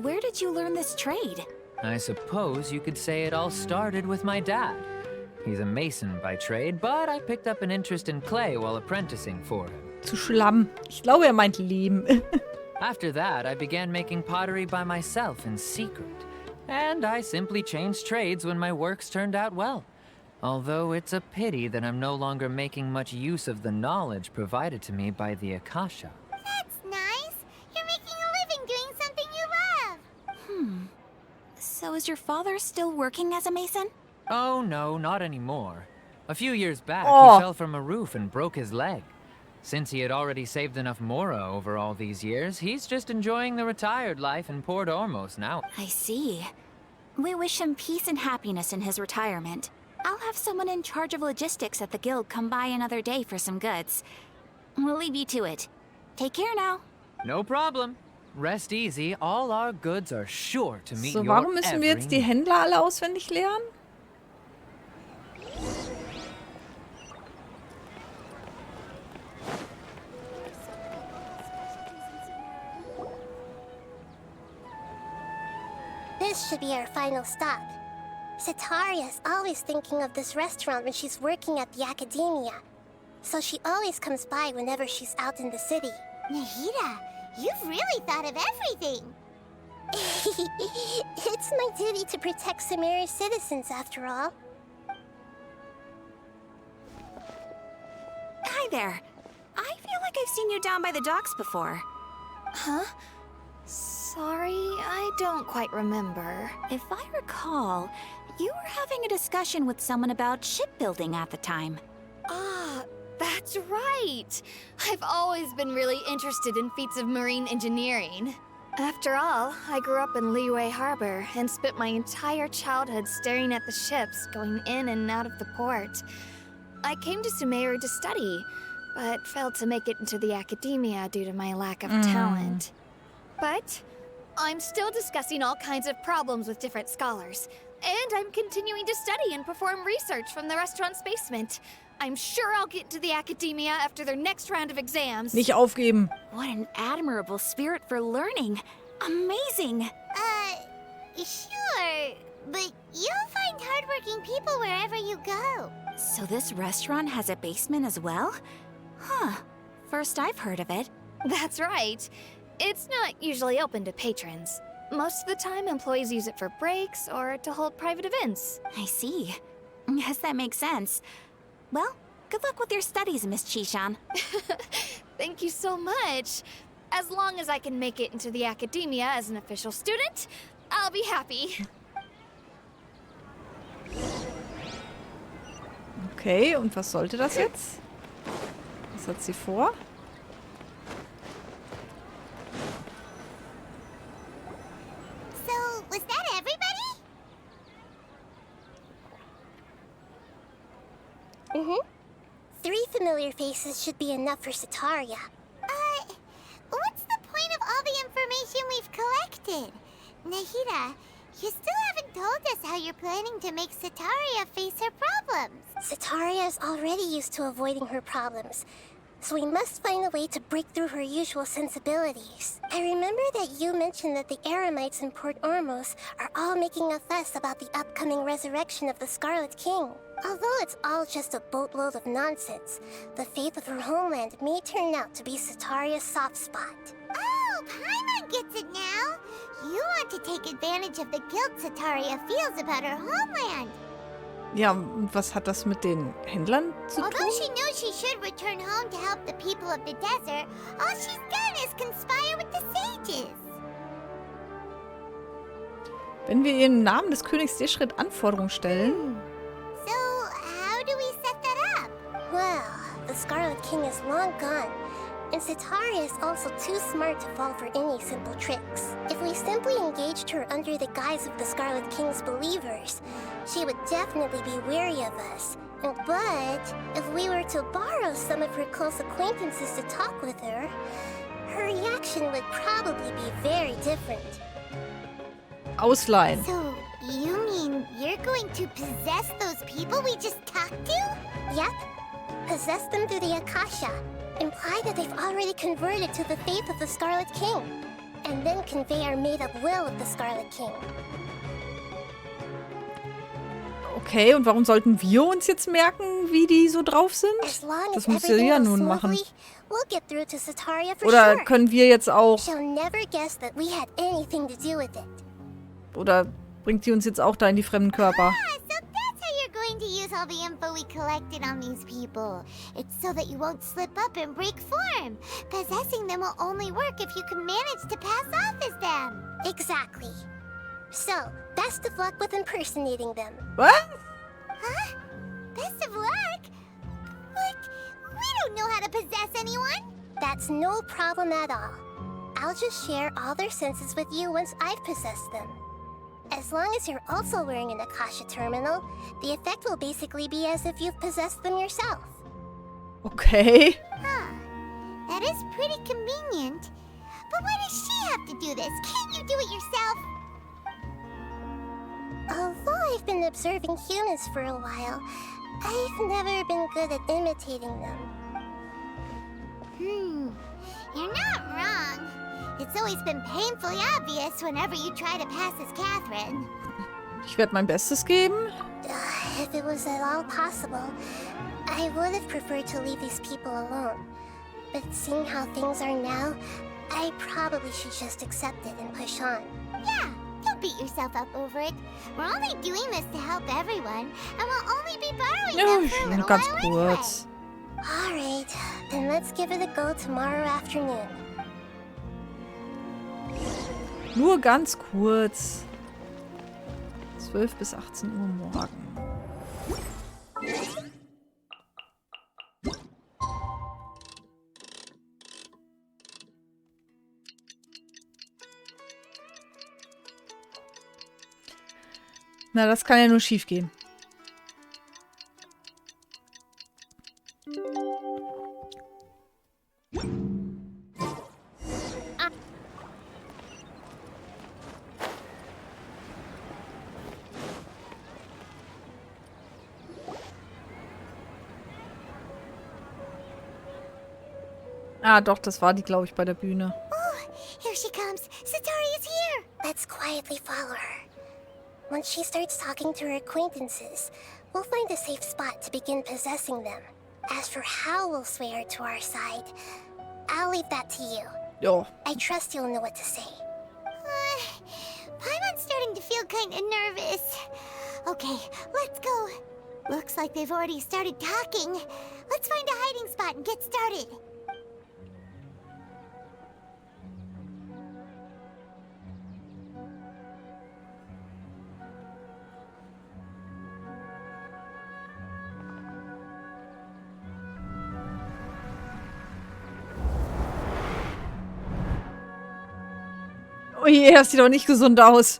where did you learn this trade? I suppose you could say it all started with my dad. He's a mason by trade, but I picked up an interest in clay while apprenticing for him. Zu Schlamm. Ich glaube, meint Lehm. After that, I began making pottery by myself in secret. And I simply changed trades when my works turned out well. Although it's a pity that I'm no longer making much use of the knowledge provided to me by the Akasha. That's nice. You're making a living doing something you love. So is your father still working as a mason? Oh no, not anymore. A few years back, Oh. he fell from a roof and broke his leg. Since he had already saved enough Mora over all these years, he's just enjoying the retired life in Port Ormos now. I see. We wish him peace and happiness in his retirement. I'll have someone in charge of logistics at the guild come by another day for some goods. We'll leave you to it. Take care now. No problem. Rest easy, all our goods are sure to meet So, your warum müssen wir jetzt die every Händler alle auswendig lernen? This should be our final stop. Sataria's always thinking of this restaurant when she's working at the academia, so she always comes by whenever she's out in the city. Nahida, you've really thought of everything. It's my duty to protect Samari's citizens, after all. Hi there. I feel like I've seen you down by the docks before. Huh? Sorry, I don't quite remember. If I recall, you were having a discussion with someone about shipbuilding at the time. Ah, that's right. I've always been really interested in feats of marine engineering. After all, I grew up in Liyue Harbor and spent my entire childhood staring at the ships going in and out of the port. I came to Sumeru to study, but failed to make it into the academia due to my lack of talent. But I'm still discussing all kinds of problems with different scholars, and I'm continuing to study and perform research from the restaurant's basement. I'm sure I'll get to the academia after their next round of exams. Nicht aufgeben. What an admirable spirit for learning. Amazing. Sure. But you'll find hardworking people wherever you go. So this restaurant has a basement as well? Huh. First I've heard of it. That's right. It's not usually open to patrons. Most of the time, employees use it for breaks or to hold private events. I see. Guess that makes sense. Well, good luck with your studies, Miss Chishan. Thank you so much. As long as I can make it into the academia as an official student, I'll be happy. Okay, und was sollte das jetzt? Was hat sie vor? So, was that everybody? Mm-hmm. 3 familiar faces should be enough for Sataria. What's the point of all the information we've collected? Nahida, you still haven't told us how you're planning to make Sataria face her problems. Sataria is already used to avoiding her problems, so we must find a way to break through her usual sensibilities. I remember that you mentioned that the Aramites in Port Ormos are all making a fuss about the upcoming resurrection of the Scarlet King. Although it's all just a boatload of nonsense, the fate of her homeland may turn out to be Sataria's soft spot. Oh, Paimon gets it now! You want to take advantage of the guilt Sataria feels about her homeland. Ja, und was hat das mit den Händlern zu tun? Although she knows she should return home to help the people of the desert, all she's done is conspire with the sages. Wenn wir ihr im Namen des Königs Deschrit Anforderungen stellen... So, how do we set that up? Well, the Scarlet King is long gone, and Sataria is also too smart to fall for any simple tricks. If we simply engaged her under the guise of the Scarlet King's believers, she would definitely be wary of us. But if we were to borrow some of her close acquaintances to talk with her, her reaction would probably be very different. Ausleihen. So, you mean you're going to possess those people we just talked to? Yep. Possess them through the Akasha. Imply that they've already converted to the faith of the Scarlet King. And then convey our made-up will of the Scarlet King. Okay, und warum sollten wir uns jetzt merken, wie die so drauf sind? Das muss sie ja nun machen. Oder können wir jetzt auch... Oder bringt die uns jetzt auch da in die fremden Körper? Going to use all the info we collected on these people. It's so that you won't slip up and break form. Possessing them will only work if you can manage to pass off as them. Exactly. So, best of luck with impersonating them. What? Huh? Best of luck? But we don't know how to possess anyone. That's no problem at all. I'll just share all their senses with you once I've possessed them. As long as you're also wearing an Akasha terminal, the effect will basically be as if you've possessed them yourself. Okay. Huh. That is pretty convenient. But why does she have to do this? Can't you do it yourself? Although I've been observing humans for a while, I've never been good at imitating them. You're not wrong. It's always been painfully obvious whenever you try to pass as Catherine. Ich werde mein Bestes geben. If it was at all possible, I would have preferred to leave these people alone. But seeing how things are now, I probably should just accept it and push on. Yeah, don't beat yourself up over it. We're only doing this to help everyone, and we'll only be borrowing them for a little ganz while kurz. anyway. Alright, then let's give it a go tomorrow afternoon. Nur ganz kurz. 12 bis 18 Uhr morgen. Na, das kann ja nur schief gehen. Ah, doch, das war die, glaube ich, bei der Bühne. Oh, here she comes. Satari is here. Let's quietly follow her. Once she starts talking to her acquaintances, we'll find a safe spot to begin possessing them. As for how we'll sway her to our side, I'll leave that to you. Jo. I trust you'll know what to say. Paimon's starting to feel kind of nervous. Okay, let's go. Looks like they've already started talking. Let's find a hiding spot and get started. Oh je, das sieht doch nicht gesund aus.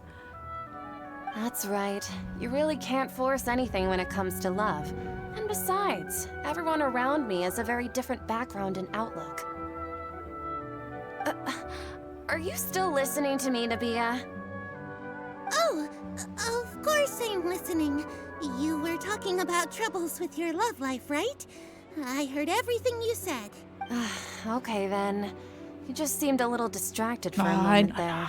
That's right. You really can't force anything when it comes to love. And besides, everyone around me has a very different background and outlook. Are you still listening to me, Nabia? Oh, of course I'm listening. You were talking about troubles with your love life, right? I heard everything you said. Okay then. You just seemed a little distracted for a moment there.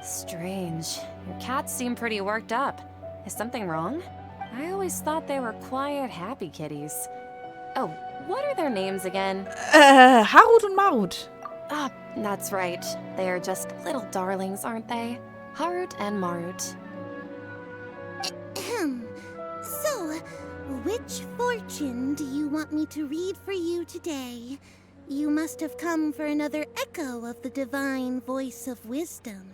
Strange. Your cats seem pretty worked up. Is something wrong? I always thought they were quiet, happy kitties. Oh, what are their names again? Harut und Marut. Ah, that's right. They are just little darlings, aren't they? Harut and Marut. So, which fortune do you want me to read for you today? You must have come for another echo of the divine voice of wisdom.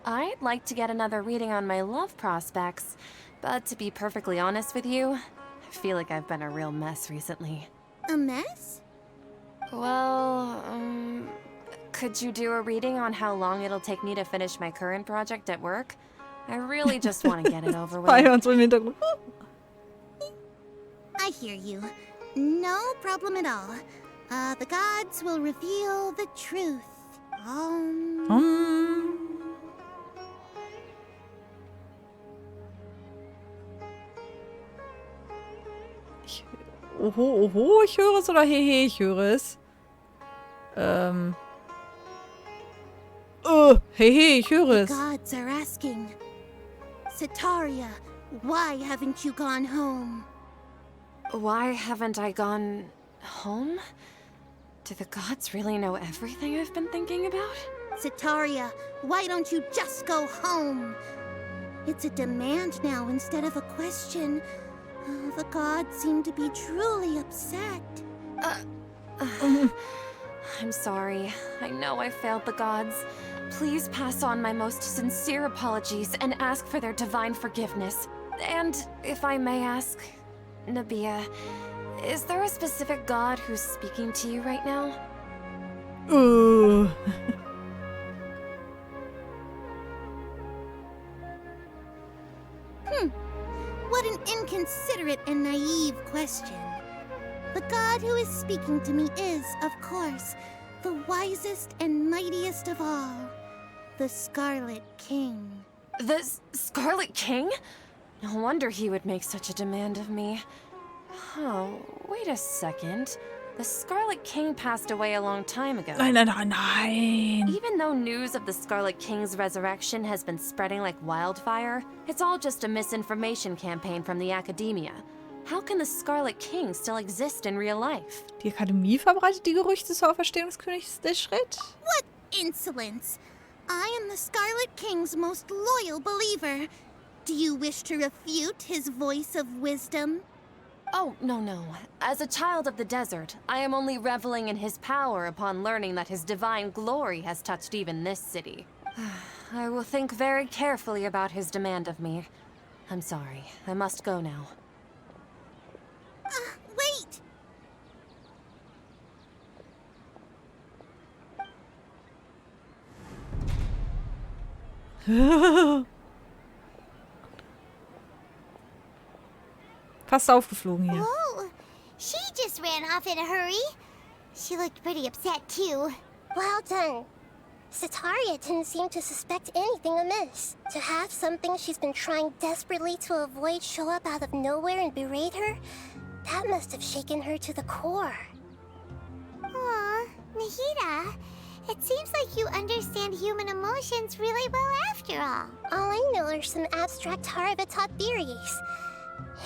I'd like to get another reading on my love prospects, but to be perfectly honest with you, I feel like I've been a real mess recently. A mess? Well, could you do a reading on how long it'll take me to finish my current project at work? I really just want to get it over with. Bei uns im Hintergrund. I hear you. No problem at all. The gods will reveal the truth. Oho, oho, ich höre es oder hehe, ich höre es. Hehe, ich höre es. The gods are asking, Sataria, why haven't you gone home? Why haven't I gone home? Do the gods really know everything I've been thinking about? Sataria, why don't you just go home? It's a demand now instead of a question. The gods seem to be truly upset. I'm sorry. I know I failed the gods. Please pass on my most sincere apologies and ask for their divine forgiveness. And if I may ask, Nabia, is there a specific god who's speaking to you right now? What an inconsiderate and naive question. The god who is speaking to me is, of course, the wisest and mightiest of all, the Scarlet King. The Scarlet King? No wonder he would make such a demand of me. Oh, wait a second. The Scarlet King passed away a long time ago. Nein, nein, nein, nein. Even though news of the Scarlet King's resurrection has been spreading like wildfire, it's all just a misinformation campaign from the academia. How can the Scarlet King still exist in real life? Die Akademie verbreitet die Gerüchte zur Auferstehung des Königs der Schritt. What insolence! I am the Scarlet King's most loyal believer. Do you wish to refute his voice of wisdom? Oh, no. As a child of the desert, I am only reveling in his power upon learning that his divine glory has touched even this city. I will think very carefully about his demand of me. I'm sorry. I must go now. Wait! Fast aufgeflogen hier. Whoa! She just ran off in a hurry. She looked pretty upset, too. Well done. Sataria didn't seem to suspect anything amiss. To have something she's been trying desperately to avoid show up out of nowhere and berate her, that must have shaken her to the core. Aw, Nahida, it seems like you understand human emotions really well after all. All I know are some abstract Harava-taught theories.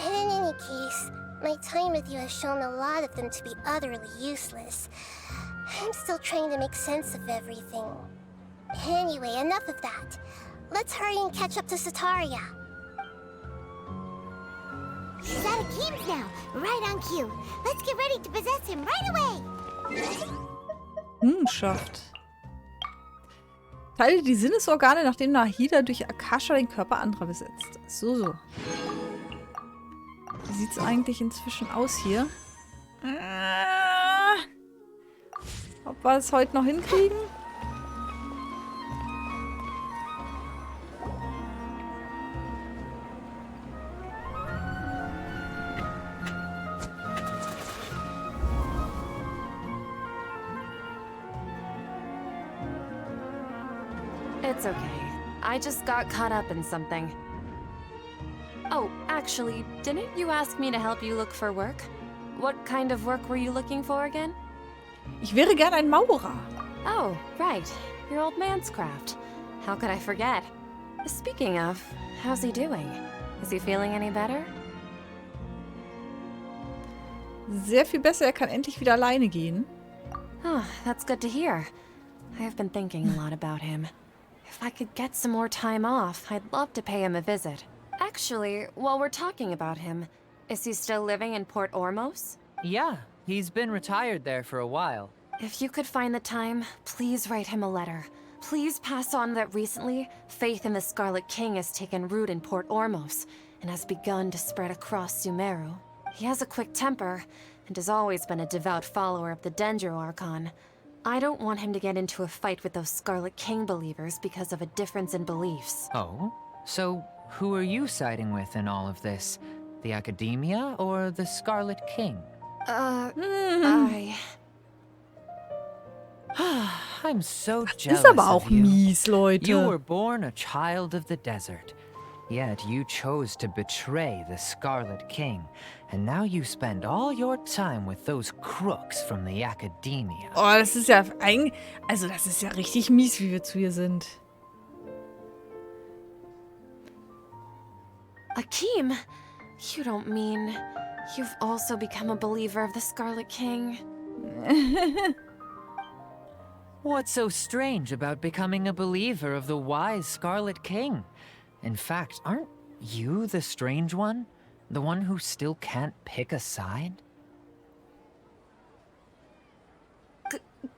In any case, my time with you has shown a lot of them to be utterly useless. I'm still trying to make sense of everything. Anyway, enough of that. Let's hurry and catch up to Sataria. She's out of Keem's now. Right on cue. Let's get ready to possess him right away. Schafft. Teile die Sinnesorgane, nachdem Nahida durch Akasha den Körper anderer besetzt. So. Wie sieht es eigentlich inzwischen aus hier? Ob wir es heute noch hinkriegen? It's okay. I just got caught up in something. Oh, actually, didn't you ask me to help you look for work? What kind of work were you looking for again? Ich wäre gern ein Maurer. Oh, right. Your old man's craft. How could I forget? Speaking of, how's he doing? Is he feeling any better? Sehr viel besser. Er kann endlich wieder alleine gehen. Oh, that's good to hear. I've been thinking a lot about him. If I could get some more time off, I'd love to pay him a visit. Actually, while we're talking about him, is he still living in Port Ormos? Yeah, he's been retired there for a while. If you could find the time, please write him a letter. Please pass on that recently, faith in the Scarlet King has taken root in Port Ormos and has begun to spread across Sumeru. He has a quick temper and has always been a devout follower of the Dendro Archon. I don't want him to get into a fight with those Scarlet King believers because of a difference in beliefs. Oh? So, who are you siding with in all of this? The Academia or the Scarlet King? I'm so jealous Ist aber auch of you. mies, Leute. You were born a child of the desert. Yet you chose to betray the Scarlet King, and now you spend all your time with those crooks from the Academia. Oh, das ist ja also das ist ja richtig mies, wie wir zu ihr sind. Akeem, you don't mean you've also become a believer of the Scarlet King? What's so strange about becoming a believer of the wise Scarlet King? In fact, aren't you the strange one? The one who still can't pick a side?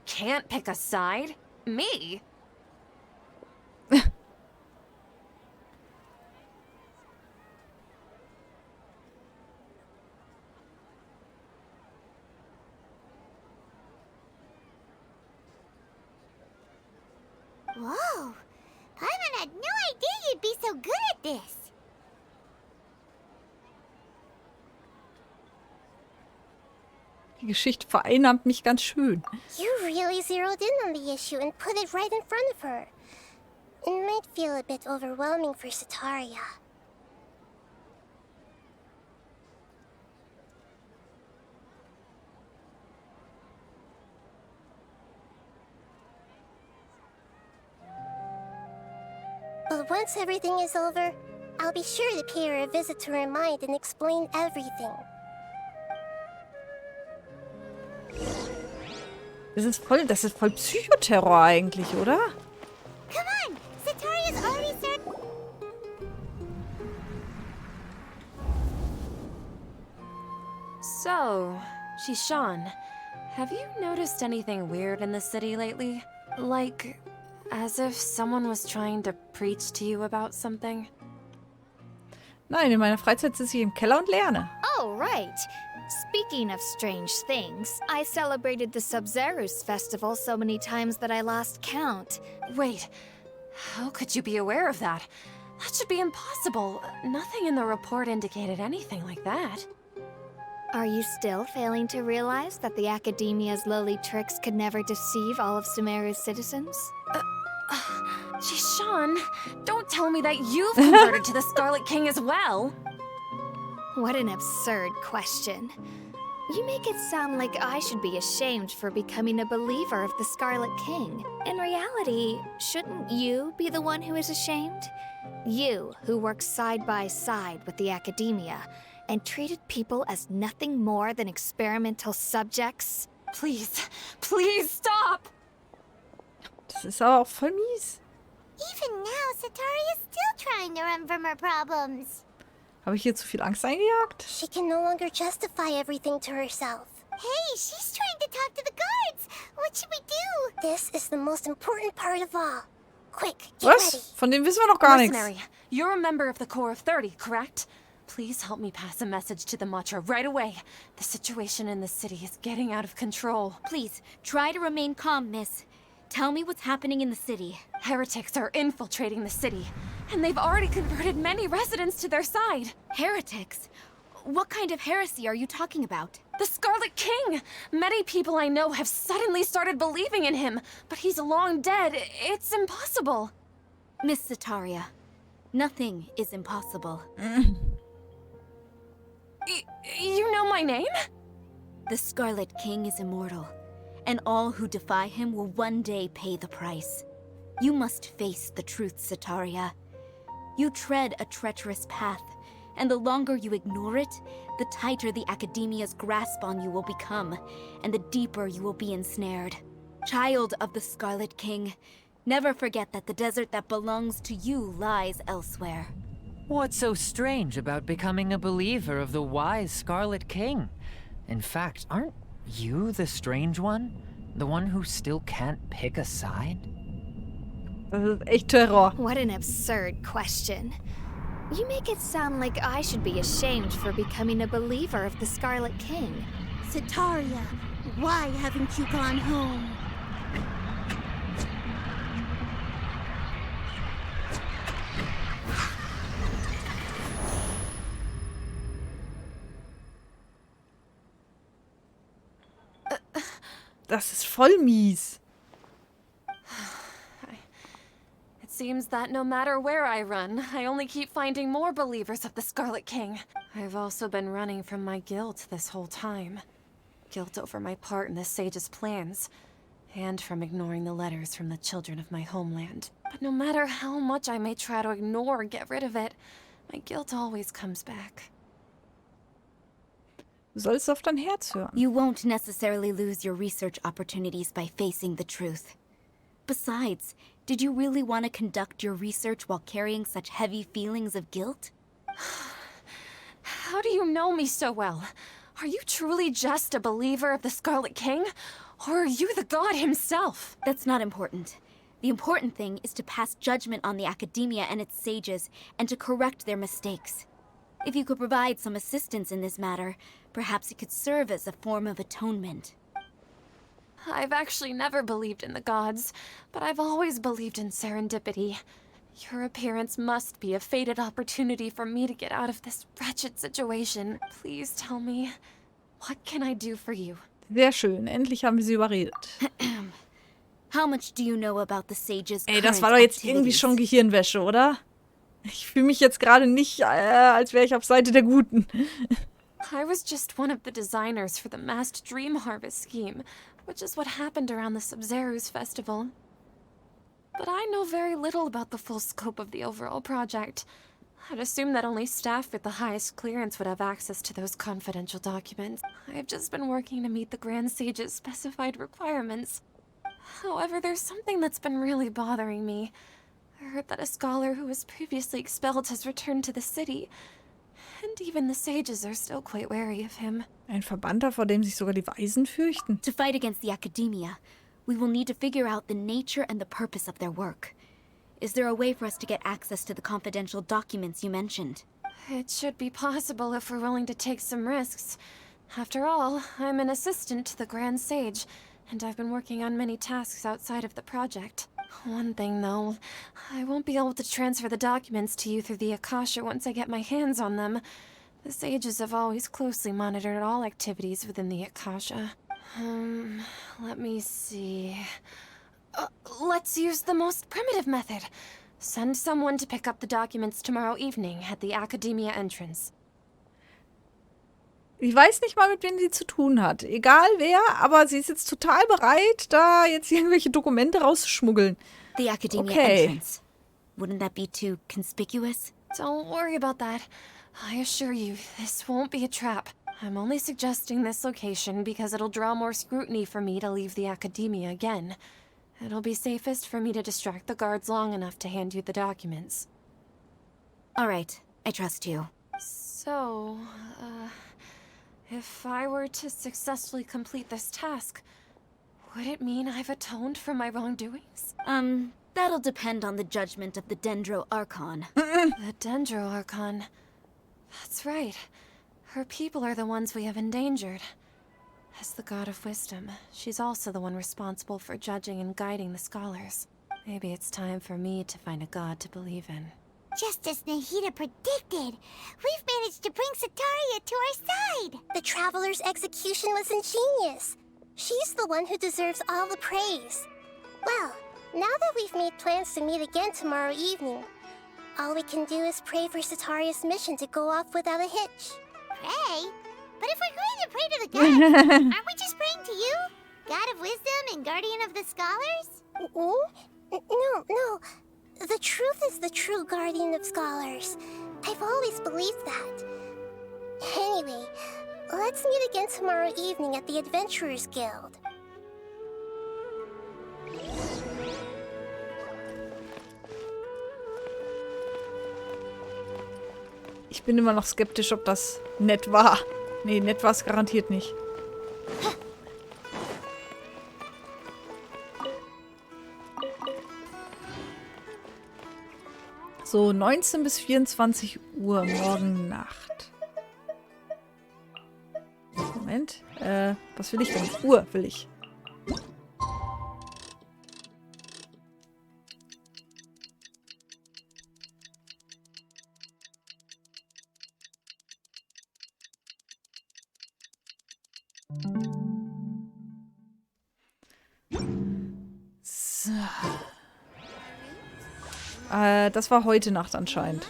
Can't pick a side? Me? Whoa! Paimon had no idea you'd be so good at this. Die Geschichte vereinnahmt mich ganz schön. You really zeroed in on the issue and put it right in front of her. It might feel a bit overwhelming for Sataria. But once everything is over, I'll be sure to pay her a visit to her mind and explain everything. Das ist voll Psychoterror eigentlich, oder? Come on! Sataria's already started. So, Shishan, have you noticed anything weird in the city lately? Like, as if someone was trying to preach to you about something? Nein, in meiner Freizeit sitze ich im Keller und lerne. Oh, right. Speaking of strange things, I celebrated the Sub-Zerus festival so many times that I lost count. Wait, how could you be aware of that? That should be impossible. Nothing in the report indicated anything like that. Are you still failing to realize that the Academia's lowly tricks could never deceive all of Sumeru's citizens? Shishan, don't tell me that you've converted to the Scarlet King as well! What an absurd question. You make it sound like I should be ashamed for becoming a believer of the Scarlet King. In reality, shouldn't you be the one who is ashamed? You, who works side by side with the Academia, and treated people as nothing more than experimental subjects. Please, please stop! Das ist aber auch voll mies. Even now, Sataria's still trying to run from her problems. Habe ich hier zu viel Angst eingejagt? She can no longer justify everything to herself. Hey, she's trying to talk to the guards. What should we do? This is the most important part of all. Quick, get ready. Was? Von dem wissen wir noch gar nichts. Mercenary, you're a member of the Corps of 30, correct? Please help me pass a message to the Matra right away. The situation in the city is getting out of control. Please, try to remain calm, miss. Tell me what's happening in the city. Heretics are infiltrating the city, and they've already converted many residents to their side. Heretics? What kind of heresy are you talking about? The Scarlet King! Many people I know have suddenly started believing in him, but he's long dead. It's impossible. Miss Sataria, nothing is impossible. You know my name? The Scarlet King is immortal, and all who defy him will one day pay the price. You must face the truth, Sataria. You tread a treacherous path, and the longer you ignore it, the tighter the Academia's grasp on you will become, and the deeper you will be ensnared. Child of the Scarlet King, never forget that the desert that belongs to you lies elsewhere. What's so strange about becoming a believer of the wise Scarlet King? In fact, aren't you the strange one? The one who still can't pick a side? Das ist echt Terror. What an absurd question. You make it sound like I should be ashamed for becoming a believer of the Scarlet King. Sataria, why haven't you gone home? Das ist voll mies. It seems that no matter where I run, I only keep finding more believers of the Scarlet King. I've also been running from my guilt this whole time. Guilt over my part in the Sage's plans, and from ignoring the letters from the children of my homeland. But no matter how much I may try to ignore or get rid of it, my guilt always comes back. Du sollst auf dein Herz hören. You won't necessarily lose your research opportunities by facing the truth. Besides, did you really want to conduct your research while carrying such heavy feelings of guilt? How do you know me so well? Are you truly just a believer of the Scarlet King? Or are you the god himself? That's not important. The important thing is to pass judgment on the Academia and its sages, and to correct their mistakes. If you could provide some assistance in this matter, perhaps it could serve as a form of atonement. I've actually never believed in the gods, but I've always believed in serendipity. Your appearance must be a fated opportunity for me to get out of this wretched situation. Please tell me, what can I do for you? Sehr schön, endlich haben wir sie überredet. How much do you know about the sages' Ey, das war doch jetzt irgendwie schon Gehirnwäsche, oder? Ich fühle mich jetzt gerade nicht, als wäre ich auf Seite der Guten. I was just one of the designers for the massed dream harvest scheme, which is what happened around the Sub-Zero's festival. But I know very little about the full scope of the overall project. I'd assume that only staff with the highest clearance would have access to those confidential documents. I've just been working to meet the Grand Sage's specified requirements. However, there's something that's been really bothering me. I heard that a scholar who was previously expelled has returned to the city. And even the sages are still quite wary of him. Ein Verbannter, vor dem sich sogar die Weisen fürchten. To fight against the Academia, we will need to figure out the nature and the purpose of their work. Is there a way for us to get access to the confidential documents you mentioned? It should be possible if we're willing to take some risks. After all, I'm an assistant to the Grand Sage, and I've been working on many tasks outside of the project. One thing, though, I won't be able to transfer the documents to you through the Akasha once I get my hands on them. The sages have always closely monitored all activities within the Akasha. Let me see... let's use the most primitive method. Send someone to pick up the documents tomorrow evening at the Academia entrance. Ich weiß nicht mal, mit wem sie zu tun hat. Egal wer, aber sie ist jetzt total bereit, da jetzt irgendwelche Dokumente rauszuschmuggeln. The Academia entrance. Wouldn't that be too conspicuous? Don't worry about that. I assure you, this won't be a trap. I'm only suggesting this location because it'll draw more scrutiny for me to leave the Academia again. It'll be safest for me to distract the guards long enough to hand you the documents. All right, I trust you. So, if I were to successfully complete this task, would it mean I've atoned for my wrongdoings? That'll depend on the judgment of the Dendro Archon. The Dendro Archon. That's right. Her people are the ones we have endangered. As the god of wisdom, she's also the one responsible for judging and guiding the scholars. Maybe it's time for me to find a god to believe in. Just as Nahida predicted, we've managed to bring Sataria to our side. The Traveler's execution was ingenious. She's the one who deserves all the praise. Well, now that we've made plans to meet again tomorrow evening, all we can do is pray for Sataria's mission to go off without a hitch. Pray? But if we're going to pray to the gods, aren't we just praying to you? God of wisdom and guardian of the scholars? No. The truth is the true guardian of scholars. I've always believed that. Anyway, let's meet again tomorrow evening at the Adventurers Guild. Ich bin immer noch skeptisch, ob das nett war. Nee, nett war es garantiert nicht. So, 19 bis 24 Uhr morgen Nacht. Moment. Was will ich denn? Uhr will ich. So. Das war heute Nacht anscheinend.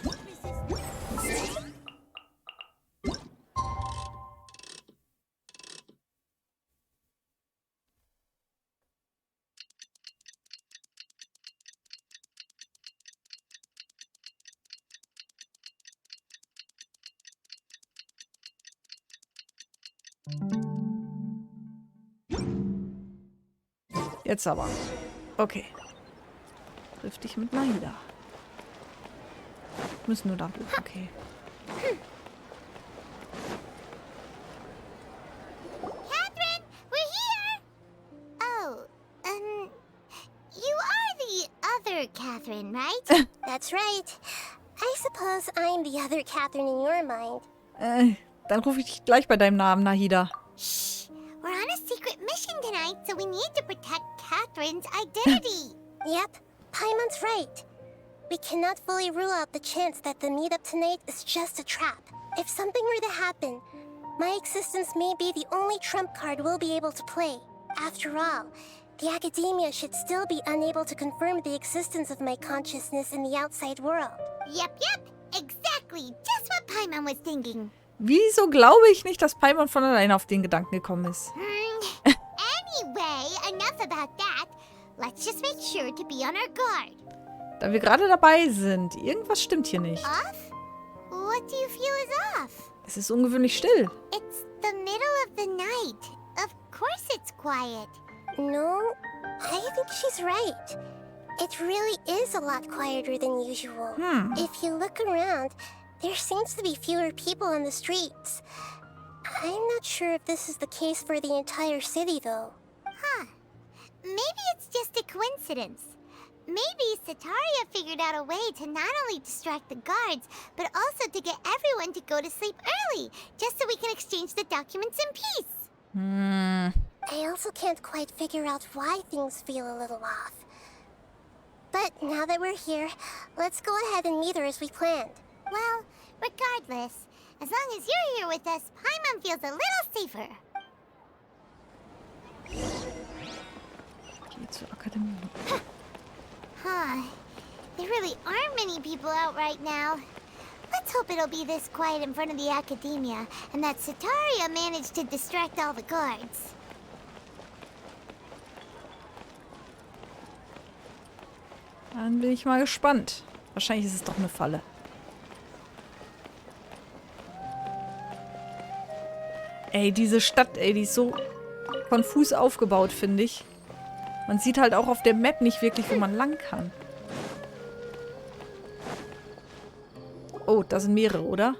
Jetzt aber. Okay. Triff dich mit Nahida. Müssen nur da bleiben. Okay. Catherine, we're here! Oh, you are the other Catherine, right? That's right. I suppose I'm the other Catherine in your mind. Dann rufe ich dich gleich bei deinem Namen, Nahida. Shh! We're on a secret mission tonight, so we need to protect Catherine's identity. Yep, Paimon's right. We cannot fully rule out the chance that the meetup tonight is just a trap. If something were to happen, my existence may be the only trump card we'll be able to play. After all, the academia should still be unable to confirm the existence of my consciousness in the outside world. Yep, exactly. Just what Paimon was thinking. Wieso glaube ich nicht, dass Paimon von alleine auf den Gedanken gekommen ist? Anyway, enough about that. Let's just make sure to be on our guard. Da wir gerade dabei sind. Irgendwas stimmt hier nicht. Off? What do you feel is off? Es ist ungewöhnlich still. It's the middle of the night. Of course it's quiet. No, I think she's right. It really is a lot quieter than usual. If you look around, there seems to be fewer people on the streets. I'm not sure if this is the case for the entire city, though. Huh. Maybe it's just a coincidence. Maybe Sataria figured out a way to not only distract the guards, but also to get everyone to go to sleep early, just so we can exchange the documents in peace. I also can't quite figure out why things feel a little off. But now that we're here, let's go ahead and meet her as we planned. Well, regardless, as long as you're here with us, Paimon feels a little safer. Geh zur Akademie. Huh. There really aren't many people out right now. Let's hope it'll be this quiet in front of the academia, and that Sataria managed to distract all the guards. Dann bin ich mal gespannt. Wahrscheinlich ist es doch eine Falle. Ey, diese Stadt, ey, die ist so konfus aufgebaut, finde ich. Man sieht halt auch auf der Map nicht wirklich, wo man lang kann. Oh, da sind mehrere, oder?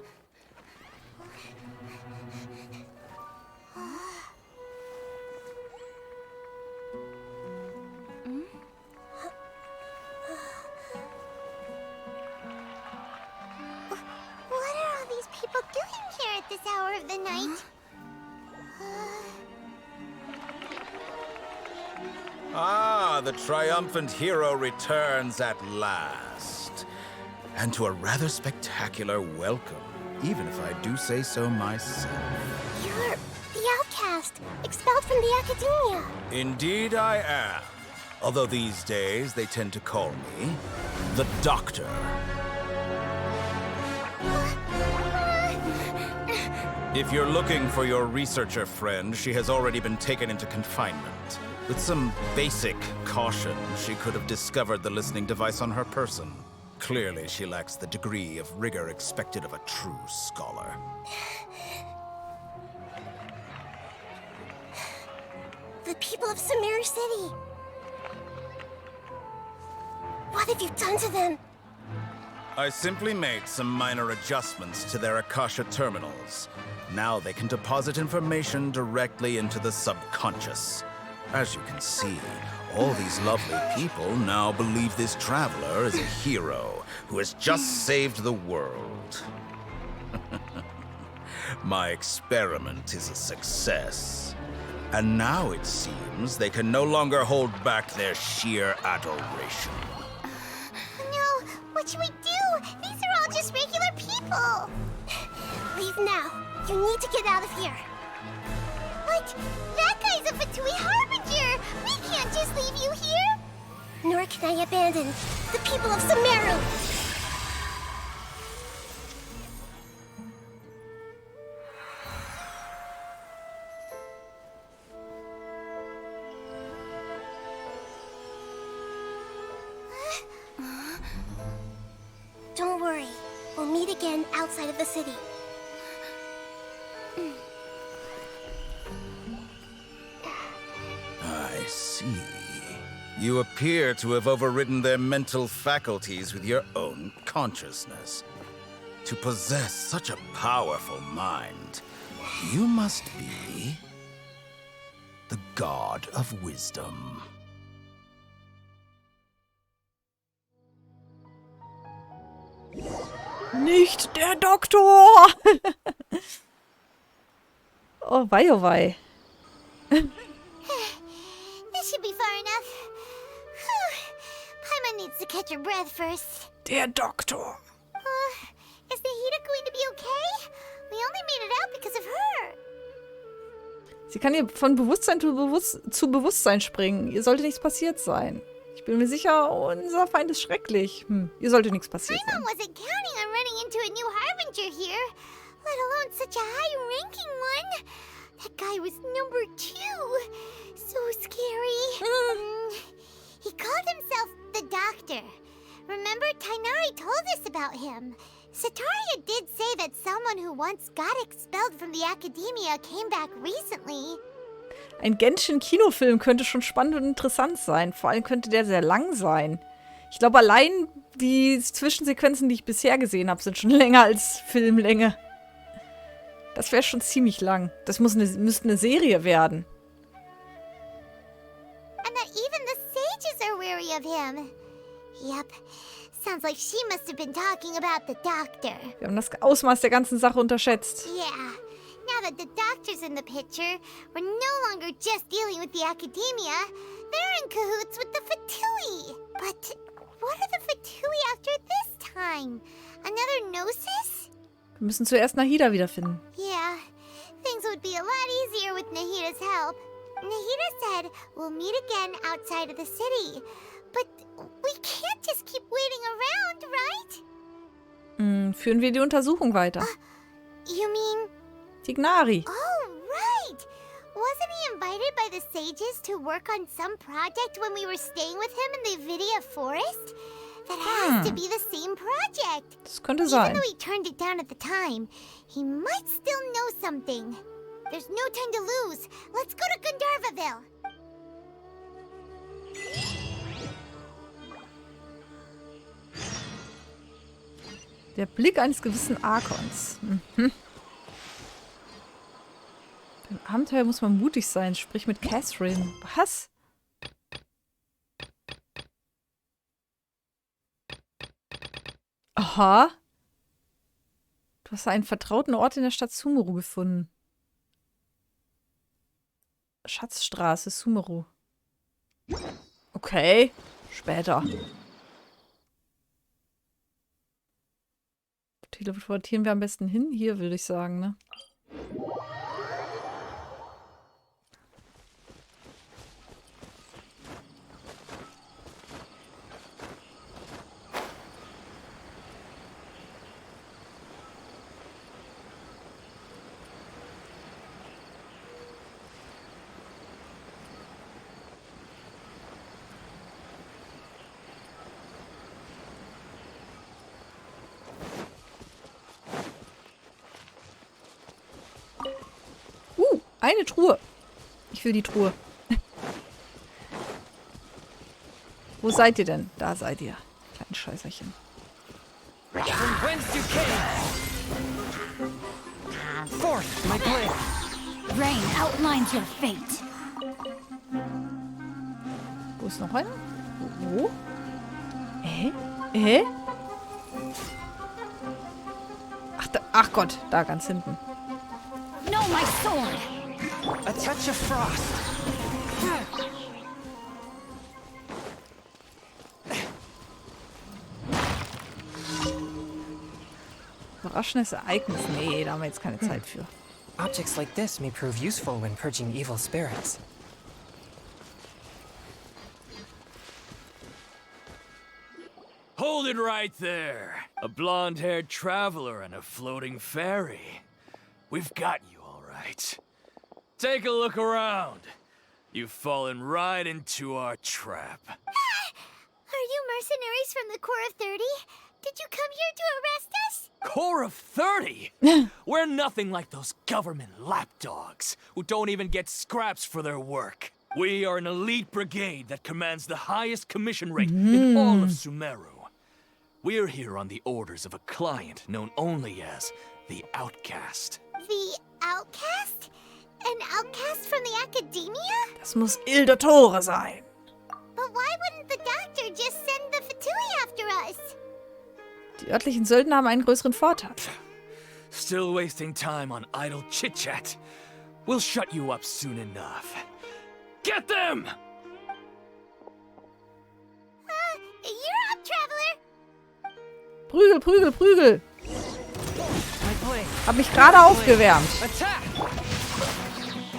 this hour of the night. Ah, the triumphant hero returns at last. And to a rather spectacular welcome, even if I do say so myself. You're the outcast, expelled from the academia. Indeed I am. Although these days they tend to call me the Doctor. If you're looking for your researcher friend, she has already been taken into confinement. With some basic caution, she could have discovered the listening device on her person. Clearly, she lacks the degree of rigor expected of a true scholar. The people of Sumeru City. What have you done to them? I simply made some minor adjustments to their Akasha terminals. Now they can deposit information directly into the subconscious. As you can see, all these lovely people now believe this traveler is a hero who has just saved the world. My experiment is a success. And now it seems they can no longer hold back their sheer adoration. No, what should we do? These are all just regular people. Leave now. You need to get out of here. But that guy's a Fatui Harbinger. We can't just leave you here. Nor can I abandon the people of Sumeru. Don't worry. We'll meet again outside of the city. I see. You appear to have overridden their mental faculties with your own consciousness. To possess such a powerful mind, you must be the god of wisdom. Nicht der Doktor! Oh wei, oh wei. This should be far enough. Paimon needs to catch her breath first. Der Doktor. Is Nahida going to be okay? We only made it out because of her. Sie kann hier von Bewusstsein zu Bewusstsein springen. Ihr sollte nichts passiert sein. Ich bin mir sicher, unser Feind ist schrecklich. Ihr sollte nichts passiert sein. Paimon wasn't counting on running into a new Harbinger here, let alone such a high-ranking one. That guy was number 2. So scary. He called himself the Doctor. Remember, Tainari told us about him. Sataria did say that someone who once got expelled from the Academia came back recently. Ein Genshin-Kinofilm könnte schon spannend und interessant sein. Vor allem könnte der sehr lang sein. Ich glaube, allein die Zwischensequenzen, die ich bisher gesehen habe, sind schon länger als Filmlänge. Das wäre schon ziemlich lang. Das müsste eine Serie werden. And that even the sages are wary of him. Yep. Sounds like she must have been talking about the Doctor. Wir haben das Ausmaß der ganzen Sache unterschätzt. Yeah. Now that the Doctor's in the picture, we're no longer just dealing with the Academia. They're in cahoots with the Fatui. But what are the Fatui after this time? Another Gnosis? Wir müssen zuerst Nahida wiederfinden. Yeah. Things would be a lot easier with Nahida's help. Nahida said we'll meet again outside of the city. But we can't just keep waiting around, right? Führen wir die Untersuchung weiter. You mean... Tignari. Oh, right! Wasn't he invited by the sages to work on some project when we were staying with him in the Vidia forest? That has to be the same project. Das könnte sein. Even though he turned it down at the time, he might still know something. There's no time to lose. Let's go to Gandharvaville. Der Blick eines gewissen Archons. Beim Abenteuer muss man mutig sein. Sprich mit Catherine. Was? Aha. Du hast einen vertrauten Ort in der Stadt Sumeru gefunden. Schatzstraße, Sumeru. Okay, später. Teleportieren wir am besten hin? Hier, würde ich sagen, ne? Eine Truhe. Ich will die Truhe. Wo seid ihr denn? Da seid ihr. Kleinen Scheißerchen. Rain outlines your fate. Wo ist noch einer? Wo? Ach Gott, da ganz hinten. No, my sword. A touch of frost. Überraschendes Ereignis. Nee, da haben wir jetzt keine Zeit für. Objects like this may prove useful when purging evil spirits. Hold it right there. A blonde-haired traveler and a floating fairy. We've got you all right. Take a look around. You've fallen right into our trap. Are you mercenaries from the Corps of 30? Did you come here to arrest us? Corps of 30? We're nothing like those government lapdogs who don't even get scraps for their work. We are an elite brigade that commands the highest commission rate in all of Sumeru. We're here on the orders of a client known only as the Outcast. The Outcast? An outcast from the Academia? Das muss Il Dottore sein. But why wouldn't the doctor just send the Fatui after us? Die örtlichen Söldner haben einen größeren Vorteil. Still wasting time on idle chit-chat. We'll shut you up soon enough. Get them! You're up, traveler! Prügel, Prügel, Prügel! Hab mich gerade aufgewärmt.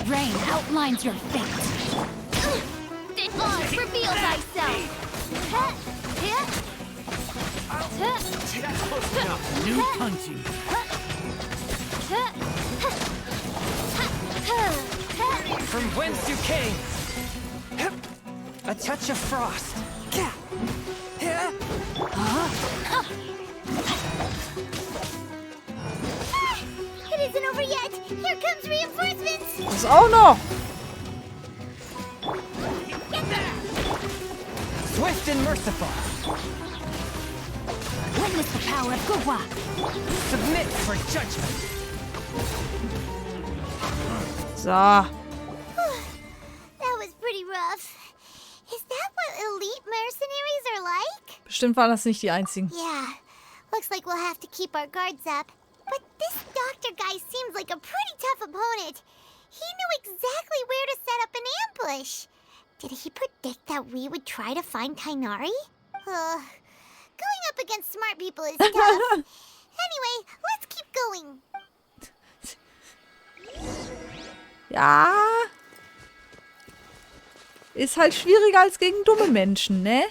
Rain outlines your fate. Oz, reveal thyself! New punching. From whence you came. A touch of frost. It isn't over yet! Here comes reinforcements! Das auch noch! Swift and merciful. Witness the power of Gurwa. Submit for judgment. So. That was pretty rough. Is that what elite mercenaries are like? Bestimmt waren das nicht die einzigen. Yeah. Looks like we'll have to keep our guards up. But this doctor guy seems like a pretty tough opponent. He knew exactly where to set up an ambush. Did he predict that we would try to find Kainari? Going up against smart people is tough. Anyway, let's keep going. Ja. Ist halt schwieriger als gegen dumme Menschen, ne?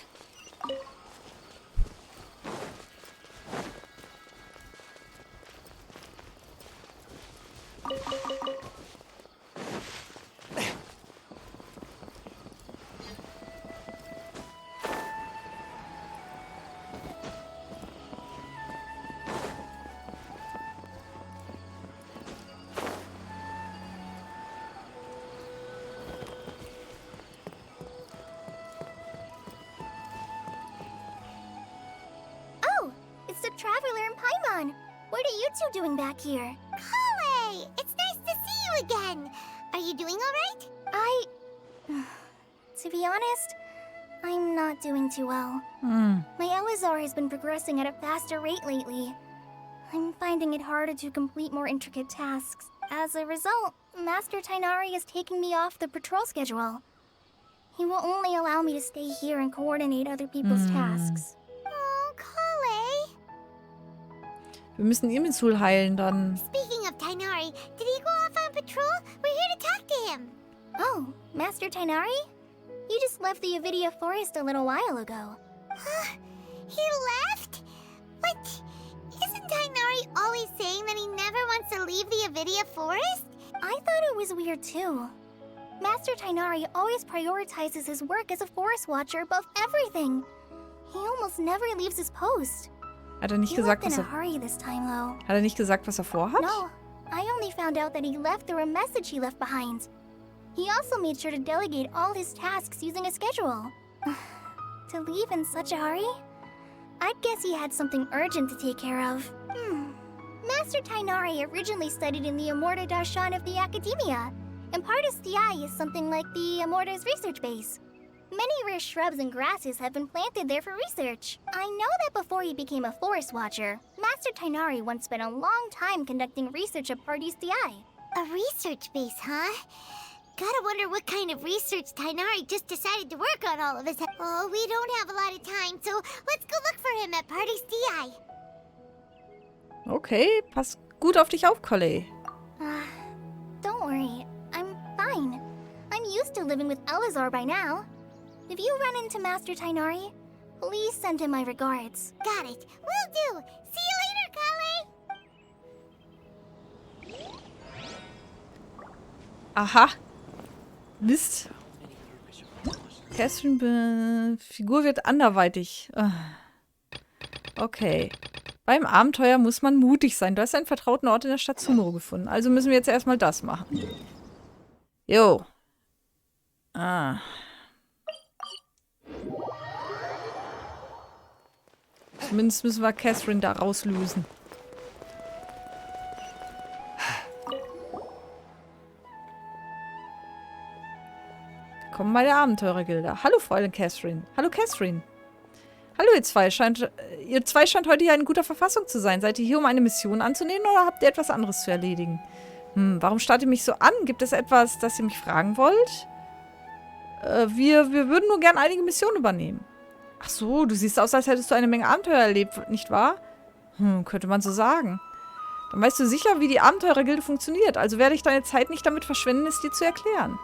Traveler and Paimon, what are you two doing back here? Kale! It's nice to see you again! Are you doing alright? To be honest, I'm not doing too well. My Elazar has been progressing at a faster rate lately. I'm finding it harder to complete more intricate tasks. As a result, Master Tighnari is taking me off the patrol schedule. He will only allow me to stay here and coordinate other people's tasks. Oh, Kale. Wir müssen Imizul heilen dann. Speaking of Tighnari, did he go off on patrol? We're here to talk to him. Oh, Master Tighnari? You just left the Avidia Forest a little while ago. He left? But isn't Tighnari always saying that he never wants to leave the Avidia Forest? I thought it was weird too. Master Tighnari always prioritizes his work as a forest watcher above everything. He almost never leaves his post. Hat er nicht gesagt, was in a hurry this time, though. Hat er nicht gesagt, was er vorhat? No, I only found out that he left through a message he left behind. He also made sure to delegate all his tasks using a schedule. To leave in such a hurry? I'd guess he had something urgent to take care of. Master Tighnari originally studied in the Amorta Darshan of the Academia, and part of Stiai is something like the Amorta's research base. Many rare shrubs and grasses have been planted there for research. I know that before he became a forest watcher, Master Tighnari once spent a long time conducting research at Party Stiai. A research base, huh? Gotta wonder what kind of research Tighnari just decided to work on all of his. Oh, we don't have a lot of time, so let's go look for him at Party Stiai. Okay, pass gut auf dich auf, Kale. Don't worry, I'm fine. I'm used to living with Elazar by now. If you run into Master Tighnari, please send him my regards. Got it. Will do. See you later, Kale. Aha. Mist. Catherine Figur wird anderweitig. Okay. Beim Abenteuer muss man mutig sein. Du hast einen vertrauten Ort in der Stadt Sumeru gefunden. Also müssen wir jetzt erstmal das machen. Jo. Zumindest müssen wir Catherine da rauslösen. Willkommen bei der Abenteurergilde. Hallo, Fräulein Catherine. Hallo, Catherine. Hallo, ihr zwei. Ihr zwei scheint heute hier in guter Verfassung zu sein. Seid ihr hier, um eine Mission anzunehmen, oder habt ihr etwas anderes zu erledigen? Warum starrt ihr mich so an? Gibt es etwas, das ihr mich fragen wollt? Wir würden nur gern einige Missionen übernehmen. Ach so, du siehst aus, als hättest du eine Menge Abenteuer erlebt, nicht wahr? Könnte man so sagen. Dann weißt du sicher, wie die Abenteurergilde funktioniert. Also werde ich deine Zeit nicht damit verschwenden, es dir zu erklären.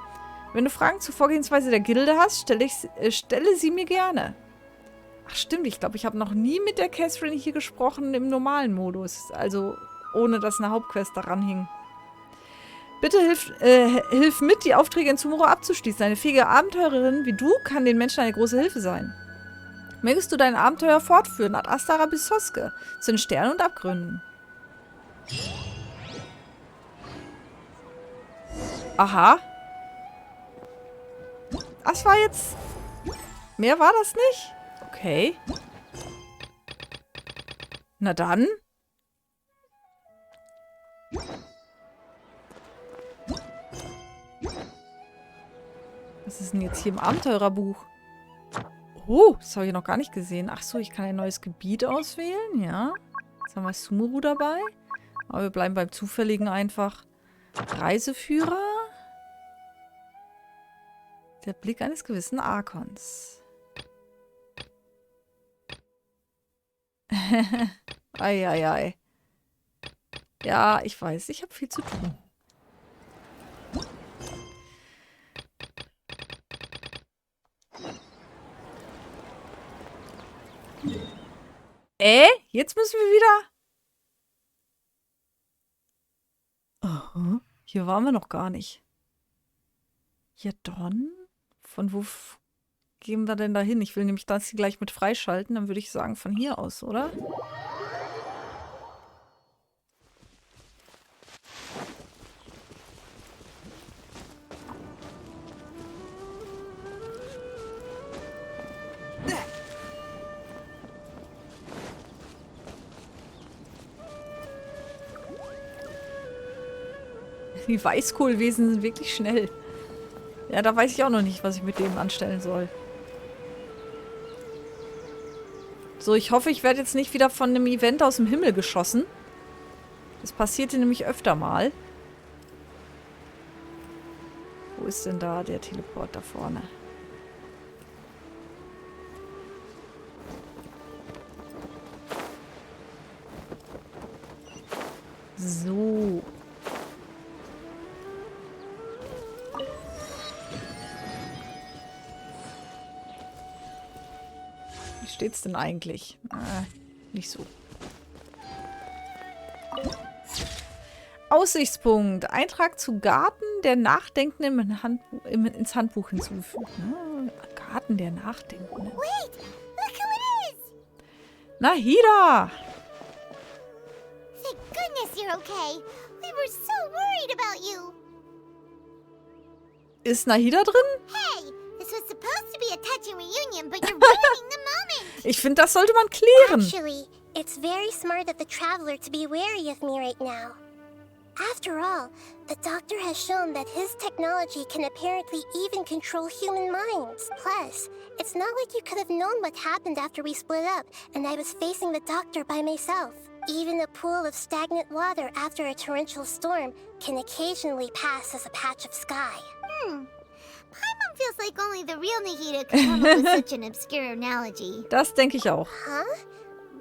Wenn du Fragen zur Vorgehensweise der Gilde hast, stelle sie mir gerne. Ach stimmt, ich glaube, ich habe noch nie mit der Catherine hier gesprochen im normalen Modus. Also ohne, dass eine Hauptquest daran hing. Bitte hilf mit, die Aufträge in Sumeru abzuschließen. Eine fähige Abenteurerin wie du kann den Menschen eine große Hilfe sein. Mögest du dein Abenteuer fortführen, ad Astara bis Soske, zu den Sternen und Abgründen. Aha. Das war jetzt... Mehr war das nicht? Okay. Na dann. Was ist denn jetzt hier im Abenteurerbuch? Oh, das habe ich noch gar nicht gesehen. Ach so, ich kann ein neues Gebiet auswählen, ja. Jetzt haben wir Sumeru dabei. Aber wir bleiben beim Zufälligen einfach. Reiseführer. Der Blick eines gewissen Archons. Eieiei. Ja, ich weiß, ich habe viel zu tun. Jetzt müssen wir wieder... Aha, hier waren wir noch gar nicht. Ja, dann? Von wo gehen wir denn da hin? Ich will nämlich das hier gleich mit freischalten. Dann würde ich sagen, von hier aus, oder? Die Weißkohlwesen sind wirklich schnell. Ja, da weiß ich auch noch nicht, was ich mit denen anstellen soll. So, ich hoffe, ich werde jetzt nicht wieder von einem Event aus dem Himmel geschossen. Das passierte nämlich öfter mal. Wo ist denn da der Teleport da vorne? So. Wie steht's denn eigentlich? Nicht so. Aussichtspunkt. Eintrag zu Garten der Nachdenkenden ins Handbuch hinzufügen. Garten der Nachdenkenden. Wait! Look who it is! Nahida! Thank goodness you're okay. We were so worried about you. Ist Nahida drin? Hey, this was supposed to be a touching reunion, but you're ruining the moment. Ich finde, das sollte man klären. Actually, it's very smart of the traveler to be wary of me right now. After all, the doctor has shown that his technology can apparently even control human minds. Plus, it's not like you could have known what happened after we split up and I was facing the doctor by myself. Even a pool of stagnant water after a torrential storm can occasionally pass as a patch of sky. Paimon feels like only the real Nahida could come up with such an obscure analogy. Das denke ich auch. Huh?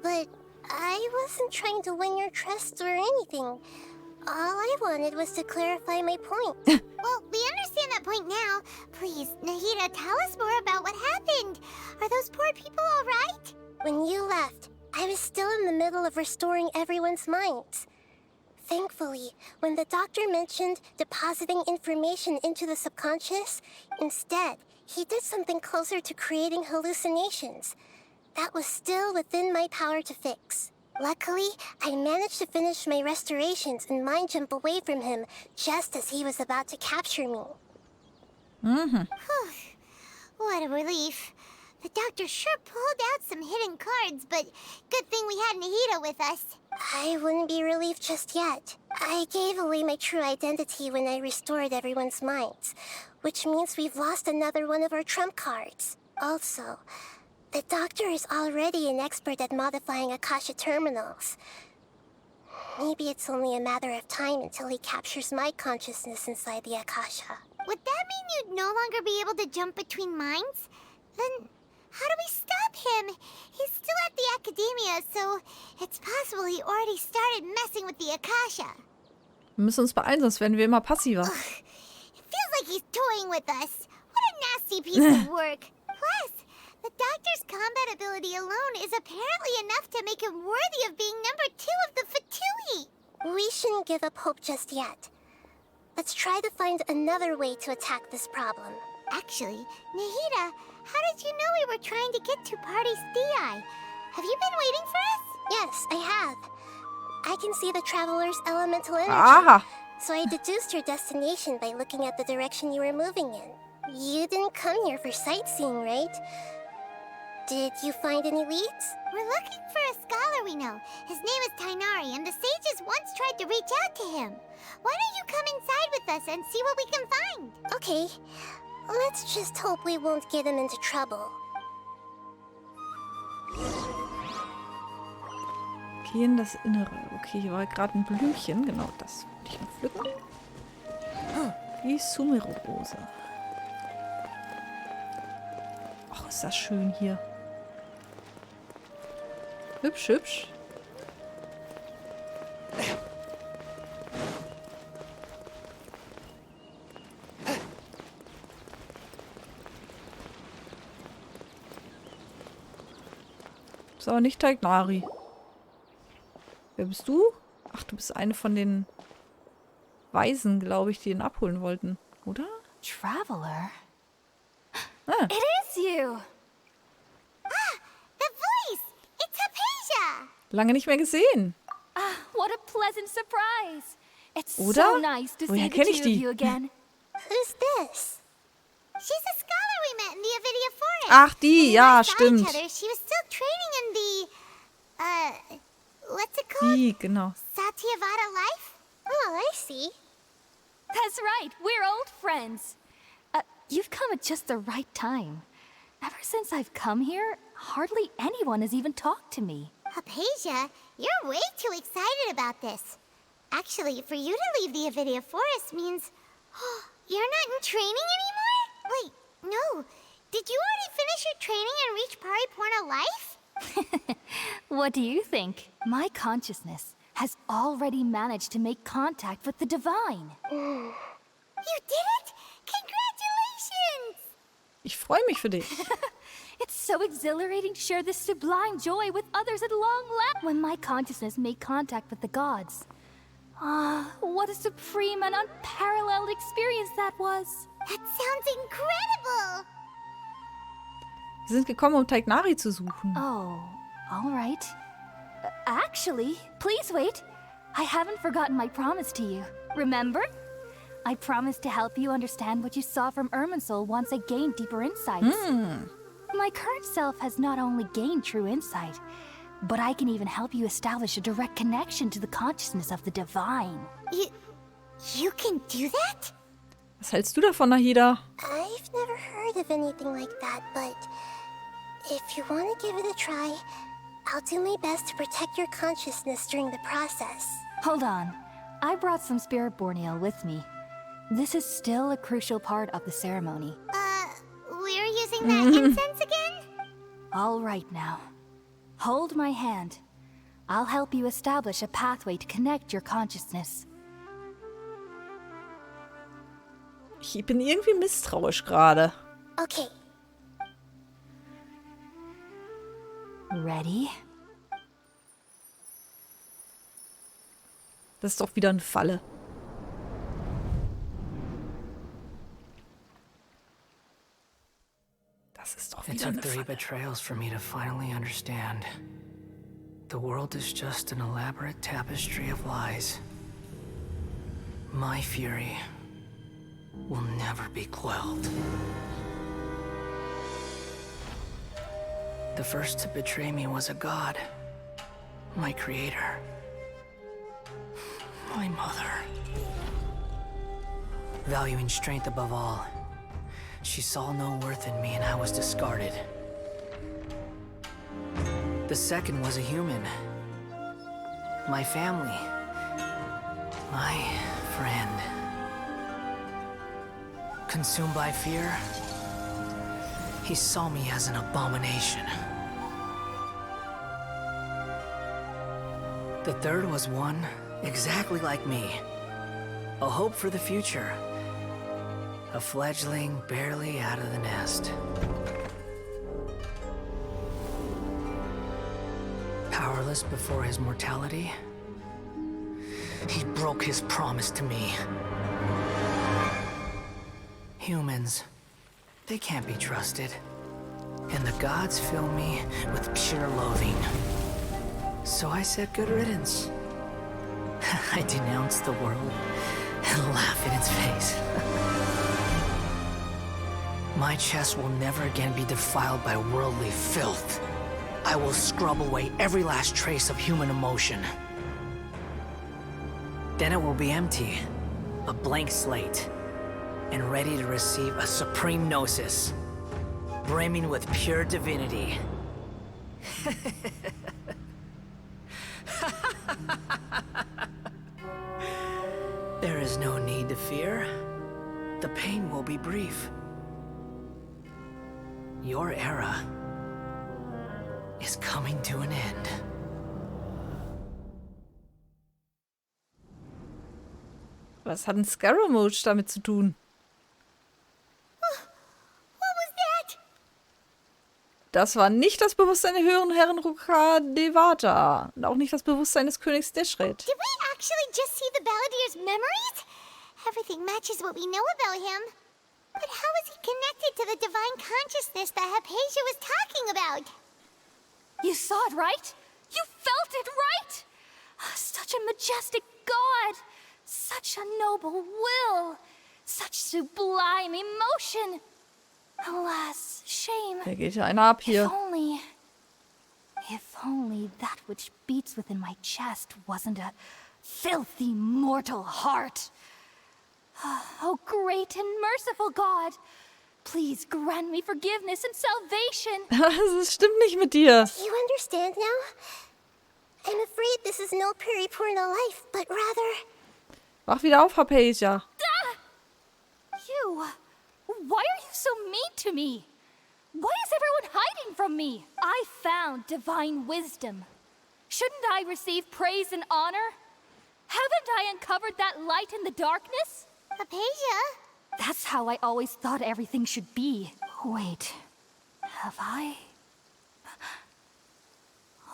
But I wasn't trying to win your trust or anything. All I wanted was to clarify my point. Well, we understand that point now. Please, Nahida, tell us more about what happened. Are those poor people all right? When you left, I was still in the middle of restoring everyone's minds. Thankfully, when the doctor mentioned depositing information into the subconscious, instead, he did something closer to creating hallucinations. That was still within my power to fix. Luckily, I managed to finish my restorations and mind jump away from him just as he was about to capture me. What a relief. The doctor sure pulled out some hidden cards, but good thing we had Nahida with us. I wouldn't be relieved just yet. I gave away my true identity when I restored everyone's minds, which means we've lost another one of our trump cards. Also, the doctor is already an expert at modifying Akasha terminals. Maybe it's only a matter of time until he captures my consciousness inside the Akasha. Would that mean you'd no longer be able to jump between minds? Then how do we stop him? He's still at the academia, so it's possible he already started messing with the Akasha. Wir müssen uns beeilen, sonst werden wir immer passiver. It feels like he's toying with us. What a nasty piece of work. Plus, the doctor's combat ability alone is apparently enough to make him worthy of being number 2 of the Fatui. We shouldn't give up hope just yet. Let's try to find another way to attack this problem. Actually, Nahida, how did you know we were trying to get to Party's Thei? Have you been waiting for us? Yes, I have. I can see the traveler's elemental energy. Aha. So I deduced your destination by looking at the direction you were moving in. You didn't come here for sightseeing, right? Did you find any leads? We're looking for a scholar we know. His name is Tainari, and the sages once tried to reach out to him. Why don't you come inside with us and see what we can find? Okay. Let's just hope we won't get him into trouble. Geh in das Innere. Okay, hier war gerade ein Blümchen. Genau, das wollte ich noch pflücken. Die Sumero-Rose. Ach, ist das schön hier. Hübsch, hübsch. Ist aber nicht Tainari. Wer bist du? Ach, du bist eine von den Weisen, glaube ich, die ihn abholen wollten, oder? Traveler? Ah. It is you! Ah, the voice! It's Hypatia! Lange nicht mehr gesehen. What a pleasant surprise! It's Oder? so nice to see the two of you again. Who's this? She's a scholar we met in the Avidia Forest. Ach, die, ja, Saw stimmt. each other. She was still training in the, what's it called? Die, genau. Satyavada life? Oh, I see. That's right, we're old friends. You've come at just the right time. Ever since I've come here, hardly anyone has even talked to me. Hypatia, you're way too excited about this. Actually, for you to leave the Avidia Forest means... You're not in training anymore? Wait, no. Did you already finish your training and reach Pariporna life? What do you think? My consciousness has already managed to make contact with the divine. You did it? Congratulations! Ich freue mich für dich. It's so exhilarating to share this sublime joy with others at long last. When my consciousness made contact with the gods. What a supreme and unparalleled experience that was. That sounds incredible! Wir sind gekommen, um Taignari zu suchen. Oh, all right. Actually, please wait. I haven't forgotten my promise to you. Remember? I promised to help you understand what you saw from Irminsul once I gained deeper insights. My current self has not only gained true insight, but I can even help you establish a direct connection to the consciousness of the divine. You can do that? Was hältst du davon, Nahida? I've never heard of anything like that, but if you want to give it a try, I'll do my best to protect your consciousness during the process. Hold on. I brought some spirit borneo with me. This is still a crucial part of the ceremony. We're using that incense again? All right now. Hold my hand. I'll help you establish a pathway to connect your consciousness. Ich bin irgendwie misstrauisch gerade. Okay. Ready? Das ist doch wieder eine Falle. Das ist doch wieder eine It took 3 Falle. betrayals for me to finally understand. The world is just an elaborate tapestry of lies. My fury will never be quelled. The first to betray me was a god. My creator. My mother. Valuing strength above all, she saw no worth in me and I was discarded. The second was a human. My family. My friend. Consumed by fear, he saw me as an abomination. The third was one exactly like me. A hope for the future. A fledgling barely out of the nest. Powerless before his mortality, he broke his promise to me. Humans, they can't be trusted. And the gods fill me with pure loathing. So I said good riddance. I denounce the world and laugh in its face. My chest will never again be defiled by worldly filth. I will scrub away every last trace of human emotion. Then it will be empty, a blank slate, and ready to receive a supreme gnosis, brimming with pure divinity. There is no need to fear. The pain will be brief. Your era is coming to an end. Was hat ein Scaramouche damit zu tun? Das war nicht das Bewusstsein der höheren Herren Rukadevata und auch nicht das Bewusstsein des Königs Deshret. Did we actually just see the Balladeer's memories? Everything matches what we know about him. But how is he connected to the divine consciousness that Hypatia was talking about? You saw it, right? You felt it, right? Such a majestic god! Such a noble will! Such sublime emotion! Alas, shame. Da geht ja einer ab hier. If only that which beats within my chest wasn't a filthy mortal heart. Oh, great and merciful God, please grant me forgiveness and salvation. Das stimmt nicht mit dir. Do you understand now? I'm afraid this is no periportal life, but rather... Wach wieder auf, Harpesia. You! Why are you so mean to me? Why is everyone hiding from me? I found divine wisdom. Shouldn't I receive praise and honor? Haven't I uncovered that light in the darkness? Hypatia? That's how I always thought everything should be. Wait, have I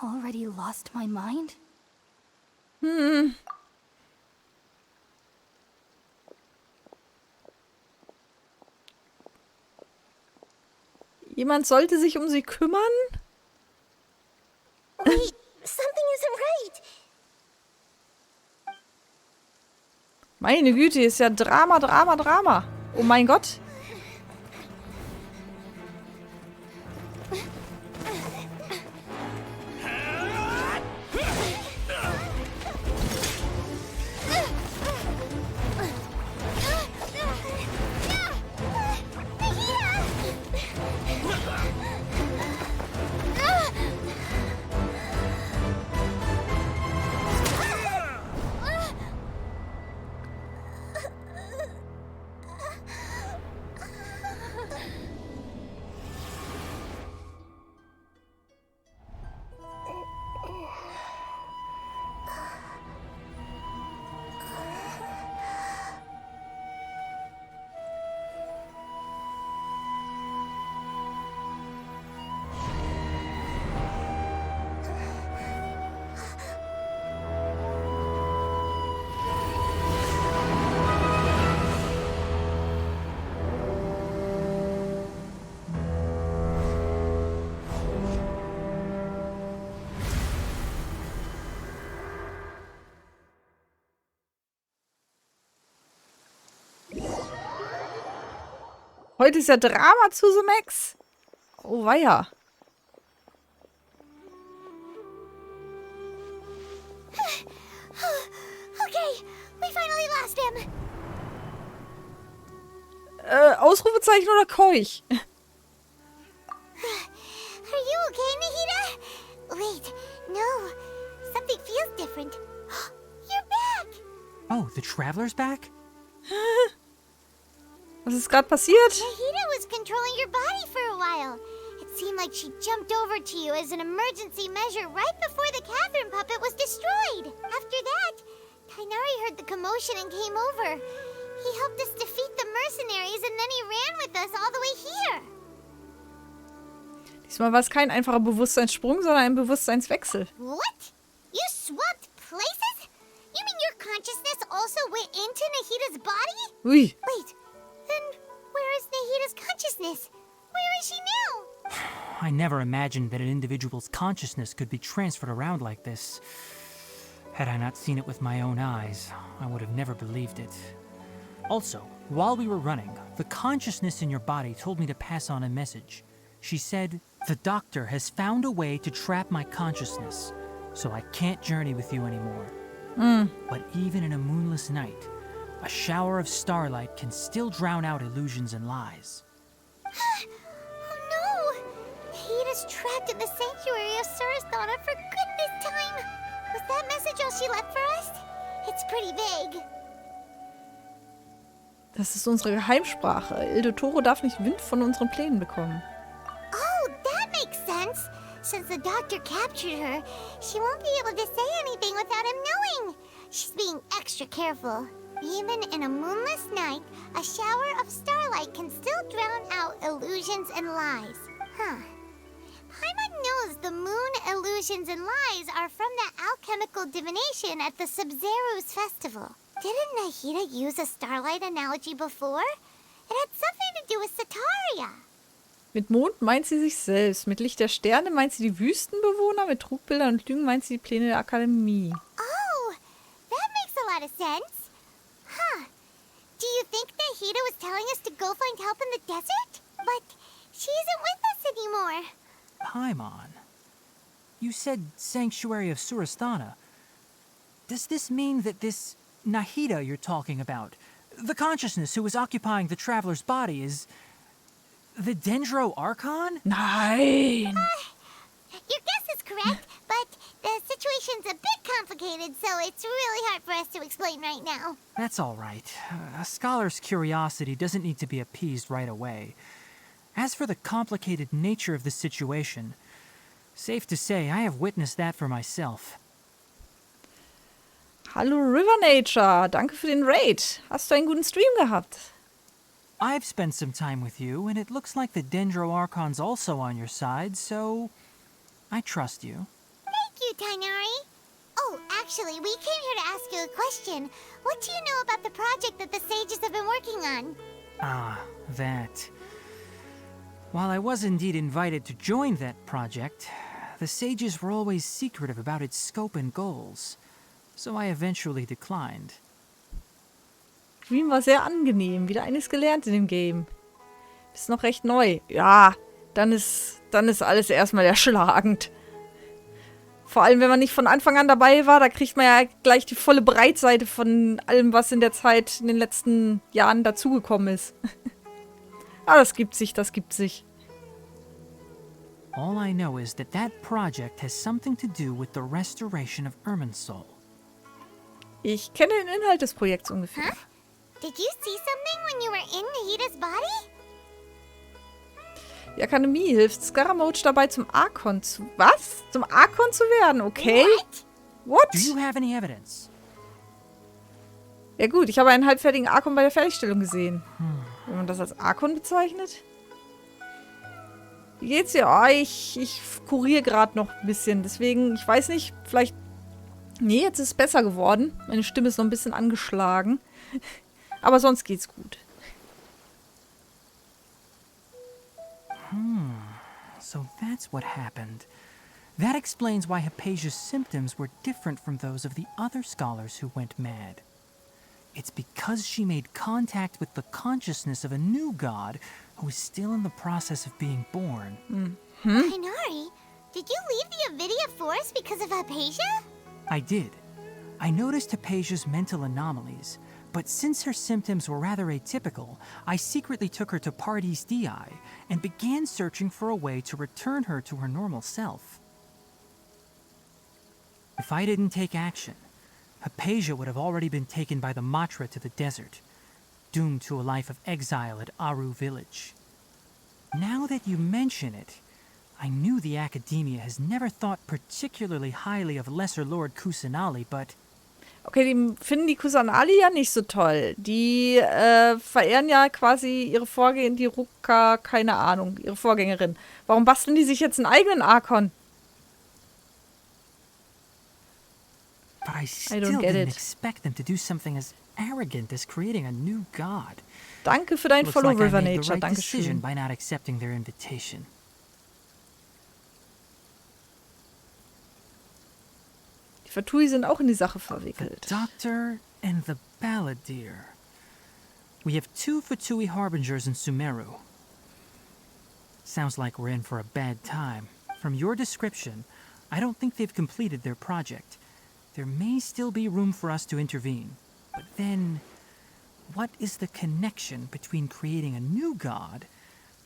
already lost my mind? Jemand sollte sich um sie kümmern? Wait, something isn't right. Meine Güte, ist ja Drama, Drama, Drama. Oh mein Gott. Heute ist ja Drama zu The Max. Oh weia. Okay, we finally lost him. Ausrufezeichen oder Keuch? Are you okay, Nahida? Wait, no. Something feels different. You're back! Oh, the Traveler's back? Was ist gerade passiert? Nahida was controlling your body for a while. It seemed like she jumped over to you as an emergency measure right before the Catherine puppet was destroyed. After that, Tainari heard the commotion and came over. He helped us defeat the mercenaries and then he ran with us all the way here. Diesmal war es kein einfacher Bewusstseinssprung, sondern ein Bewusstseinswechsel. What? You swapped places? You mean your consciousness also went into Nahida's body? Ui. Wait, then where is Nahida's consciousness? Where is she now? I never imagined that an individual's consciousness could be transferred around like this. Had I not seen it with my own eyes, I would have never believed it. Also, while we were running, the consciousness in your body told me to pass on a message. She said, "The doctor has found a way to trap my consciousness, so I can't journey with you anymore." But even in a moonless night, a shower of starlight can still drown out illusions and lies. Oh no! Nahida's trapped in the sanctuary of Surasthana for good this time. Was that message all she left for us? It's pretty vague. Das ist unsere Geheimsprache. Il Dottore darf nicht Wind von unseren Plänen bekommen. Oh, that makes sense. Since the doctor captured her, she won't be able to say anything without him knowing. She's being extra careful. Even in a moonless night, a shower of starlight can still drown out illusions and lies. Huh. Paimon knows the moon illusions and lies are from that alchemical divination at the Sub-Zero's festival. Didn't Nahida use a starlight analogy before? It had something to do with Sataria. Mit Mond meint sie sich selbst. Mit Licht der Sterne meint sie die Wüstenbewohner. Mit Trugbildern und Lügen meint sie die Pläne der Akademie. Oh, that makes a lot of sense. Huh. Do you think Nahida was telling us to go find help in the desert? But she isn't with us anymore. Paimon, you said Sanctuary of Surasthana. Does this mean that this Nahida you're talking about, the consciousness who was occupying the traveler's body, is the Dendro Archon? Nein! Your guess is correct, but the situation's a bit complicated, so it's really hard for us to explain right now. That's all right. A scholar's curiosity doesn't need to be appeased right away. As for the complicated nature of the situation, safe to say I have witnessed that for myself. Hallo River Nature, danke für den Raid. Hast du einen guten Stream gehabt? I've spent some time with you, and it looks like the Dendro Archon's also on your side, so I trust you. Thank you, Tainari. Oh, actually, we came here to ask you a question. What do you know about the project that the sages have been working on? Ah, that. While I was indeed invited to join that project, the sages were always secretive about its scope and goals, so I eventually declined. Stream war sehr angenehm. Wieder eines gelernt in dem Game. Ist noch recht neu. Ja, dann ist alles erstmal erschlagend. Vor allem, wenn man nicht von Anfang an dabei war, da kriegt man ja gleich die volle Breitseite von allem, was in der Zeit, in den letzten Jahren dazugekommen ist. Aber das gibt sich, das gibt sich. All I know is that project has something to do with the restoration of Irminsul. Ich kenne den Inhalt des Projekts ungefähr. Huh? Did you see something when you were in Nahida's body? Die Akademie hilft Scaramouche dabei, zum Archon zu... Was? Zum Archon zu werden, okay? What? Do you have any evidence? Ja gut, ich habe einen halbfertigen Archon bei der Fertigstellung gesehen. Wenn man das als Archon bezeichnet? Wie geht's dir? Oh, ich kuriere gerade noch ein bisschen. Deswegen, ich weiß nicht, vielleicht... Nee, jetzt ist es besser geworden. Meine Stimme ist noch ein bisschen angeschlagen. Aber sonst geht's gut. So that's what happened. That explains why Hypatia's symptoms were different from those of the other scholars who went mad. It's because she made contact with the consciousness of a new god who is still in the process of being born. Tainari, did you leave the Avidia Forest because of Hypatia? I did. I noticed Hypatia's mental anomalies, but since her symptoms were rather atypical, I secretly took her to Pardes Dii and began searching for a way to return her to her normal self. If I didn't take action, Hypatia would have already been taken by the Matra to the desert, doomed to a life of exile at Aru village. Now that you mention it, I knew the Academia has never thought particularly highly of Lesser Lord Kusanali, but... Okay, die finden die Kusanali ja nicht so toll. Die verehren ja quasi ihre Vorgängerin, die Ruka, keine Ahnung, ihre Vorgängerin. Warum basteln die sich jetzt einen eigenen Archon? But I still didn't expect them to do something as arrogant as creating a new god. Danke für dein Follow, River Nature. Nature. Dankeschön. By not accepting their invitation. Die Fatui sind auch in die Sache verwickelt. The Doctor and the Balladeer. We have 2 Fatui harbingers in Sumeru. Sounds like we're in for a bad time. From your description, I don't think they've completed their project. There may still be room for us to intervene. But then, what is the connection between creating a new god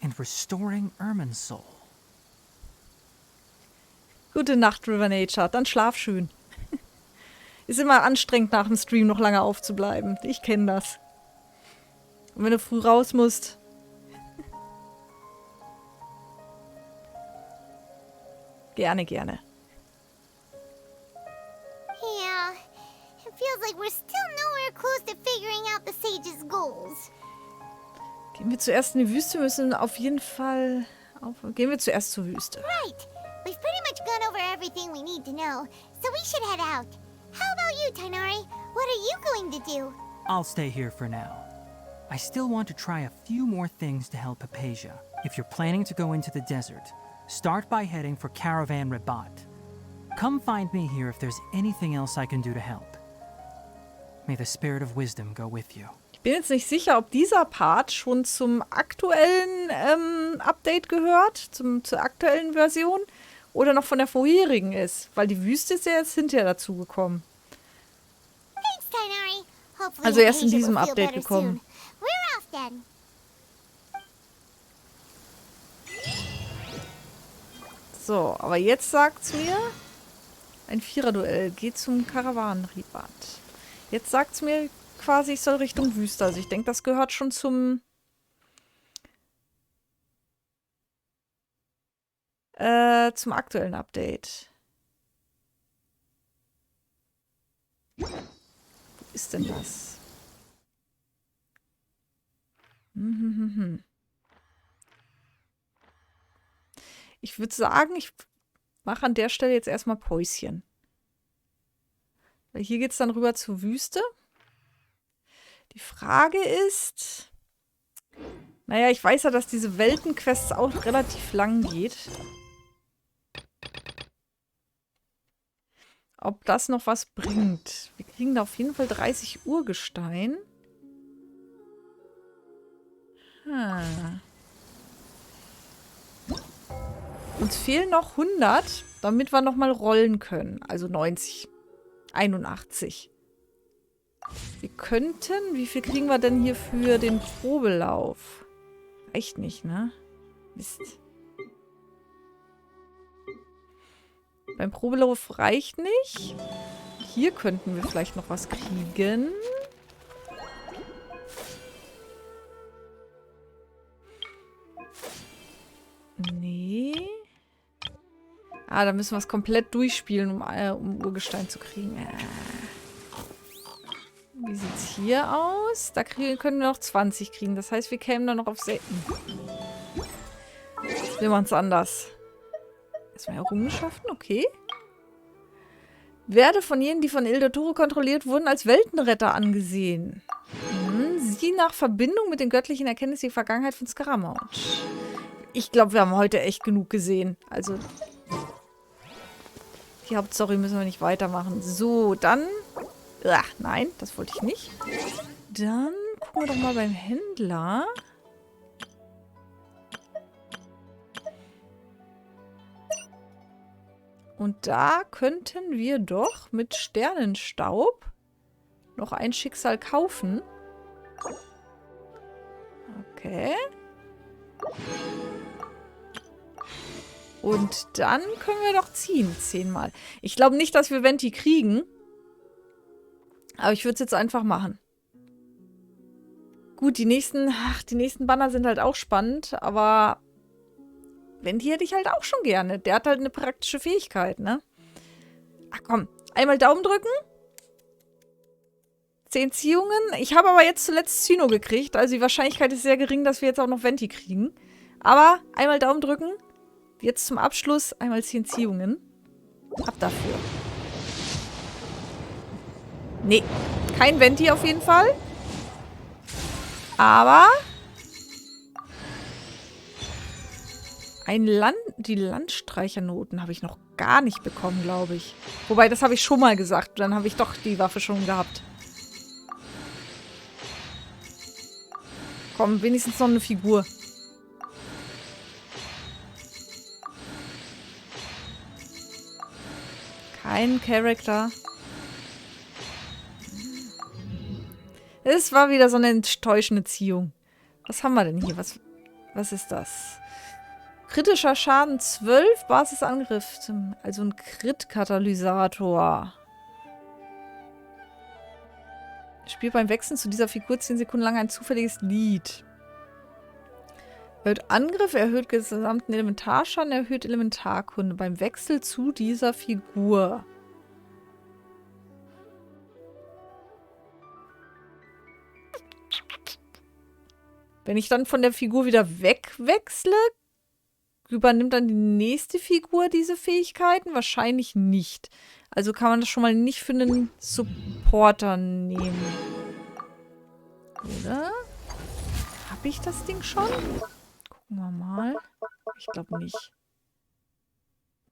and restoring Irminsul? Gute Nacht, River Nature. Dann schlaf schön. Ist immer anstrengend, nach dem Stream noch lange aufzubleiben. Ich kenne das. Und wenn du früh raus musst... Gerne, gerne. Yeah, it feels like we're still nowhere close to figuring out the sage's goals. Gehen wir zuerst in die Wüste, müssen auf jeden Fall... Gehen wir zuerst zur Wüste. Right. We've pretty much gone over everything we need to know, so we should head out. How about you, Tainari? What are you going to do? I'll stay here for now. I still want to try a few more things to help Hypatia. If you're planning to go into the desert, start by heading for Caravan Rabat. Come find me here if there's anything else I can do to help. May the spirit of wisdom go with you. Ich bin jetzt nicht sicher, ob dieser Part schon zum aktuellen Update gehört, zur aktuellen Version, oder noch von der vorherigen ist, weil die Wüste ist ja jetzt hinterher dazugekommen. Thanks, Tainari. Hopefully Also erst in Hypatia diesem will feel Update better gekommen. soon. We're off then. So, aber jetzt sagt's mir, Ein Viererduell. Geht zum Karawanenribat. Jetzt sagt es mir quasi, ich soll Richtung Wüste. Also ich denke, das gehört schon zum aktuellen Update. Wo ist denn das? Ich würde sagen, ich mache an der Stelle jetzt erstmal Päuschen. Weil hier geht es dann rüber zur Wüste. Die Frage ist... Naja, ich weiß ja, dass diese Weltenquests auch relativ lang geht. Ob das noch was bringt. Wir kriegen da auf jeden Fall 30 Urgestein. Uns fehlen noch 100, damit wir nochmal rollen können. Also 90. 81. Wir könnten... Wie viel kriegen wir denn hier für den Probelauf? Reicht nicht, ne? Mist. Beim Probelauf reicht nicht. Hier könnten wir vielleicht noch was kriegen. Nee. Ah, da müssen wir es komplett durchspielen, um Urgestein zu kriegen. Wie sieht's hier aus? Da können wir noch 20 kriegen. Das heißt, wir kämen dann noch auf 6. Wir machen es anders. Erstmal Errungenschaften, okay. Werde von jenen, die von Il Dottore kontrolliert wurden, als Weltenretter angesehen. Sie nach Verbindung mit den göttlichen Erkenntnissen die Vergangenheit von Scaramouche. Ich glaube, wir haben heute echt genug gesehen. Also, die Hauptstory müssen wir nicht weitermachen. So, dann... Ach, nein, das wollte ich nicht. Dann gucken wir doch mal beim Händler. Und da könnten wir doch mit Sternenstaub noch ein Schicksal kaufen. Okay. Und dann können wir doch ziehen, 10-mal. Ich glaube nicht, dass wir Venti kriegen. Aber ich würde es jetzt einfach machen. Gut, die nächsten Banner sind halt auch spannend, aber Venti hätte ich halt auch schon gerne. Der hat halt eine praktische Fähigkeit, ne? Ach komm, einmal Daumen drücken. 10 Ziehungen. Ich habe aber jetzt zuletzt Cyno gekriegt, also die Wahrscheinlichkeit ist sehr gering, dass wir jetzt auch noch Venti kriegen. Aber einmal Daumen drücken. Jetzt zum Abschluss einmal 10 Ziehungen. Ab dafür. Nee, kein Venti auf jeden Fall. Aber die Landstreichernoten habe ich noch gar nicht bekommen, glaube ich. Wobei, das habe ich schon mal gesagt. Dann habe ich doch die Waffe schon gehabt. Komm, wenigstens noch eine Figur. Kein Charakter. Es war wieder so eine enttäuschende Ziehung. Was haben wir denn hier? Was ist das? Kritischer Schaden 12, Basisangriff. Also ein Crit-Katalysator. Spielt beim Wechseln zu dieser Figur 10 Sekunden lang ein zufälliges Lied. Erhöht Angriff, erhöht gesamten Elementarschaden, erhöht Elementarkunde beim Wechsel zu dieser Figur. Wenn ich dann von der Figur wieder wegwechsle, übernimmt dann die nächste Figur diese Fähigkeiten? Wahrscheinlich nicht. Also kann man das schon mal nicht für einen Supporter nehmen. Oder? Habe ich das Ding schon? Gucken wir mal. Ich glaube nicht.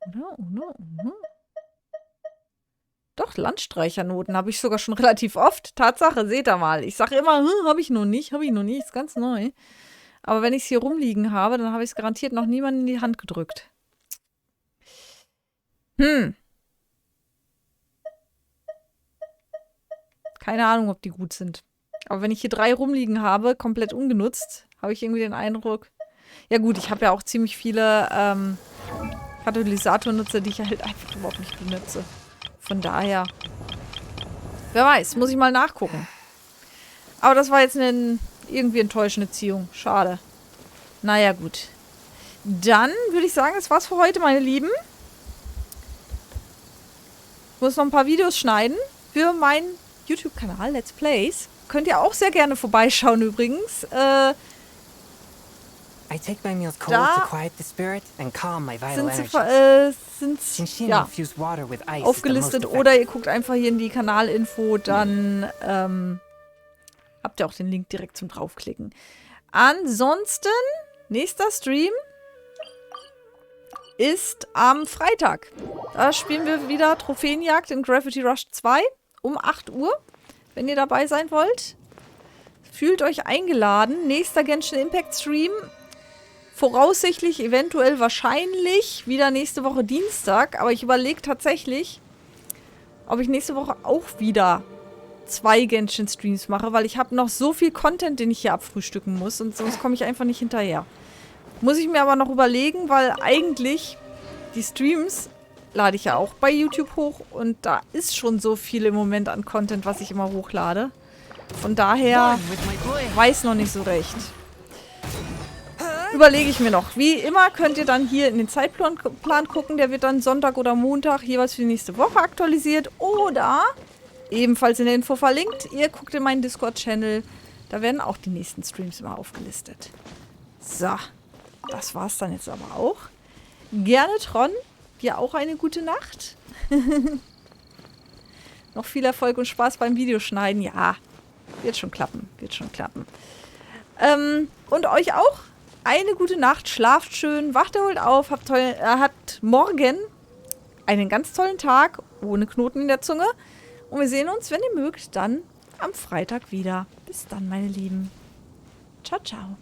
Oder? Doch, Landstreichernoten habe ich sogar schon relativ oft. Tatsache, seht ihr mal. Ich sage immer, habe ich noch nicht, ist ganz neu. Aber wenn ich es hier rumliegen habe, dann habe ich es garantiert noch niemandem in die Hand gedrückt. Keine Ahnung, ob die gut sind. Aber wenn ich hier 3 rumliegen habe, komplett ungenutzt, habe ich irgendwie den Eindruck... Ja gut, ich habe ja auch ziemlich viele Katalysatornutzer, die ich halt einfach überhaupt nicht benutze. Von daher. Wer weiß, muss ich mal nachgucken. Aber das war jetzt eine irgendwie enttäuschende Ziehung. Schade. Naja, gut. Dann würde ich sagen, das war's für heute, meine Lieben. Ich muss noch ein paar Videos schneiden für meinen YouTube-Kanal Let's Plays. Könnt ihr auch sehr gerne vorbeischauen übrigens. I take my meals cold to quiet the spirit and calm my vital sind ja, aufgelistet. Oder ihr guckt einfach hier in die Kanalinfo, dann habt ihr auch den Link direkt zum draufklicken. Ansonsten, nächster Stream ist am Freitag. Da spielen wir wieder Trophäenjagd in Gravity Rush 2 um 8 Uhr. Wenn ihr dabei sein wollt, fühlt euch eingeladen. Nächster Genshin Impact Stream. Voraussichtlich, eventuell, wahrscheinlich wieder nächste Woche Dienstag. Aber ich überlege tatsächlich, ob ich nächste Woche auch wieder 2 Genshin-Streams mache, weil ich habe noch so viel Content, den ich hier abfrühstücken muss und sonst komme ich einfach nicht hinterher. Muss ich mir aber noch überlegen, weil eigentlich die Streams lade ich ja auch bei YouTube hoch und da ist schon so viel im Moment an Content, was ich immer hochlade. Von daher weiß noch nicht so recht. Überlege ich mir noch. Wie immer könnt ihr dann hier in den Zeitplan gucken. Der wird dann Sonntag oder Montag jeweils für die nächste Woche aktualisiert. Oder, ebenfalls in der Info verlinkt, ihr guckt in meinen Discord-Channel. Da werden auch die nächsten Streams immer aufgelistet. So, das war's dann jetzt aber auch. Gerne, Tron. Dir auch eine gute Nacht. Noch viel Erfolg und Spaß beim Videoschneiden. Ja, wird schon klappen. Wird schon klappen. Und euch auch eine gute Nacht. Schlaft schön, wacht erholt auf, habt morgen einen ganz tollen Tag ohne Knoten in der Zunge. Und wir sehen uns, wenn ihr mögt, dann am Freitag wieder. Bis dann, meine Lieben. Ciao, ciao.